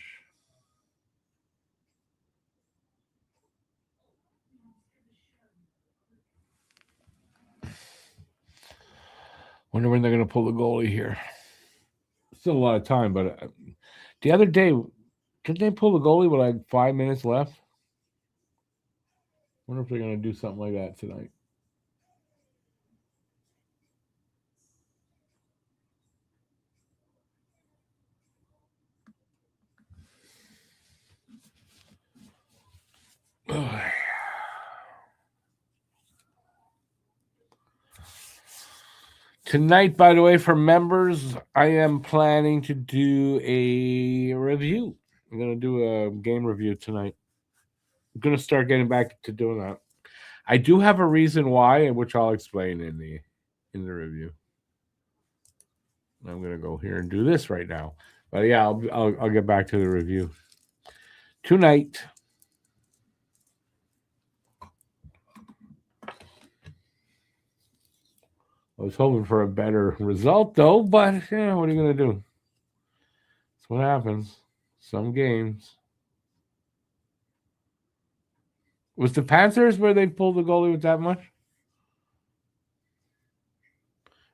Wonder when they're going to pull the goalie here. Still a lot of time, but the other day, did they pull the goalie with like 5 minutes left? Wonder if they're going to do something like that tonight. Tonight, by the way, for members, I am planning to do a review. I'm going to do a game review tonight. I'm going to start getting back to doing that. I do have a reason why, which I'll explain in the review. I'm going to go here and do this right now. But yeah, I'll get back to the review tonight. I was hoping for a better result, though, but yeah, what are you going to do? That's what happens. Some games. Was the Panthers where they pulled the goalie with that much?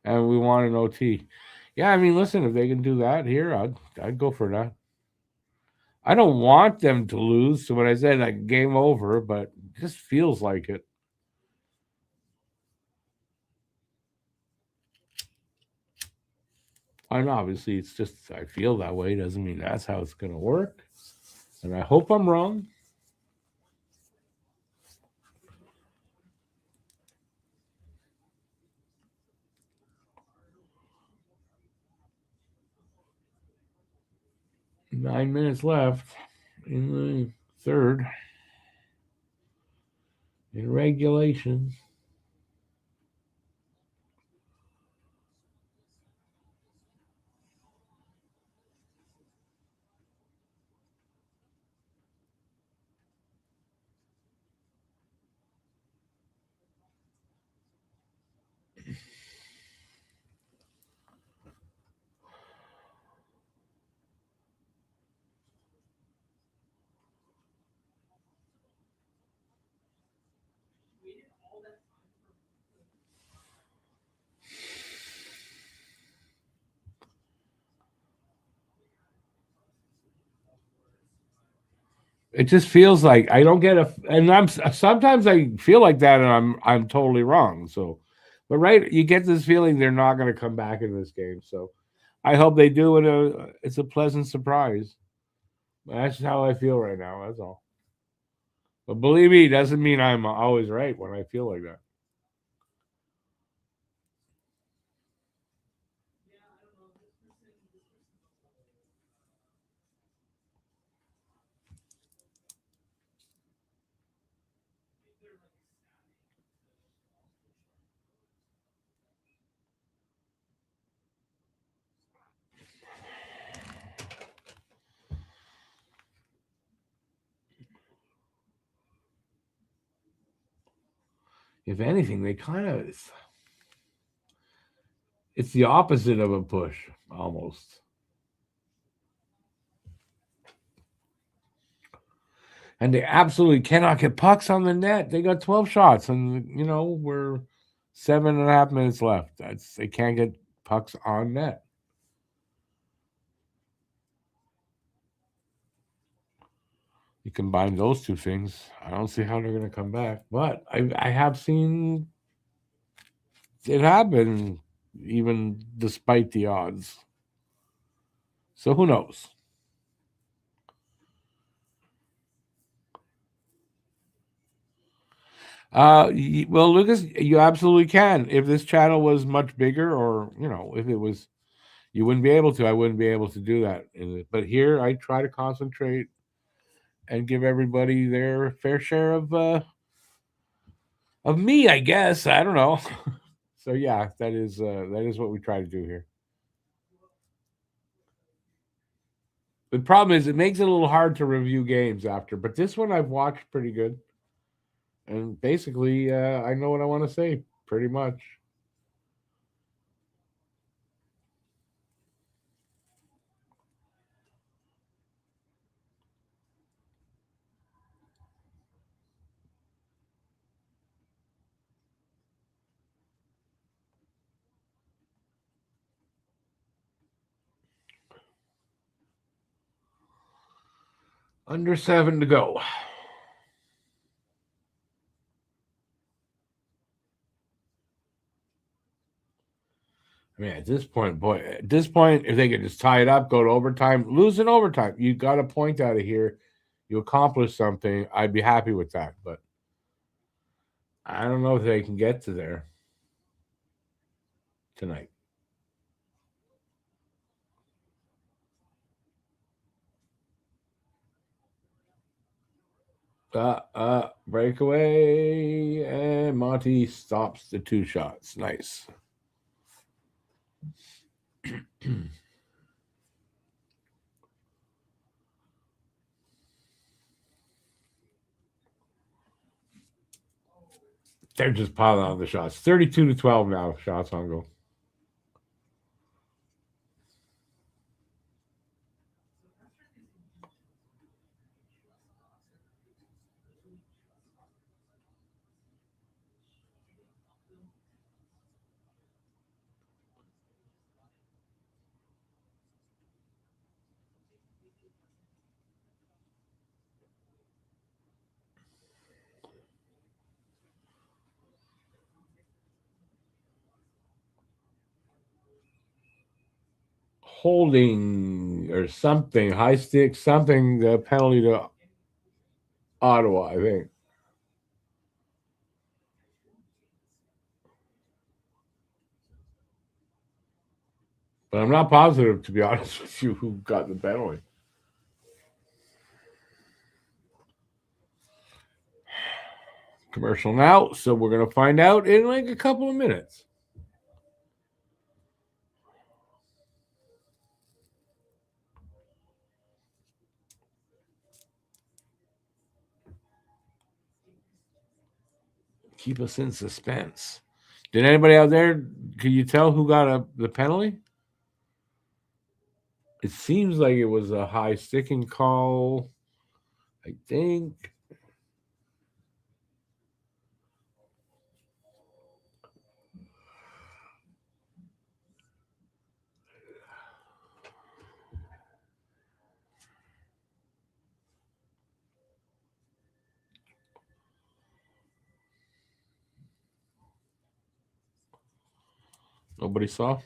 And we want an OT. Yeah, I mean, listen, if they can do that here, I'd go for that. I don't want them to lose. So when I said like game over, but it just feels like it. And obviously, it's just I feel that way. Doesn't mean that's how it's going to work. And I hope I'm wrong. Nine minutes left in the third. In regulation. It just feels like I don't get and I'm sometimes I feel like that, and I'm totally wrong. So, but right, you get this feeling they're not going to come back in this game. So, I hope they do, and it's a pleasant surprise. That's how I feel right now. That's all. But believe me, it doesn't mean I'm always right when I feel like that. If anything, they kind of it's the opposite of a push almost. And they absolutely cannot get pucks on the net. They got 12 shots, and we're 7.5 minutes left. They can't get pucks on net. You combine those two things, I don't see how they're going to come back. But I have seen it happen, even despite the odds. So who knows? Well, Lucas, you absolutely can. If this channel was much bigger, or if it was, you wouldn't be able to. I wouldn't be able to do that. But here, I try to concentrate and give everybody their fair share of me, I guess. I don't know. So yeah, that is what we try to do here. The problem is it makes it a little hard to review games after, but this one I've watched pretty good. And basically, I know what I want to say pretty much. Under 7 to go. I mean, at this point, if they could just tie it up, go to overtime, lose in overtime, you got a point out of here, you accomplish something, I'd be happy with that. But I don't know if they can get to there tonight. Breakaway, and Monty stops the 2 shots. Nice. They're just piling on the shots. 32-12 now. Shots on goal. Holding or something, high stick, something, the penalty to Ottawa, I think. But I'm not positive, to be honest with you, who got the penalty. Commercial now, so we're going to find out in like a couple of minutes. Keep us in suspense. Did anybody out there, can you tell who got the penalty? It seems like it was a high sticking call, I think. Nobody saw?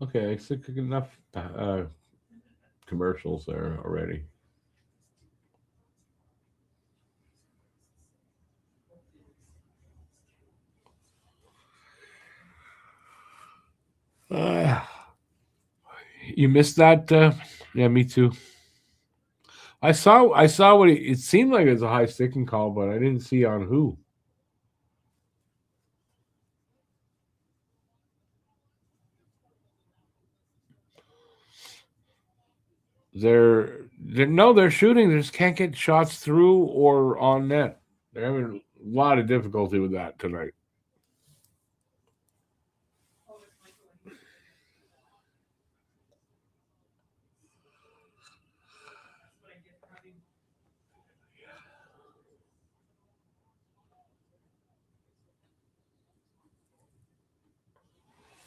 Okay, it's enough commercials there already. You missed that? Yeah, me too. I saw what it seemed like it was a high sticking call, but I didn't see on who. They're shooting. They just can't get shots through or on net. They're having a lot of difficulty with that tonight.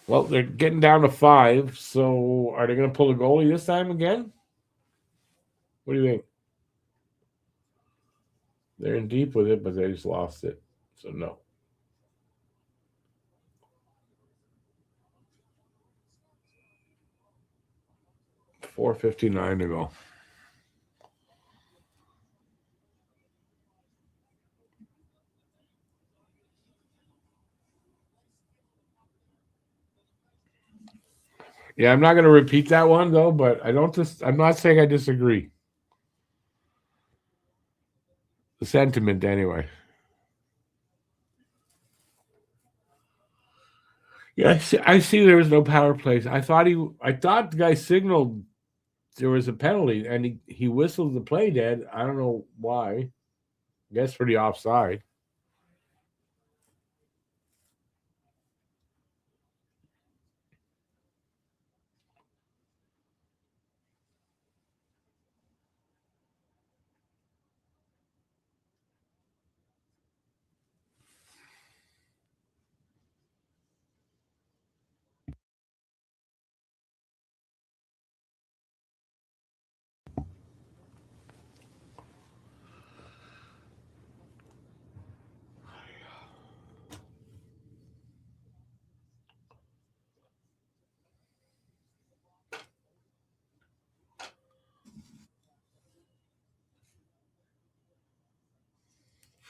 Well, they're getting down to 5. So are they going to pull the goalie this time again? What do you think? They're in deep with it, but they just lost it. So no. 4:59 to go. Yeah, I'm not going to repeat that one though, but I'm not saying I disagree. The sentiment anyway. Yeah, I see there was no power plays. I thought the guy signaled there was a penalty and he whistled the play dead. I don't know why. I guess for the offside.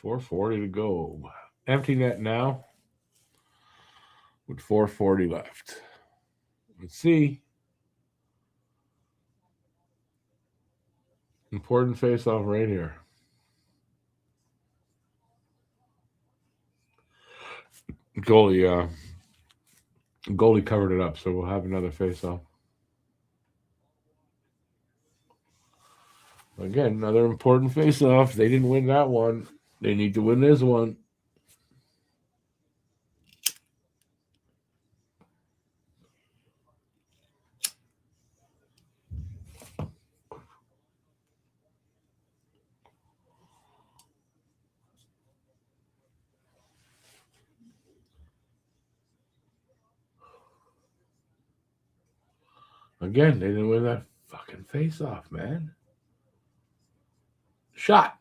.440 to go. Empty net now with 4:40 left. Let's see. Important face-off right here. Goalie covered it up, so we'll have another face-off. Again, another important face-off. They didn't win that one. They need to win this one. Again, they didn't win that fucking face-off, man. Shot.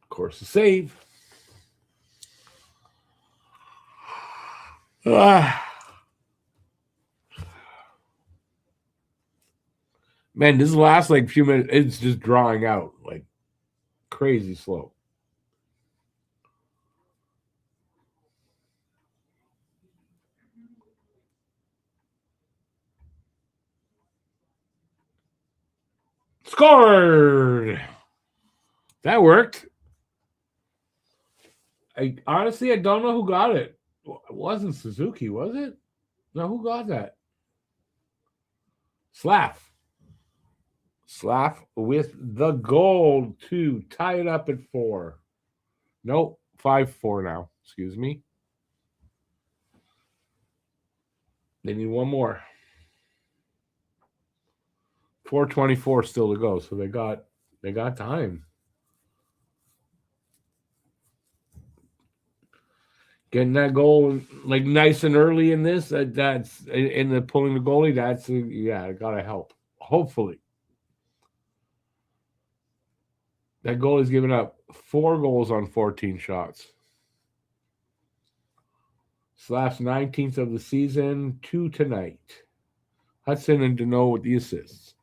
Of course, the save. Ah. Man, this last like few minutes, it's just drawing out like crazy slow. Scored. That worked. I honestly I don't know who got it. It wasn't Suzuki, was it? No, who got that? Slav. Slav with the goal to tie it up at 4. Nope, 5-4 now. Excuse me. They need one more. 4:24 still to go, so they got time. Getting that goal like nice and early in this, that's in the pulling the goalie. That's gotta help. Hopefully, that goalie's given up 4 goals on 14 shots. Slash 19th of the season, 2 tonight. Hudson and Deneau with the assists.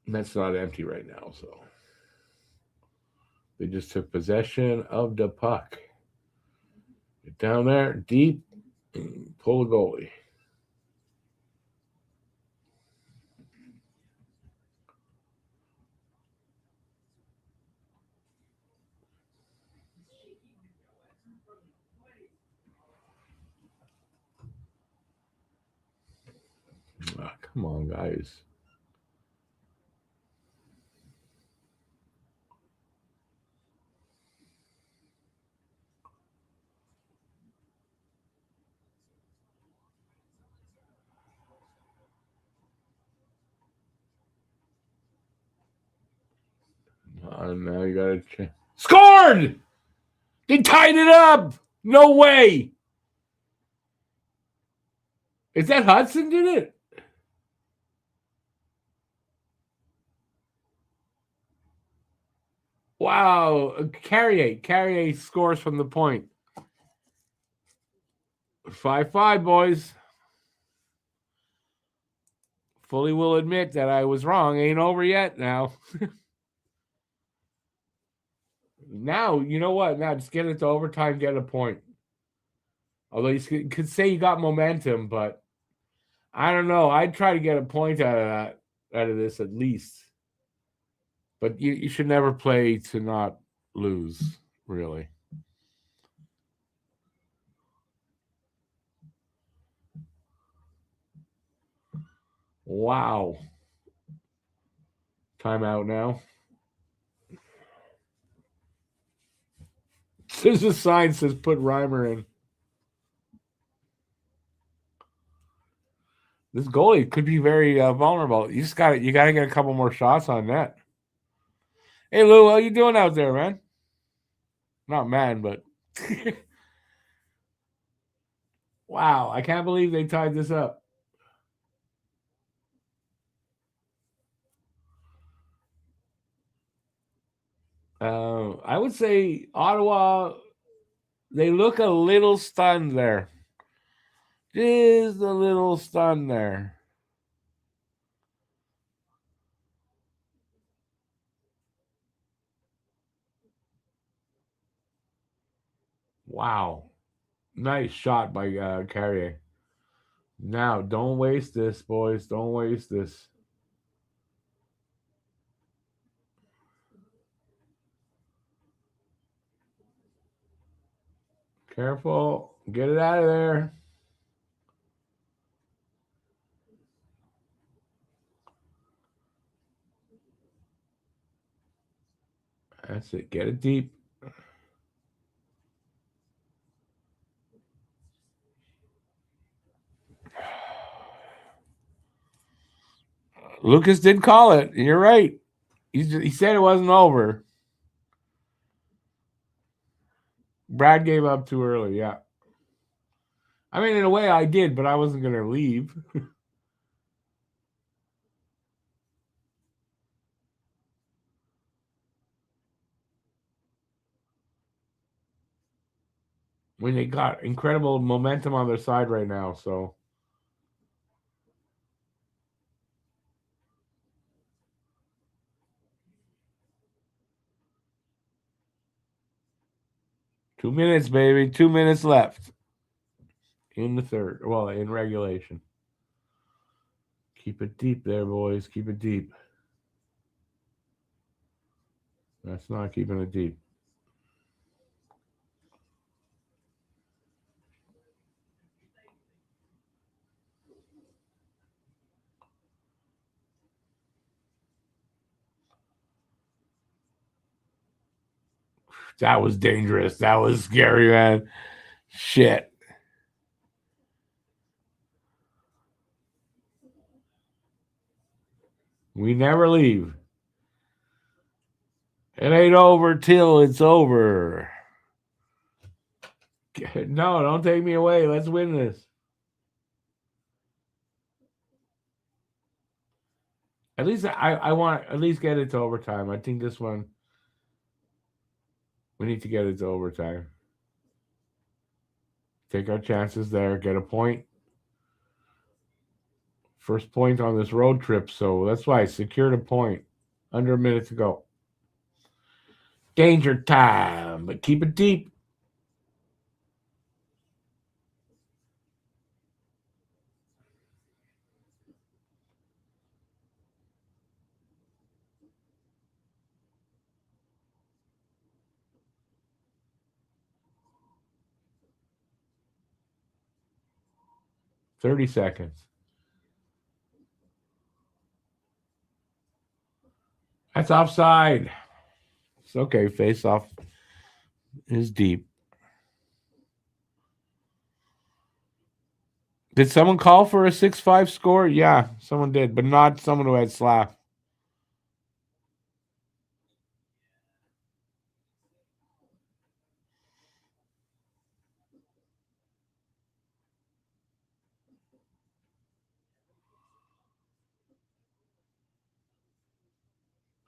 And that's not empty right now, so they just took possession of the puck. Get down there, deep, pull the goalie. Ah, come on, guys. Now you got to scored. They tied it up. No way. Is that Hudson did it? Wow. Carrier scores from the point. 5-5, boys. Fully will admit that I was wrong. Ain't over yet now. Now, you know what? Now, just get it to overtime, get a point. Although you could say you got momentum, but I don't know. I'd try to get a point out of this at least. But you should never play to not lose, really. Wow. Timeout now. There's a sign says put Reimer in. This goalie could be very vulnerable. You got to get a couple more shots on net. Hey Lou, how you doing out there, man? Not man, but wow, I can't believe they tied this up. I would say Ottawa, they look a little stunned there. Just a little stunned there. Wow. Nice shot by Carrier. Now, don't waste this, boys. Don't waste this. Careful. Get it out of there. That's it. Get it deep. Lucas did call it. You're right. He said it wasn't over. Brad gave up too early. Yeah. I mean, in a way, I did, but I wasn't going to leave. When they got incredible momentum on their side right now, so. Two minutes, baby. 2 minutes left in the third. Well, in regulation. Keep it deep there, boys. Keep it deep. That's not keeping it deep. That was dangerous. That was scary, man. Shit. We never leave. It ain't over till it's over. No, don't take me away. Let's win this. At least I want to at least get it to overtime. I think this one we need to get it to overtime. Take our chances there. Get a point. First point on this road trip, so that's why I secured a point. Under a minute to go. Danger time, but keep it deep. $30 seconds. That's offside. It's okay. Face off is deep. Did someone call for a 6-5 score? Yeah, someone did, but not someone who had slap.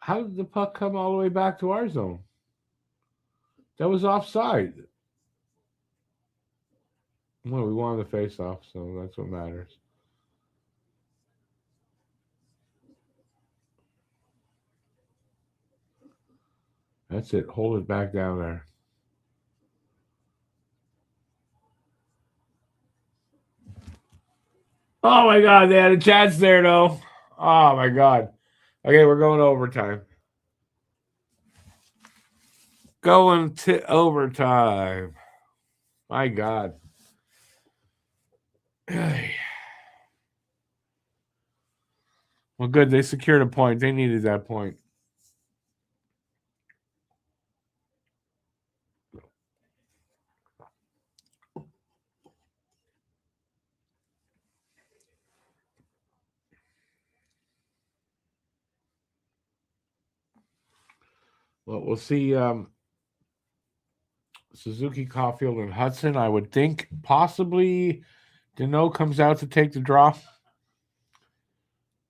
How did the puck come all the way back to our zone? That was offside. Well, we won the face-off, so that's what matters. That's it. Hold it back down there. Oh my God, they had a chance there, though. Oh my God. Okay, we're going to overtime. Going to overtime. My God. Well, good. They secured a point. They needed that point. Well, we'll see. Suzuki, Caulfield, and Hudson. I would think possibly Deneau comes out to take the draw.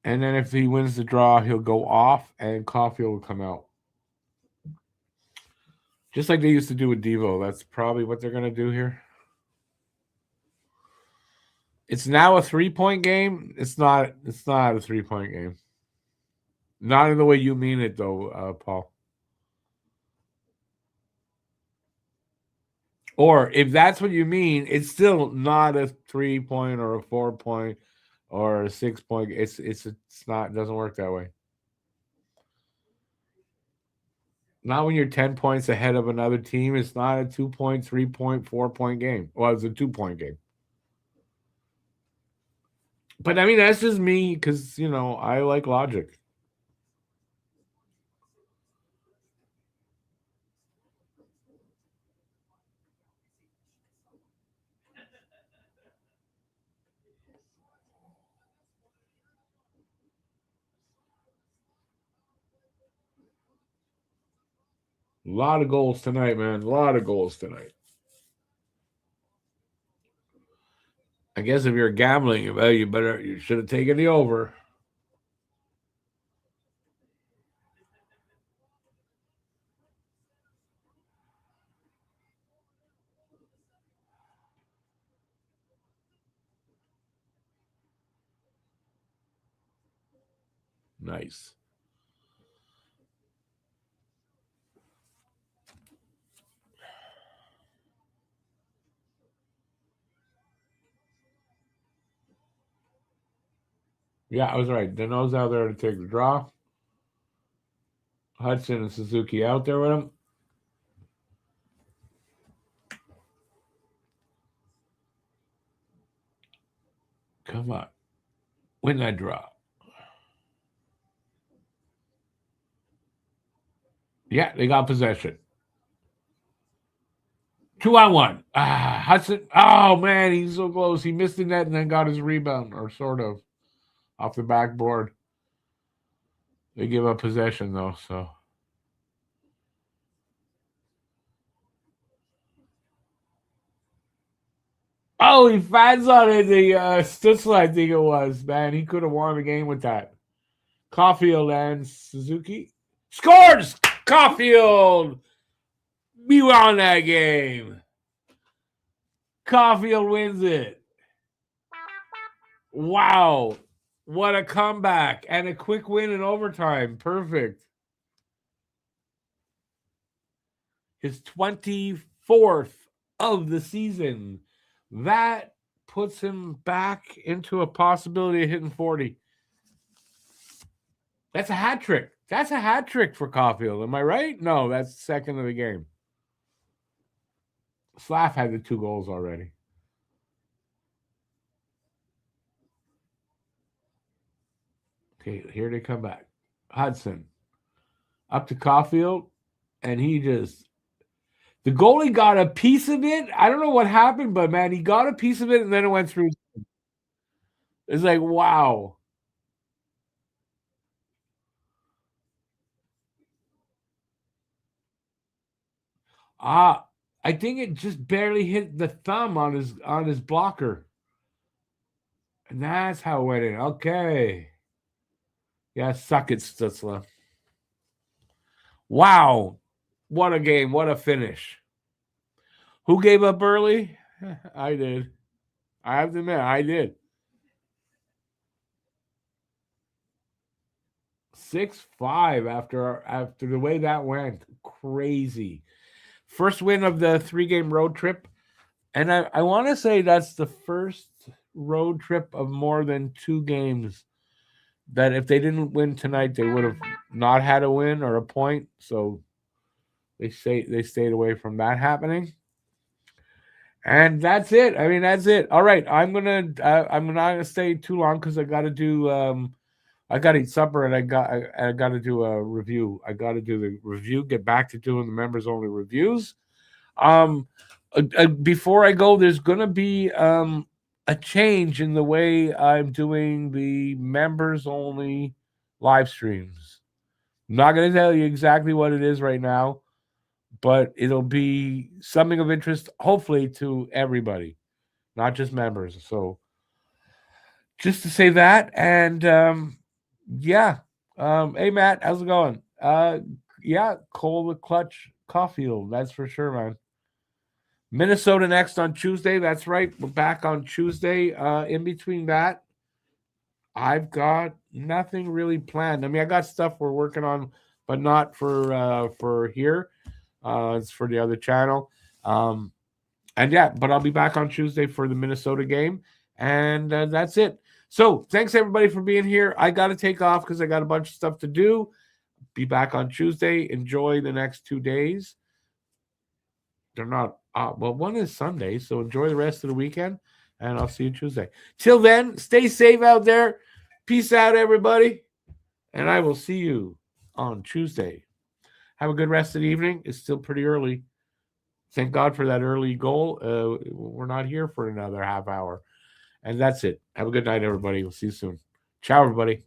And then if he wins the draw, he'll go off and Caulfield will come out. Just like they used to do with Devo. That's probably what they're going to do here. It's now a 3-point game. It's not a 3-point game. Not in the way you mean it, though, Paul. Or if that's what you mean, it's still not a 3-point or a 4-point or a 6-point. It's not. It doesn't work that way. Not when you're 10 points ahead of another team. It's not a 2-point, 3-point, 4-point game. Well, it's a 2-point game. But I mean, that's just me because, I like logic. A lot of goals tonight, man. A lot of goals tonight. I guess if you're gambling, well, you should have taken the over. Nice. Yeah, I was right. Deneau's out there to take the draw. Hudson and Suzuki out there with him. Come on. Win that draw. Yeah, they got possession. 2-on-1. Hudson. Oh, man, he's so close. He missed the net and then got his rebound, or sort of, off the backboard. They give up possession, though, so. Oh, he fans on it. The Stutzla, I think it was. Man, he could have won the game with that. Caulfield and Suzuki. Scores! Caulfield! We won that game. Caulfield wins it. Wow. What a comeback. And a quick win in overtime. Perfect. His 24th of the season. That puts him back into a possibility of hitting 40. That's a hat trick. That's a hat trick for Caulfield. Am I right? No, that's second of the game. Slav had the 2 goals already. Okay, here they come back. Hudson up to Caulfield, and he just the goalie got a piece of it. I don't know what happened, but man, he got a piece of it, and then it went through. It's like, wow. I think it just barely hit the thumb on his blocker. And that's how it went in. Okay. Yeah, suck it, Stutzla. Wow. What a game. What a finish. Who gave up early? I did. I have to admit, I did. 6-5 after the way that went. Crazy. First win of the 3-game road trip. And I want to say that's the first road trip of more than 2 games that if they didn't win tonight, they would have not had a win or a point. So they stayed away from that happening. And that's it. I mean, that's it. All right, I'm not gonna stay too long because I got to do I got to eat supper and I got to do a review. I got to do the review. Get back to doing the members only reviews. Before I go, there's gonna be a change in the way I'm doing the members only live streams. I'm not gonna tell you exactly what it is right now, but it'll be something of interest, hopefully, to everybody, not just members. So, just to say that, and yeah, hey Matt, how's it going? Yeah, Cole the Clutch Caulfield, that's for sure, man. Minnesota next on Tuesday. That's right. We're back on Tuesday. In between that, I've got nothing really planned. I mean, I got stuff we're working on, but not for here. It's for the other channel. And yeah, but I'll be back on Tuesday for the Minnesota game, and that's it. So thanks everybody for being here. I got to take off because I got a bunch of stuff to do. Be back on Tuesday. Enjoy the next 2 days. They're not well, one is Sunday, so enjoy the rest of the weekend, and I'll see you Tuesday. Till then, stay safe out there. Peace out, everybody, and I will see you on Tuesday. Have a good rest of the evening. It's still pretty early. Thank God for that early goal. We're not here for another half hour, and that's it. Have a good night, everybody. We'll see you soon. Ciao, everybody.